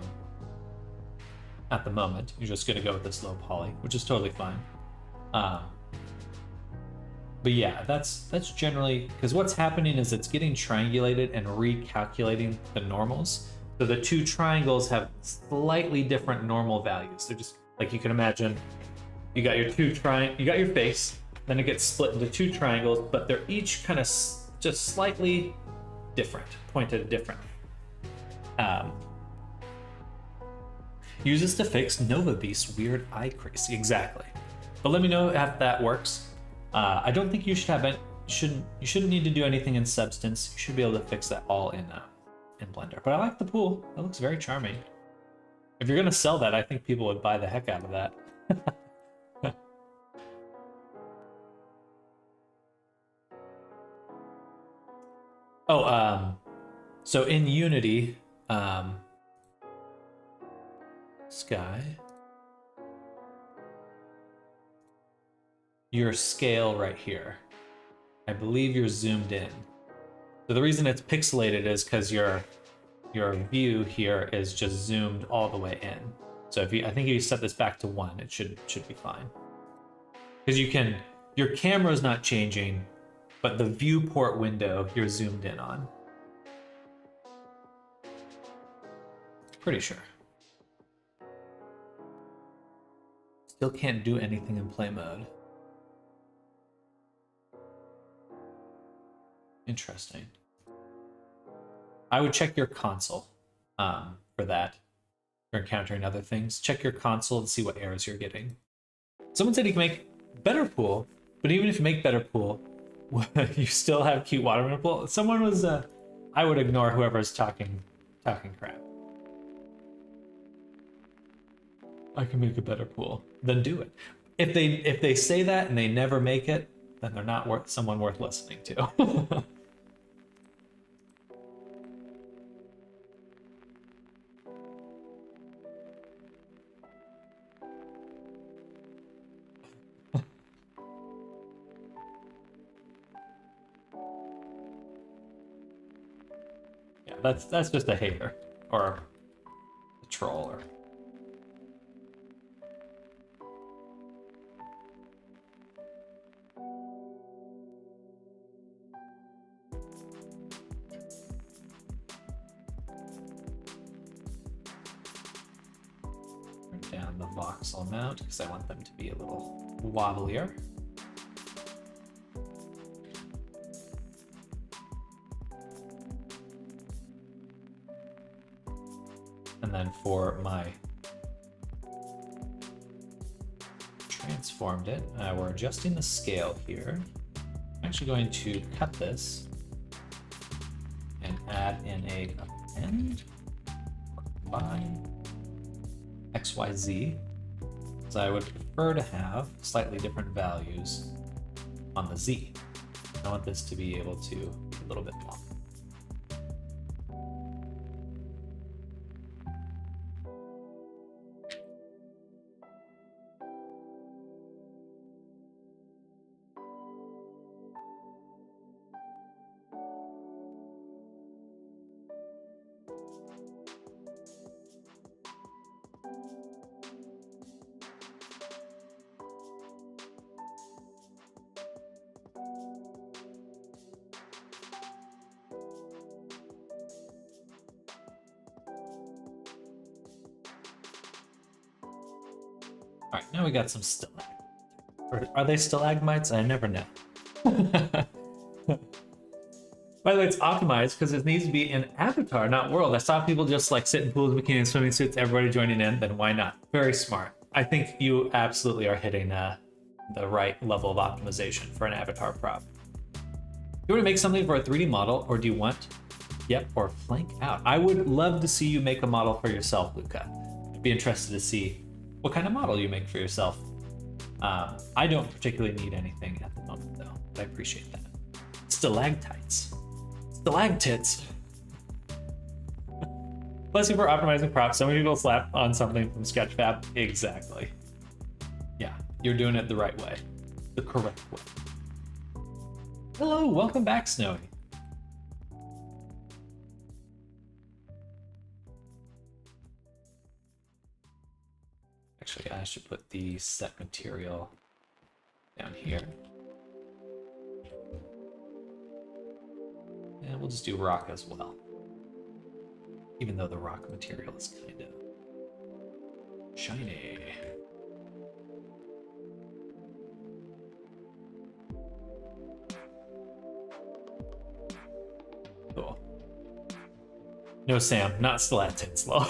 the moment. You're just going to go with this low poly, which is totally fine. But yeah, that's generally, because what's happening is it's getting triangulated and recalculating the normals. So the two triangles have slightly different normal values. They're just like, you can imagine, you got your you got your face, then it gets split into two triangles, but they're each kind of just slightly different, pointed differently. Use this to fix Nova Beast's weird eye crease. Exactly. But let me know if that works. I don't think you should have it. You shouldn't need to do anything in Substance. You should be able to fix that all in Blender. But I like the pool. It looks very charming. If you're gonna sell that, I think people would buy the heck out of that. So in Unity, Sky, your scale right here, I believe you're zoomed in. So the reason it's pixelated is because your view here is just zoomed all the way in. So I think if you set this back to 1, it should be fine. Because your camera's not changing, but the viewport window you're zoomed in on. Pretty sure. Still can't do anything in play mode. Interesting. I would check your console for that. If you're encountering other things, check your console and see what errors you're getting. Someone said you can make better pool, but even if you make better pool, you still have cute watermelon pool. Someone was, I would ignore whoever's talking crap. I can make a better pool. Then do it. If they say that and they never make it, then they're not someone worth listening to. Yeah, that's just a hater or a troll or. Down the voxel amount because I want them to be a little wobblier. And then for my transformed it, we're adjusting the scale here. I'm actually going to cut this and add in a append or combine XYZ, because I would prefer to have slightly different values on the Z. I want this to be able to be a little bit long. All right, now we got some stalagmites. Or are they stalagmites? I never know. By the way, it's optimized because it needs to be an avatar, not world. I saw people just like sit in pools, bikini, and swimming suits, everybody joining in, then why not? Very smart. I think you absolutely are hitting the right level of optimization for an avatar prop. Do you want to make something for a 3D model, or do you want, or flank out? I would love to see you make a model for yourself, Luca. I'd be interested to see what kind of model you make for yourself. I don't particularly need anything at the moment, though, but I appreciate that. Stalactites. Stalactites. Bless you for optimizing props. So many people slap on something from Sketchfab. Exactly. Yeah, you're doing it the right way. The correct way. Hello, welcome back, Snowy. Actually, I should put the set material down here. And we'll just do rock as well. Even though the rock material is kind of shiny. Cool. No, Sam, not stalactites, lol.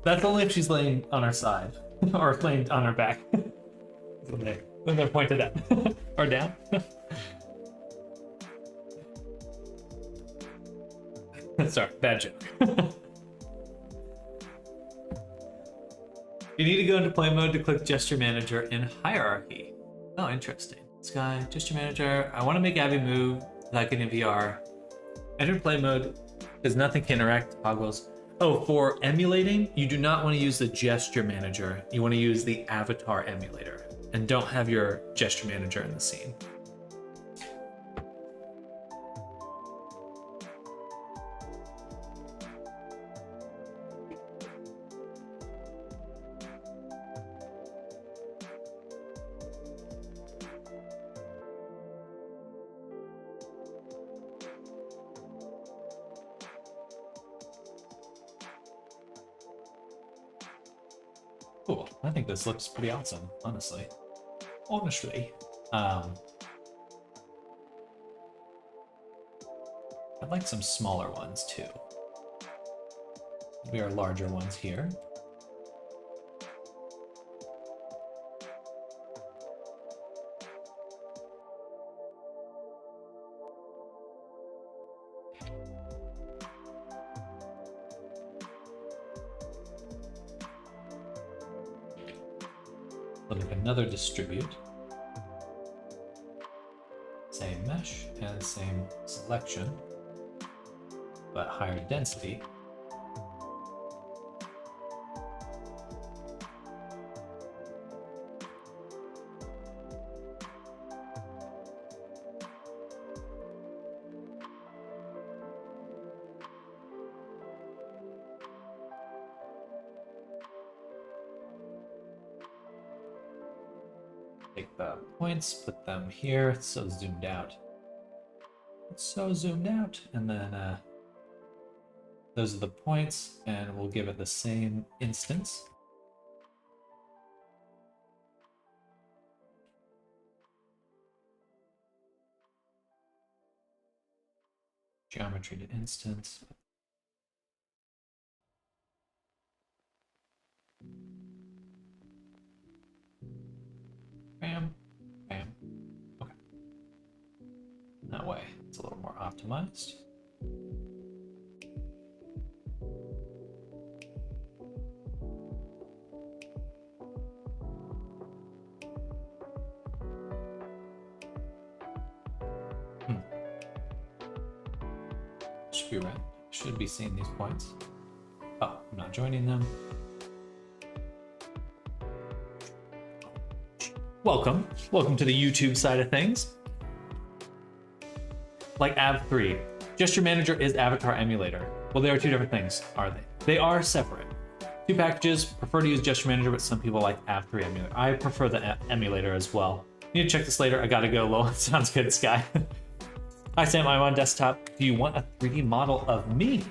That's only if she's laying on her side or laying on her back. when they're pointed up or down. Sorry, bad joke. You need to go into play mode to click gesture manager in hierarchy. Oh, interesting. Sky, gesture manager. I want to make Abby move like in VR. Enter play mode because nothing can interact. Toggles. Oh, for emulating, you do not want to use the gesture manager. You want to use the avatar emulator and don't have your gesture manager in the scene. Cool. I think this looks pretty awesome, honestly. I'd like some smaller ones too. We are larger ones here. We'll make another distribute. Same mesh and same selection, but higher density. Take the points, put them here. It's so zoomed out. It's so zoomed out. And then those are the points, and we'll give it the same instance. Geometry to instance. Bam, bam. Okay. That way, it's a little more optimized. Should be right. Should be seeing these points. Oh, I'm not joining them. Welcome to the YouTube side of things. Like Av3, Gesture Manager is Avatar Emulator. Well, they are two different things, are they? They are separate. Two packages, prefer to use Gesture Manager, but some people like Av3 Emulator. I prefer the emulator as well. Need to check this later. I gotta go, lol. Sounds good, Sky. Hi Sam, I'm on desktop. Do you want a 3D model of me?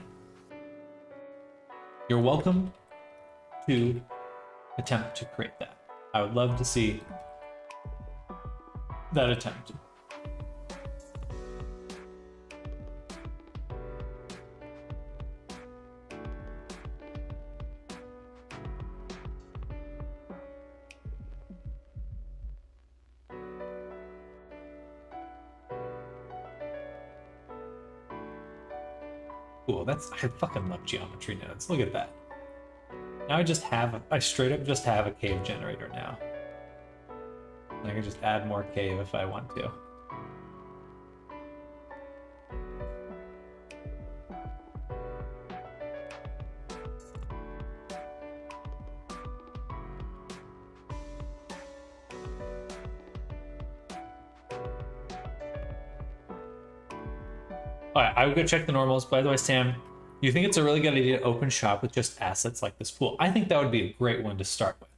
You're welcome to attempt to create that. I would love to see that attempt. Cool, I fucking love geometry nodes. Look at that. Now I straight up just have a cave generator now. I can just add more cave if I want to. Alright, I would go check the normals. By the way, Sam, you think it's a really good idea to open shop with just assets like this pool? I think that would be a great one to start with.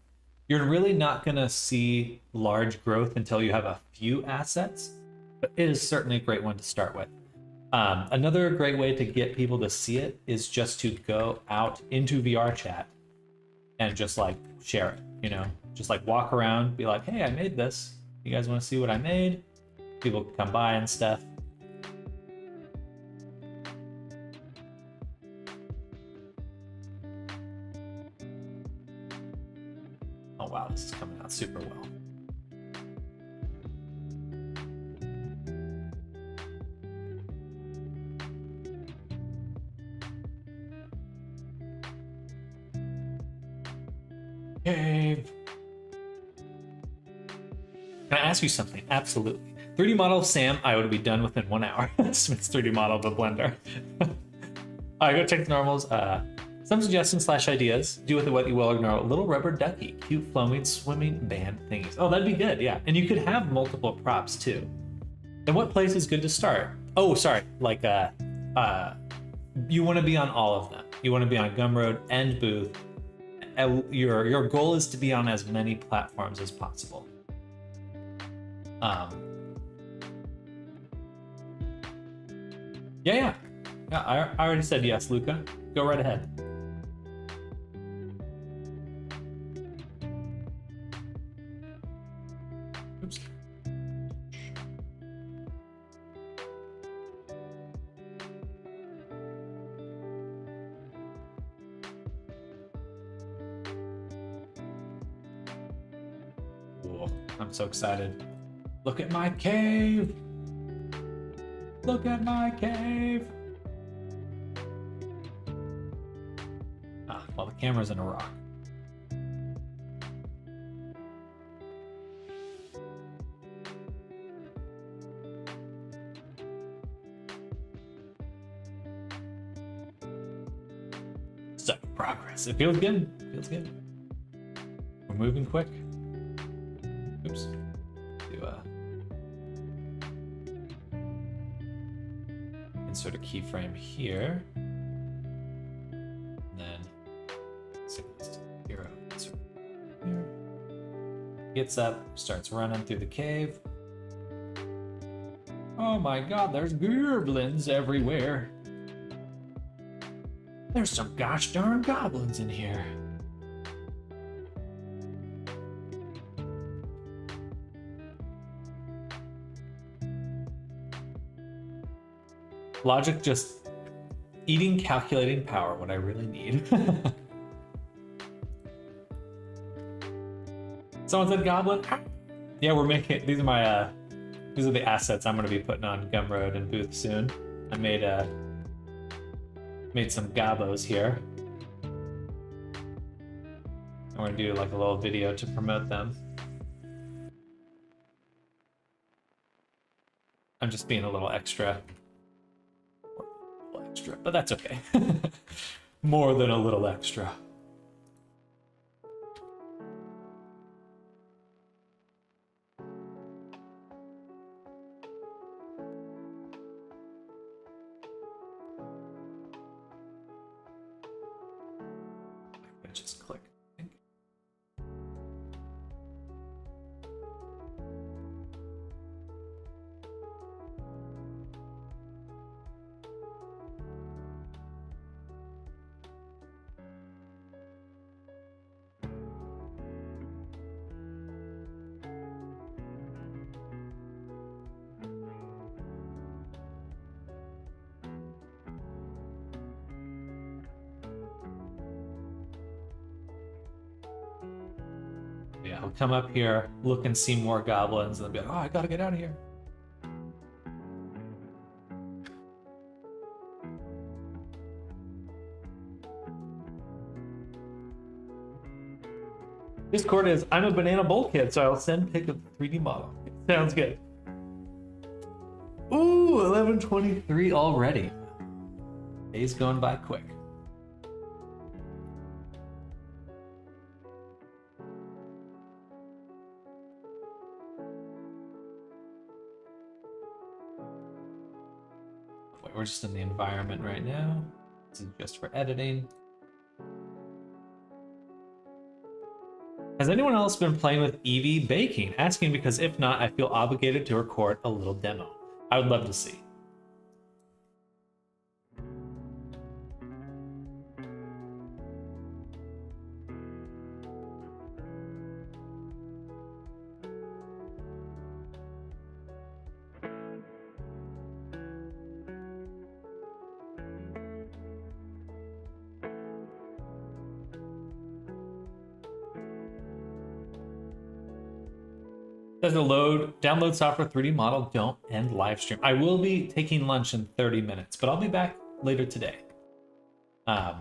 You're really not going to see large growth until you have a few assets, but it is certainly a great one to start with. Another great way to get people to see it is just to go out into VR chat and just like share it, you know, just like walk around, be like, hey, I made this. You guys want to see what I made? People can come by and stuff. Oh wow, this is coming out super well. Cave. Can I ask you something? Absolutely. 3D model of Sam, I would be done within 1 hour. Smith's 3D model of a blender. Alright, go check the normals. Some suggestions / ideas. Do with it what you will or no. Little rubber ducky. Cute flowing swimming band thingies. Oh, that'd be good, yeah. And you could have multiple props too. And what place is good to start? Oh, sorry. Like, you want to be on all of them. You want to be on Gumroad and Booth. Your goal is to be on as many platforms as possible. Yeah, I already said yes, Luca. Go right ahead. Oops. Cool. I'm so excited. Look at my cave! Look at my cave! Ah, well, the camera's in a rock. So, progress. It feels good. It feels good. We're moving quick. Oops. Insert a keyframe here. And then sequence 0. Insert here. Gets up, starts running through the cave. Oh my god, there's goblins everywhere. There's some gosh darn goblins in here. Logic just eating calculating power, what I really need. Someone said goblin. Yeah, we're making these are the assets I'm gonna be putting on Gumroad and Booth soon. I made some gobos here. I'm gonna do like a little video to promote them. I'm just being a little extra. But that's okay. More than a little extra. I just click. I think. Yeah, we'll come up here, look and see more goblins, and then be like, oh, I gotta get out of here. Discord is, I'm a banana bowl kid, so I'll send pic of the 3D model. Sounds good. Ooh, 11:23 already. Day's going by quick. Wait, we're just in the environment right now. This is just for editing. Has anyone else been playing with Eevee baking? Asking because if not, I feel obligated to record a little demo. I would love to see. Does the download software 3D model, don't end live stream. I will be taking lunch in 30 minutes, but I'll be back later today. But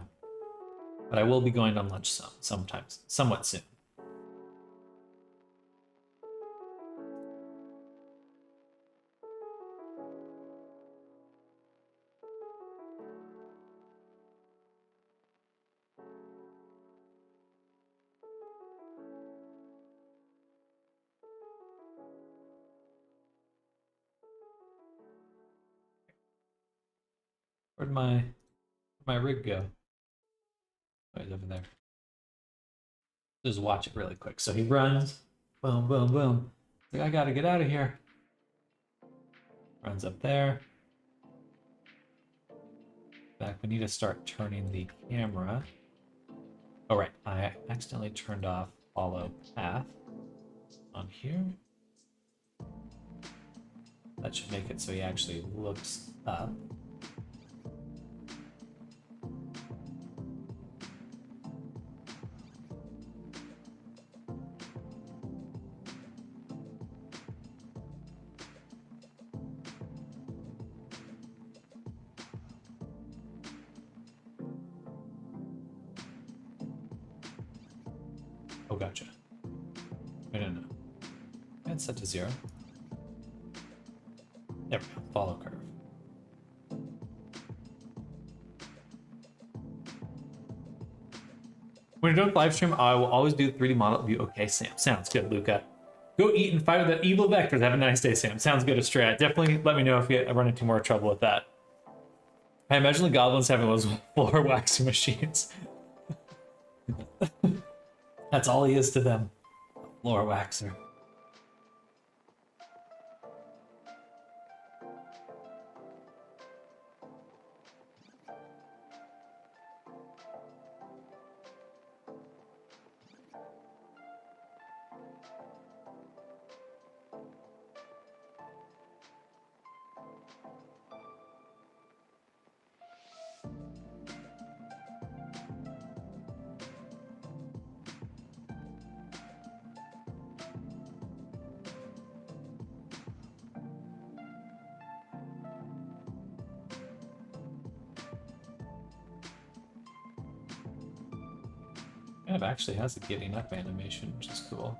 I will be going on lunch sometimes, somewhat soon. Where'd my rig go? Oh, he's over there. Just watch it really quick. So he runs, boom, boom, boom. He's like, I gotta get out of here. Runs up there. Back, we need to start turning the camera. Oh, right, I accidentally turned off follow path on here. That should make it so he actually looks up. Oh, gotcha. Wait, no. It's set to 0. There we go. Follow curve. When you're doing live stream, I will always do the 3D model view. Okay, Sam. Sounds good, Luca. Go eat and fight with that evil vectors. Have a nice day, Sam. Sounds good, Astrea. Definitely let me know if you run into more trouble with that. I imagine the goblins having those floor waxing machines. That's all he is to them. Floor waxer. It actually has a getting up animation, which is cool.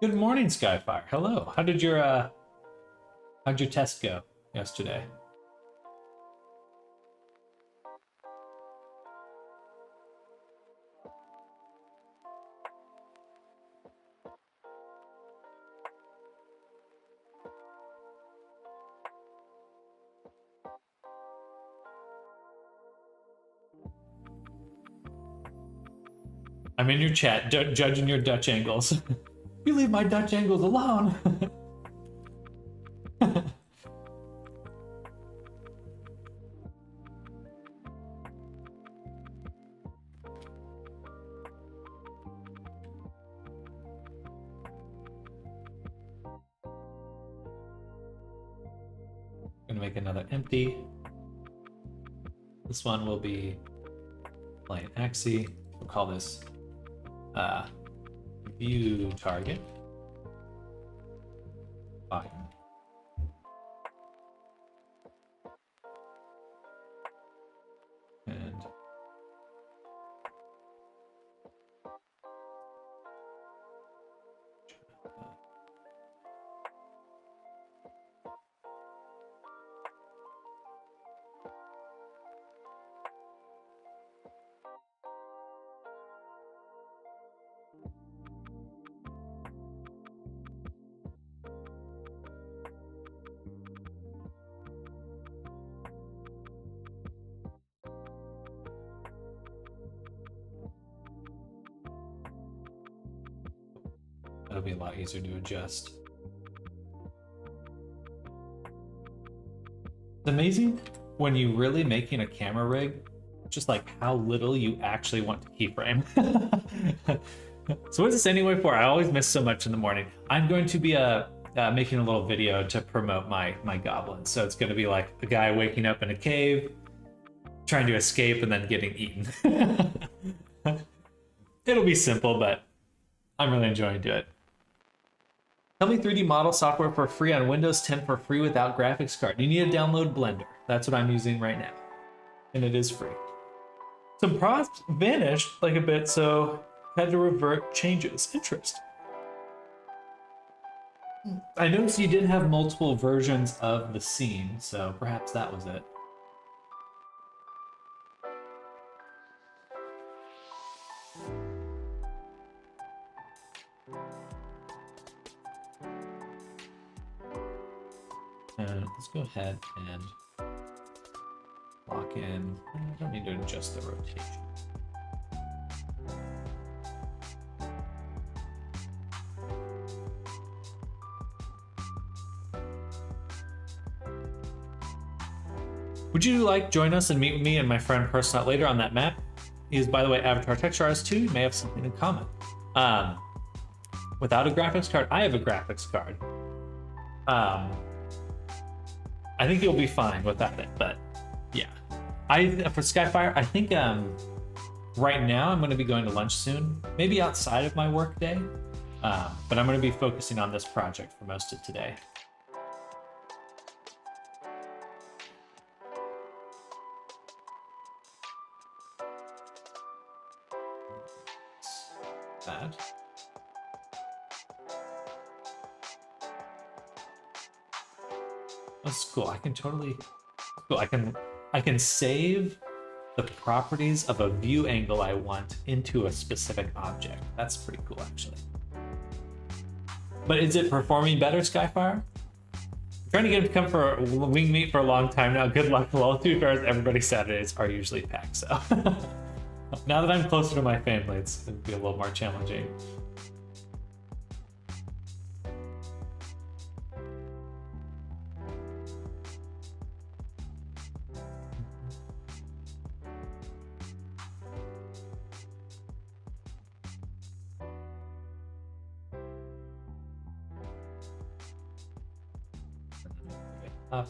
Good morning, Skyfire. Hello. How'd your test go yesterday? I'm in your chat, judging your Dutch angles. You leave my Dutch angles alone. Gonna make another empty. This one will be plain axi. We'll call this view target. Fine. And that'll be a lot easier to adjust. It's amazing when you really making a camera rig, just like how little you actually want to keyframe. So what's this anyway for? I always miss so much in the morning. I'm going to be making a little video to promote my goblins. So it's going to be like a guy waking up in a cave, trying to escape, and then getting eaten. It'll be simple, but I'm really enjoying doing it. Tell me 3D model software for free on Windows 10 for free without graphics card. You need to download Blender. That's what I'm using right now. And it is free. Some props vanished like a bit, so had to revert changes. Interest. I noticed you did have multiple versions of the scene, so perhaps that was it. And let's go ahead and lock in. I don't need to adjust the rotation. Would you like join us and meet with me and my friend Personot later on that map? He is, by the way, Avatar Texture Artist too. You may have something in common. Without a graphics card, I have a graphics card. I think you'll be fine without it, but yeah. For Skyfire, I think right now I'm going to be going to lunch soon, maybe outside of my work day, but I'm going to be focusing on this project for most of today. That. That's cool. I can totally. Cool. I can save the properties of a view angle I want into a specific object. That's pretty cool, actually. But is it performing better, Skyfire? I'm trying to get him to come for a wing meet for a long time now. Good luck. Well, to be fair, everybody's Saturdays are usually packed, so now that I'm closer to my family, it'll be a little more challenging. Up.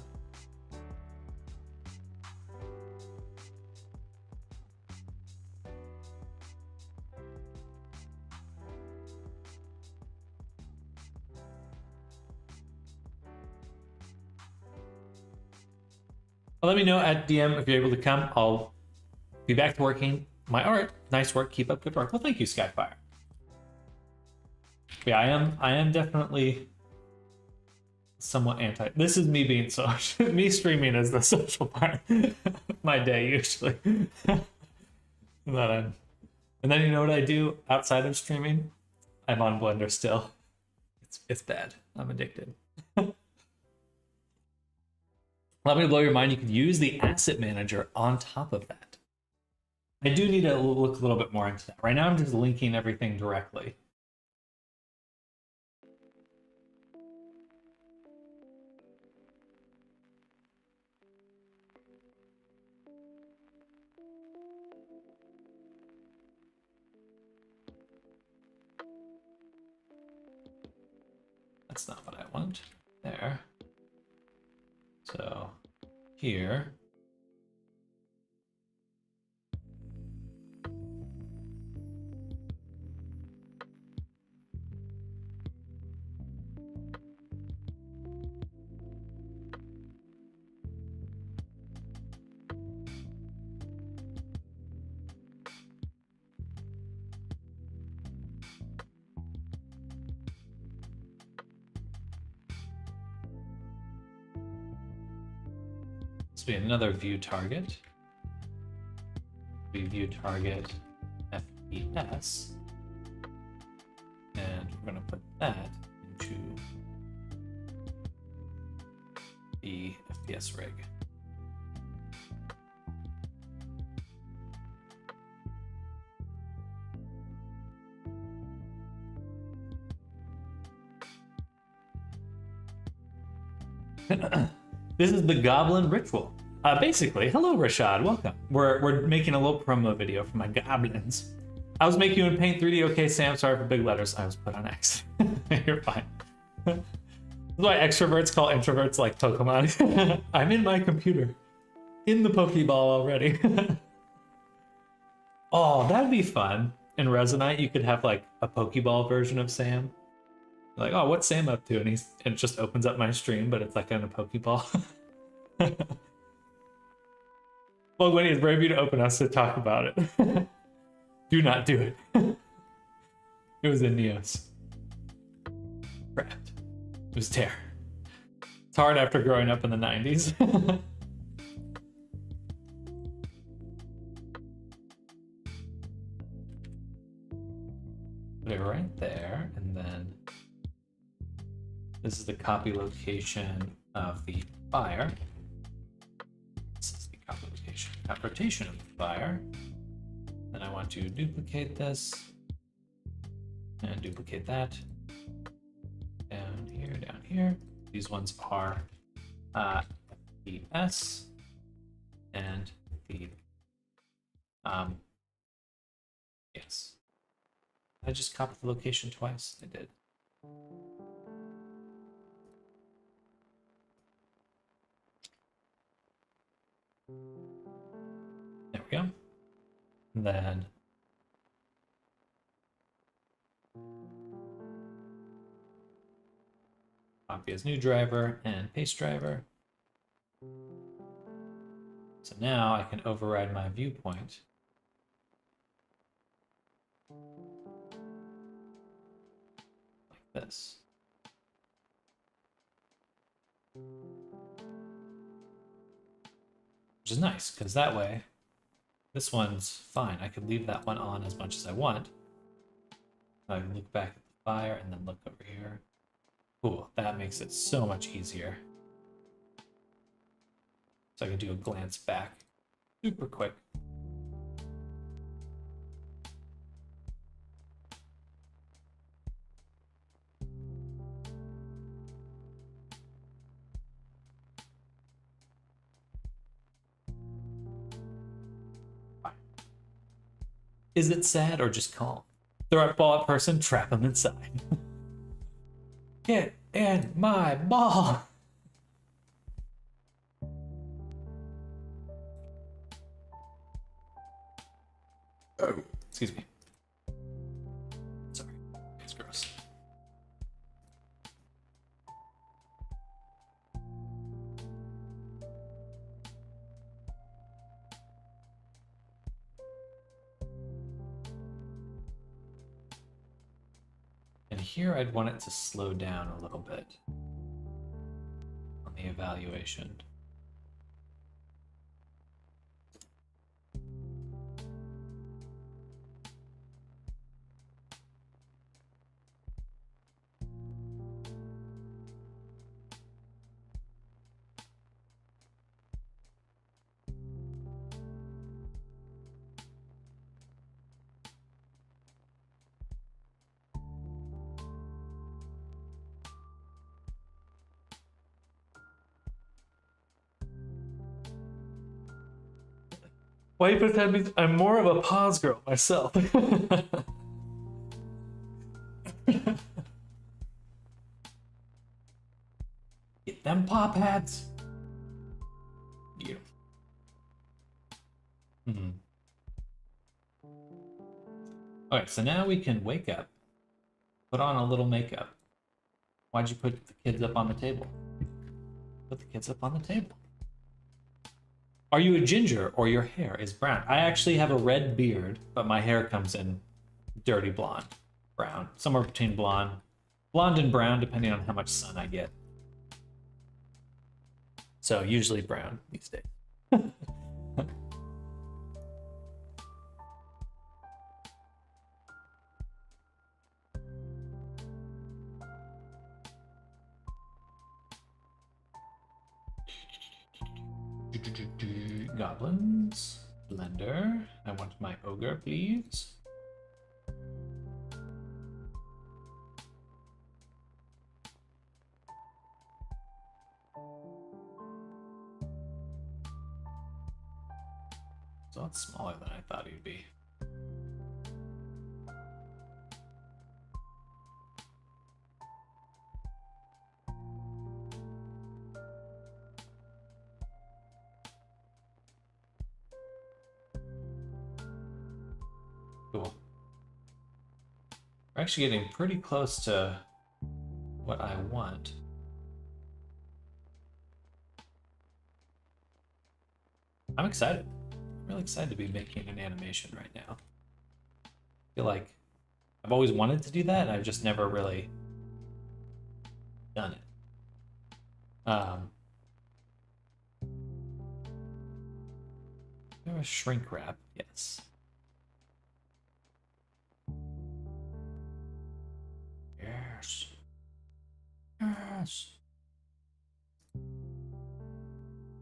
Well, let me know at DM if you're able to come. I'll be back to working my art. Nice work. Keep up good work. Well, thank you, Skyfire. Yeah, I am definitely somewhat anti. This is me being social. Me streaming is the social part of my day usually. And then you know what I do outside of streaming? I'm on Blender still. It's bad. I'm addicted. Let me blow your mind. You could use the asset manager on top of that. I do need to look a little bit more into that. Right now I'm just linking everything directly. That's not what I want. There. So here. This will be another view target. We view target FPS. And we're going to put that into the FPS rig. This is the Goblin Ritual. Basically, hello Rashad, welcome. We're making a little promo video for my goblins. I was making you in Paint 3D. Okay, Sam, sorry for big letters. I was put on X. You're fine. This is why extroverts call introverts like Pokemon. I'm in my computer. In the Pokeball already. Oh, that'd be fun. In Resonite, you could have like a Pokeball version of Sam. Like, oh, what's Sam up to? And it just opens up my stream, but it's like in a Pokeball. Well, Winnie, it's brave of you to open us to talk about it. Do not do it. It was in Neos. Craft. It was terror. It's hard after growing up in the 90s. Put it right there, and then this is the copy location of the fire. This is the copy rotation of the fire. Then I want to duplicate this and duplicate that. Down here. These ones are FPS and the yes. I just copied the location twice. I did. There we go. And then copy as new driver and paste driver. So now I can override my viewpoint. Like this. Which is nice, because that way, this one's fine. I could leave that one on as much as I want. I can look back at the fire and then look over here. Cool, that makes it so much easier. So I can do a glance back super quick. Is it sad or just calm? Throw a ball at person, trap him inside. Get in my ball! Oh, excuse me. Sorry, it's gross. And here I'd want it to slow down a little bit on the evaluation. Why you put that means I'm more of a pause girl myself. Get them paw pads. Yeah. Hmm. Alright, so now we can wake up, put on a little makeup. Why'd you put the kids up on the table? Put the kids up on the table. Are you a ginger or your hair is brown? I actually have a red beard, but my hair comes in dirty blonde, brown, somewhere between blonde and brown, depending on how much sun I get. So usually brown these days. Goblins, blender. I want my ogre, please. It's a lot smaller than I thought he'd be. Cool. We're actually getting pretty close to what I want. I'm excited. I'm really excited to be making an animation right now. I feel like I've always wanted to do that, and I've just never really done it. There was shrink wrap, yes. Yes. Yes.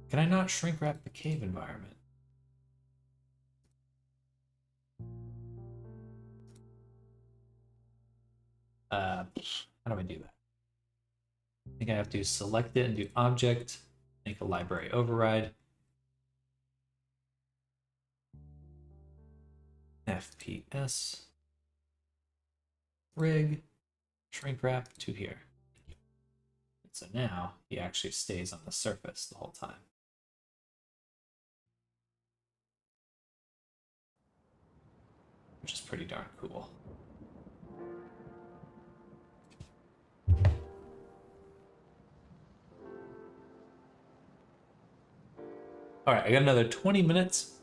Can I not shrink wrap the cave environment? How do I do that? I think I have to select it and do object, make a library override. FPS, rig, shrink wrap to here. And so now he actually stays on the surface the whole time. Which is pretty darn cool. All right, I got another 20 minutes.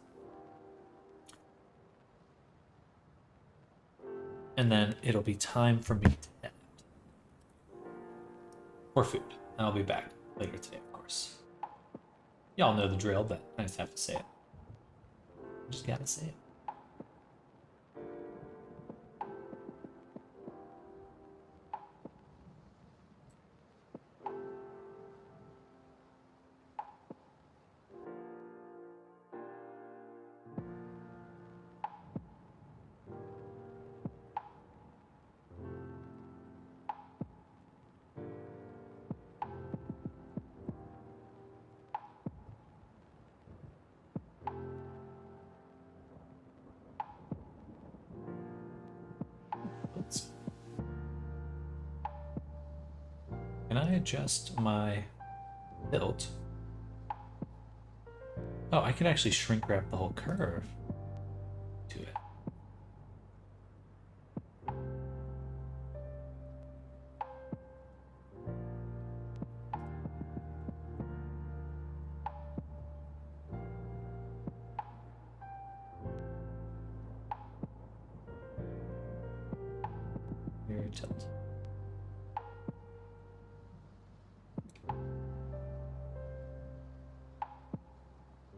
And then it'll be time for me to head for food. And I'll be back later today, of course. Y'all know the drill, but I just have to say it. I just gotta say it. Oops. Can I adjust my build? Oh, I can actually shrink wrap the whole curve to it. Rear tilt.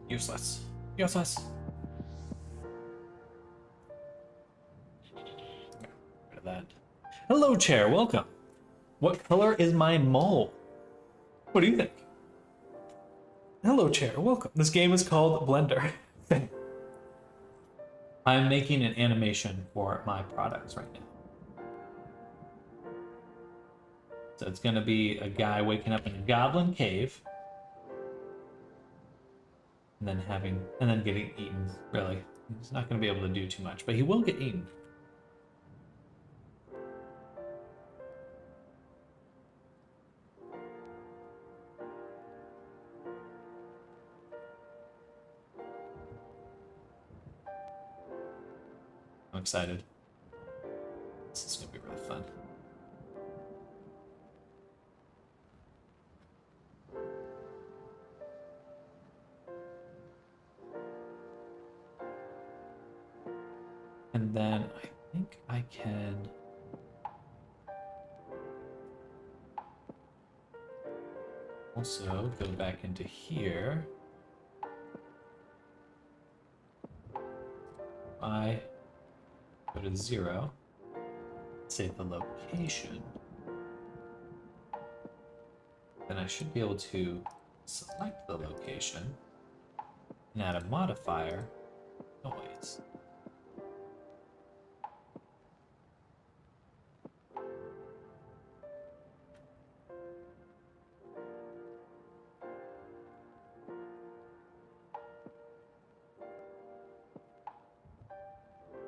Useless. Useless. Okay, rid of that. Hello, chair. Welcome. What color is my mole? What do you think? Hello, chair. Welcome. This game is called Blender. I'm making an animation for my products right now. So it's gonna be a guy waking up in a goblin cave. and then getting eaten. Really, he's not going to be able to do too much, but he will get eaten. I'm excited. This is going to be really fun. And then I think I can also go back into here. I go to 0, save the location, then I should be able to select the location and add a modifier, noise.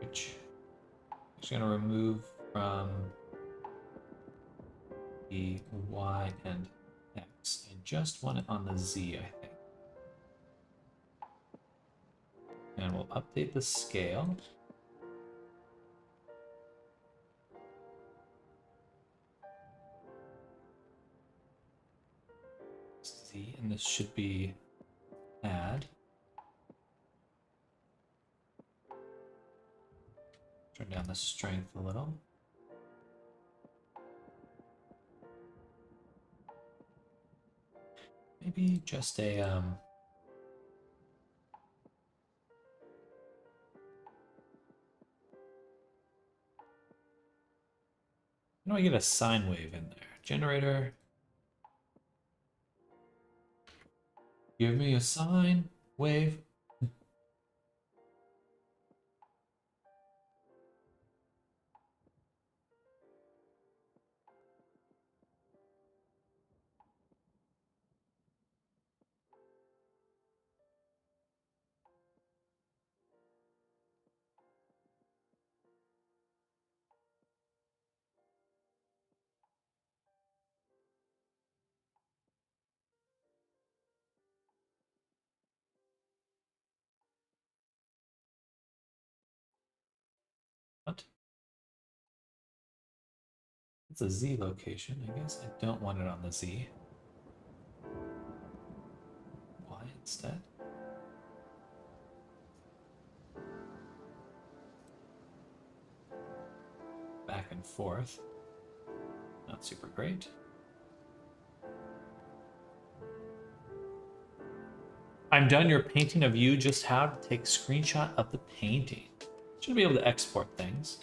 Which I'm just going to remove from the Y and X. I just want it on the Z, I think. And we'll update the scale. Z, and this should be add. Turn down the strength a little. Maybe just a how do I get a sine wave in there? Generator. Give me a sine wave. What? It's a Z location. I guess I don't want it on the Z. Y instead. Back and forth. Not super great. I'm done your painting of you. Just how to take a screenshot of the painting. Should be able to export things.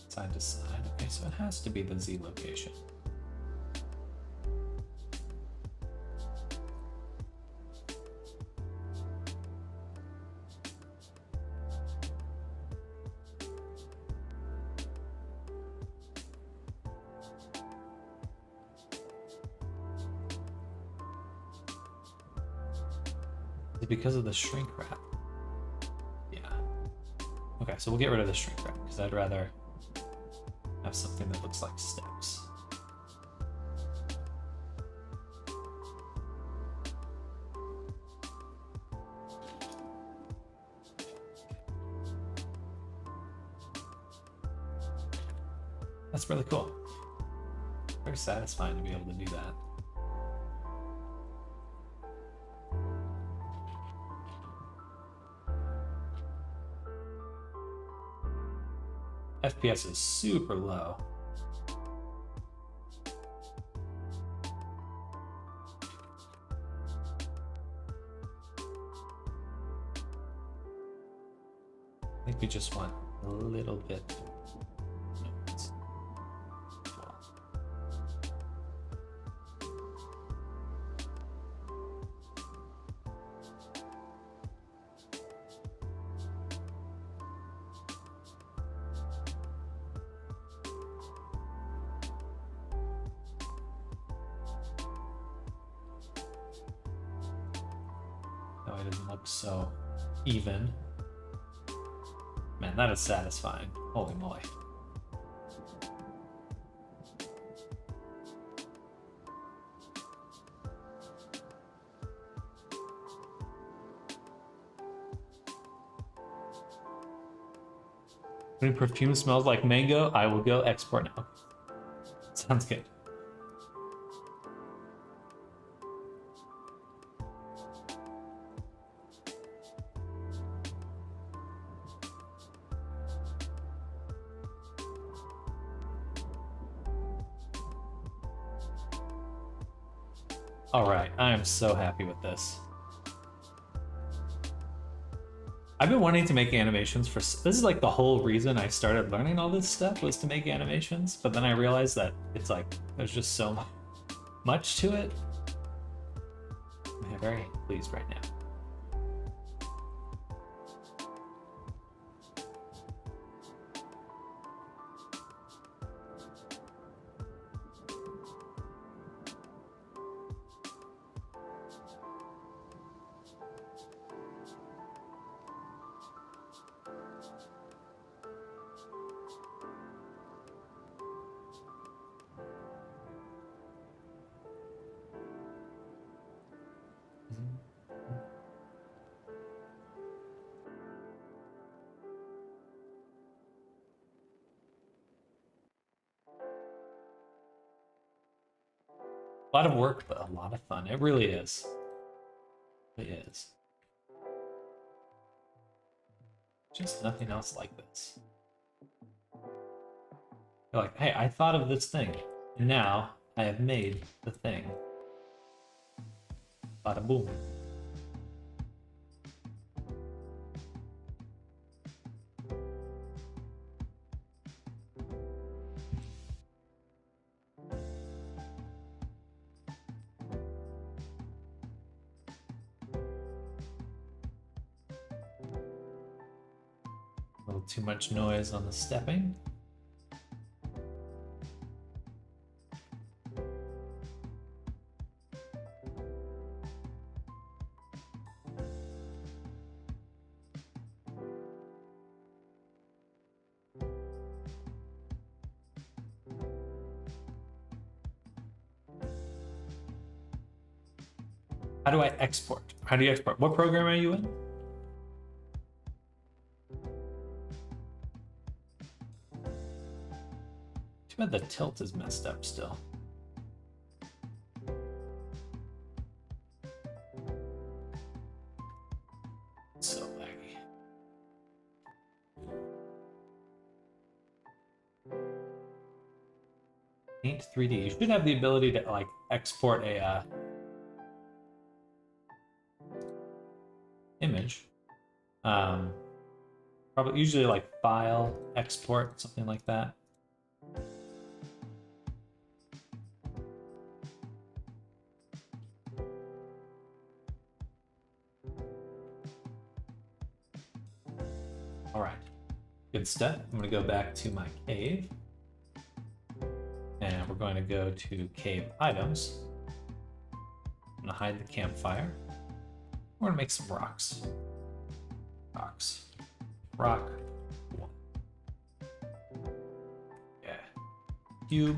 Side to side. Okay, so it has to be the Z location. Is it because of the shrink wrap? Yeah. Okay, so we'll get rid of the shrink wrap because I'd rather have something that looks like steps. That's really cool. Very satisfying to be able to do that. FPS is super low. I think we just want a little bit. it doesn't look so even. Man, that is satisfying. Holy moly. When perfume smells like mango, I will go export now. Sounds good. All right, I am so happy with this. I've been wanting to make animations for, this is like the whole reason I started learning all this stuff was to make animations, but then I realized that it's like, there's just so much to it. I'm very pleased right now. A lot of work, but a lot of fun. It really is. It is. Just nothing else like this. You're like, hey, I thought of this thing, and now I have made the thing. Bada boom. A little too much noise on the stepping. How do I export? How do you export? What program are you in? Too bad the tilt is messed up still. It's so laggy. Paint 3D. You should have the ability to like export a image. Probably usually like file, export, something like that. All right, good stuff. I'm gonna go back to my cave and we're going to go to cave items. I'm gonna hide the campfire. We're gonna make some rocks. Rocks. Rock. One. Yeah. Cube.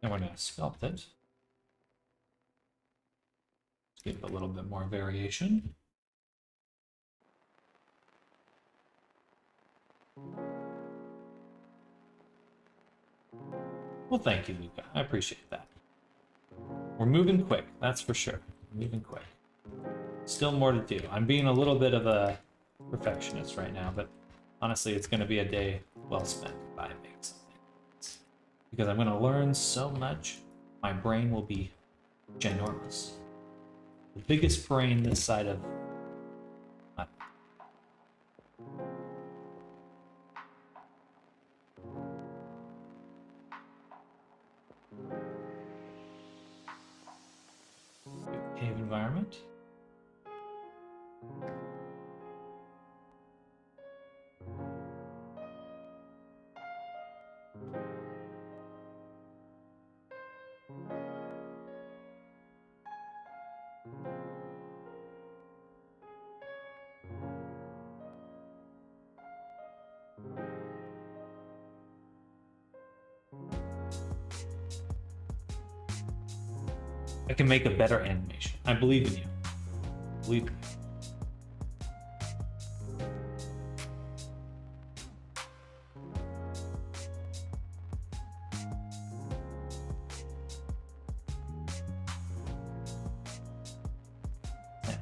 And we're going to sculpt it. Let's give it a little bit more variation. Well, thank you, Luca. I appreciate that. We're moving quick, that's for sure. Moving quick. Still more to do. I'm being a little bit of a perfectionist right now, but honestly, it's going to be a day well spent if I make something. Because I'm going to learn so much, my brain will be ginormous. The biggest brain this side of cave environment. I can make a better animation. I believe in you. Believe in you.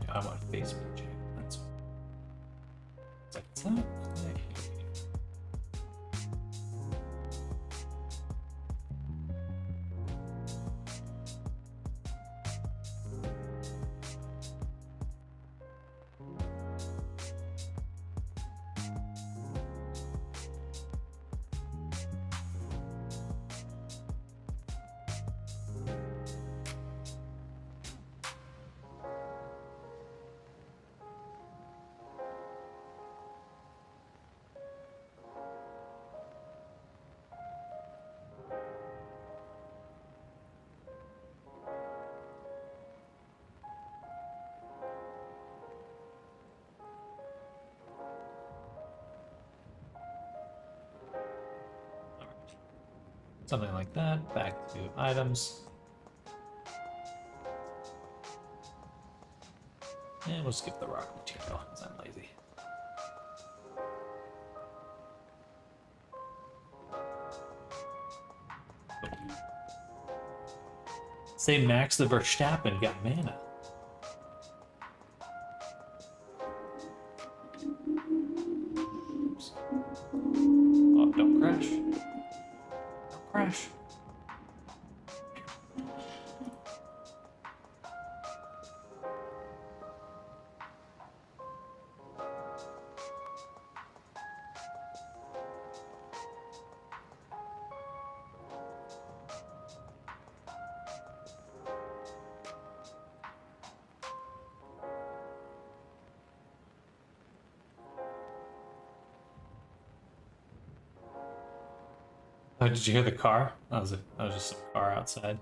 I want face project. That's it's like it's not clear here. Something like that. Back to items. And we'll skip the rock material because I'm lazy. Say Max the Verstappen got mana. Oops. Oh, don't crash. Don't crash. Oh, did you hear the car? That was just some car outside.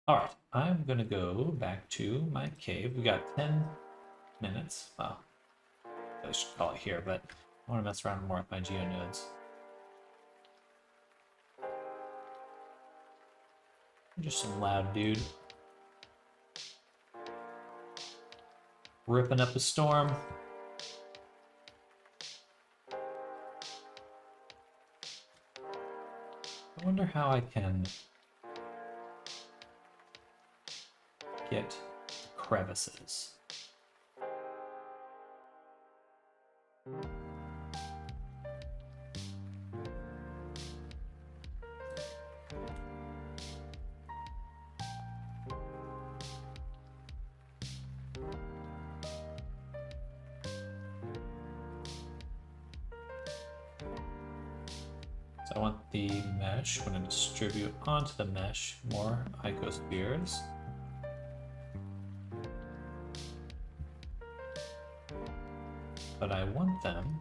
All right, I'm gonna go back to my cave. We got 10 minutes. Well, I should call it here, but I want to mess around more with my geonodes. I'm just some loud dude. Ripping up a storm. I wonder how I can get crevices. So I want the mesh. I'm going to distribute onto the mesh more icospheres. But I want them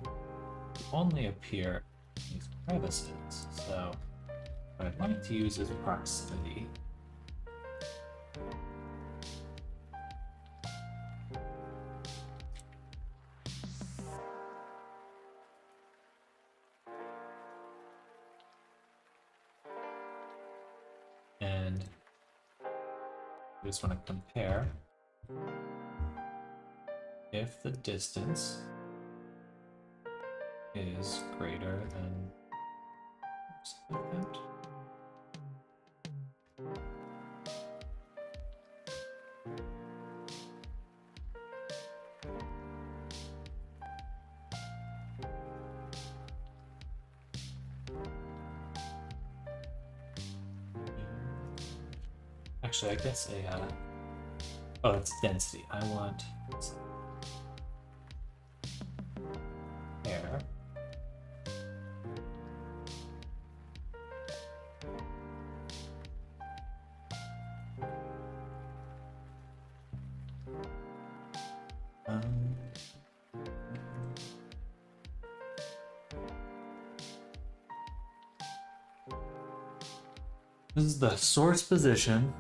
to only appear in these crevices. So what I'd like to use is proximity. And I just want to compare if the distance is greater than something like that. Actually, I guess oh, it's density. I want air This is the source position.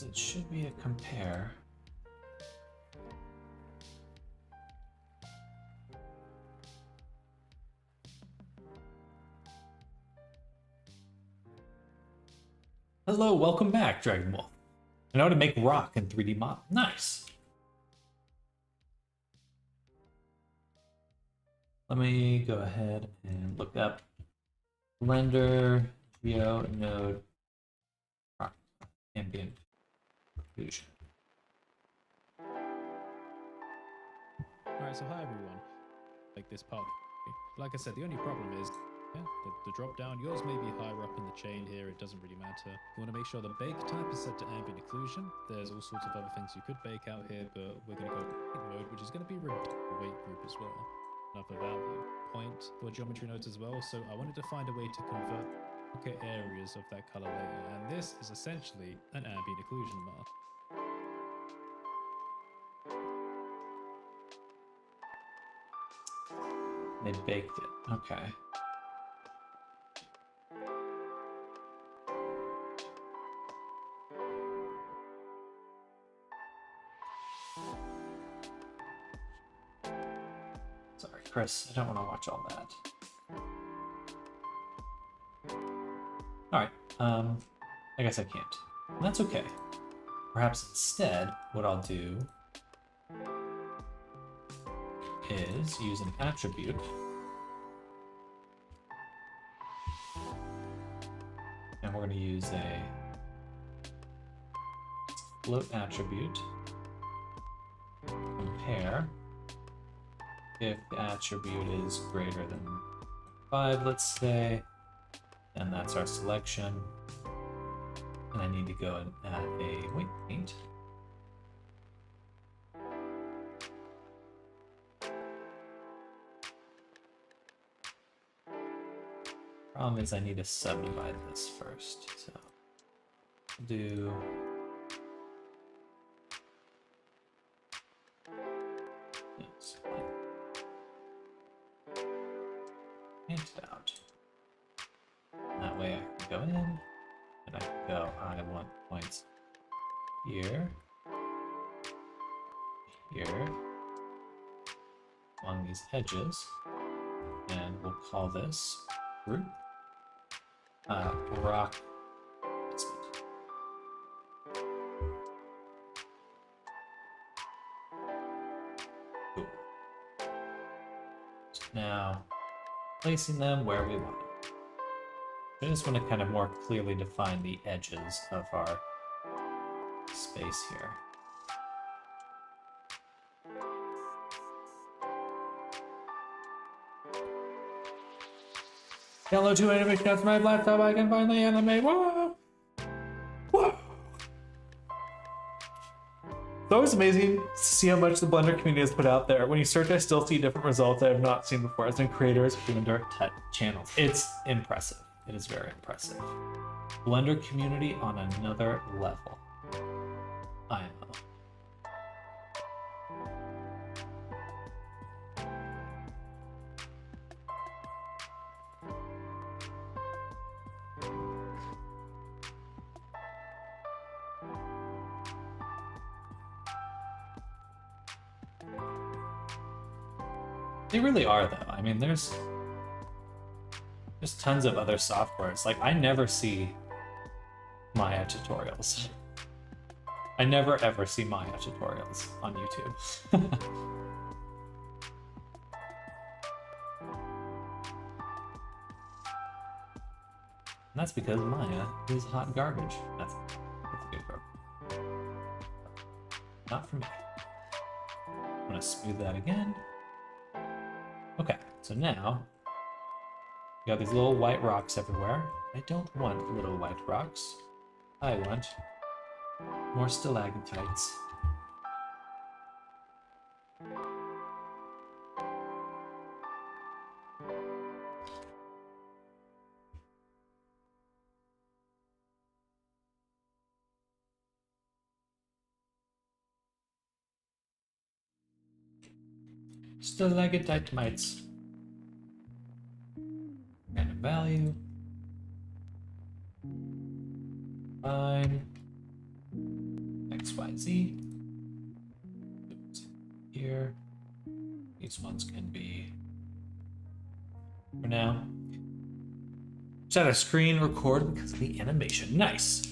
It should be a compare. Hello, welcome back, Dragon Wolf. I know how to make rock in 3D model. Nice. Let me go ahead and look up Blender Geo Node Rock Ambient Occlusion. Alright, so hi everyone. Like this part. Like I said, the only problem is the drop down. Yours may be higher up in the chain here, it doesn't really matter. You want to make sure the bake type is set to ambient occlusion. There's all sorts of other things you could bake out here, but we're going to go mode, which is going to be weight group as well. Another value point for geometry nodes as well. So I wanted to find a way to convert areas of that color layer, and this is essentially an ambient occlusion mask. They baked it. Okay. Sorry, Chris. I don't want to watch all that. Alright. I guess I can't. And that's okay. Perhaps instead, what I'll do is use an attribute and we're going to use a float attribute. Compare if the attribute is greater than 5, let's say, and that's our selection. And I need to go and add a weight paint. Problem is I need to subdivide this first, so I'll do yes, paint it out. And that way I can go in and I can go, I want points here, here, along these edges, and we'll call this group rock placement. Cool. So now placing them where we want them. I just want to kind of more clearly define the edges of our space here. Download 2 animation on my laptop, I can finally animate. Whoa! Whoa! It's always amazing to see how much the Blender community has put out there. When you search, I still see different results I have not seen before as in creators of Blender tech channels. It's impressive. It is very impressive. Blender community on another level. I know. They really are, though. I mean, there's tons of other softwares. Like, I never see Maya tutorials. I never ever see Maya tutorials on YouTube. And that's because Maya is hot garbage. That's a good program. Not for me. I'm gonna smooth that again. Okay, so now we got these little white rocks everywhere. I don't want little white rocks. I want more stalactites. Stalactite. Random value. Fine. XYZ. Here. These ones can be for now. Set a screen record because of the animation. Nice.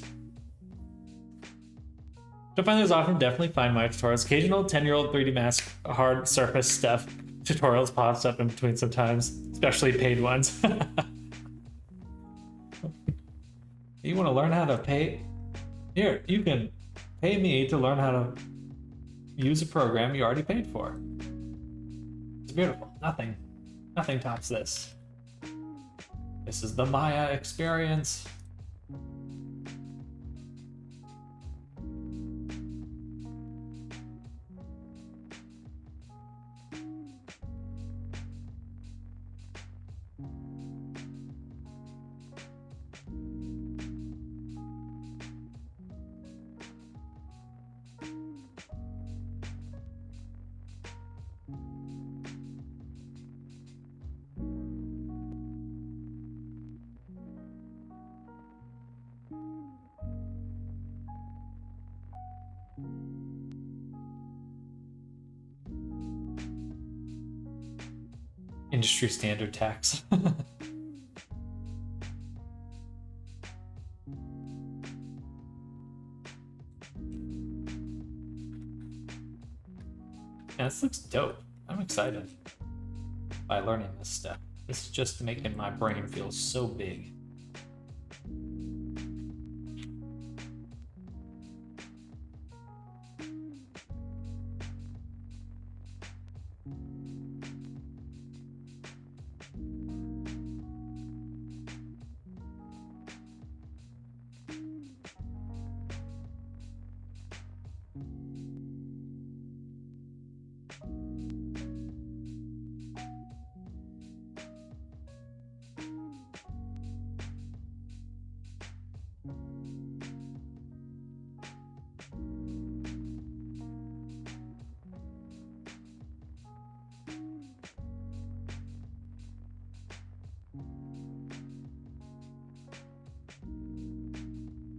Don't find those often, definitely find my tutorials. Occasional 10-year-old 3D mask hard surface stuff. Tutorials pops up in between sometimes, especially paid ones. You want to learn how to pay? Here, you can pay me to learn how to use a program you already paid for. It's beautiful. Nothing tops this. This is the Maya experience. Industry standard tax. Yeah, this looks dope. I'm excited by learning this stuff. This is just making my brain feel so big.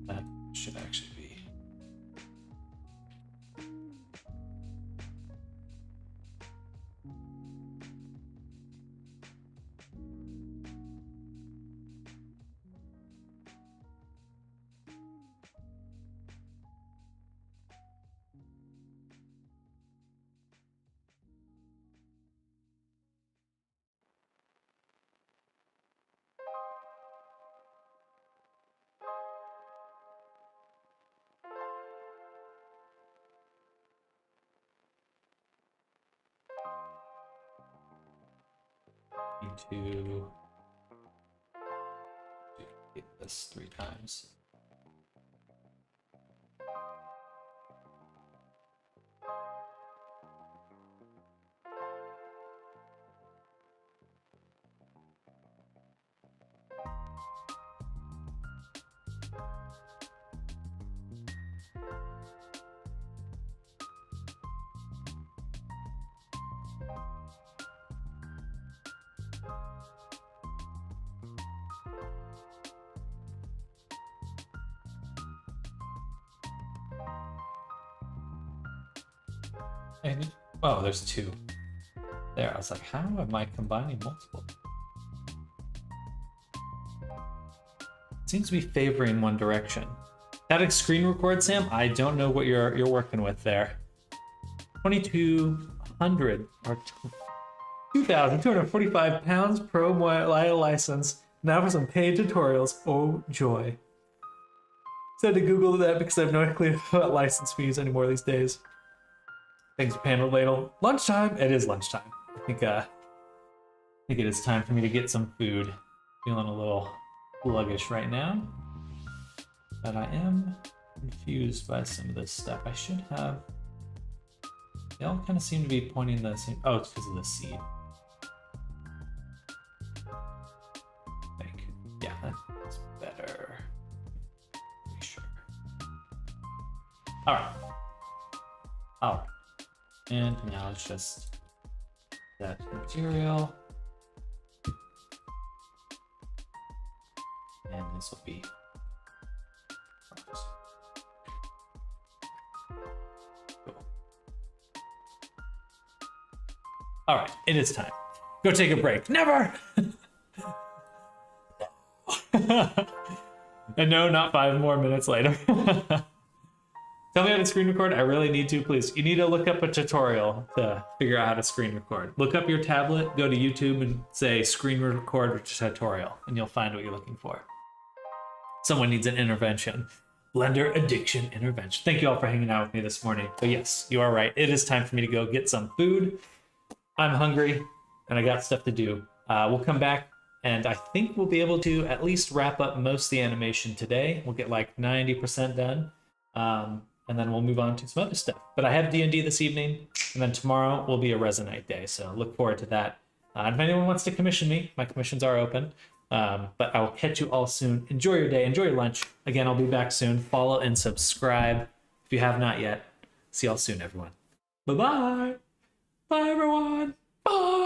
That should actually be. Need to hit this 3 times. And, oh, there's 2. There, I was like, how am I combining multiple? Seems to be favoring one direction. Static screen record, Sam? I don't know what you're working with there. 2,200 or 2,245 pounds pro Maya license. Now for some paid tutorials. Oh joy. Said to Google that because I have no clue about license fees anymore these days. Thanks, Panda Ladle. Lunchtime? It is lunchtime. I think it is time for me to get some food. Feeling a little sluggish right now. But I am confused by some of this stuff. I should have... They all kind of seem to be pointing the same... Oh, it's because of the seed. I think. Yeah, that's better. Pretty sure. Alright. Alright. And now let's just That material. And this will be cool. All right, it is time. Go take a break. Never! And no, not 5 more minutes later. Tell me how to screen record. I really need to, please. You need to look up a tutorial to figure out how to screen record. Look up your tablet, go to YouTube and say screen record tutorial, and you'll find what you're looking for. Someone needs an intervention. Blender addiction intervention. Thank you all for hanging out with me this morning. But yes, you are right. It is time for me to go get some food. I'm hungry and I got stuff to do. We'll come back and I think we'll be able to at least wrap up most of the animation today. We'll get like 90% done. And then we'll move on to some other stuff. But I have D&D this evening, and then tomorrow will be a Resonite day, so look forward to that. And if anyone wants to commission me, my commissions are open. But I will catch you all soon. Enjoy your day, enjoy your lunch. Again, I'll be back soon. Follow and subscribe if you have not yet. See y'all soon, everyone. Bye-bye. Bye, everyone. Bye.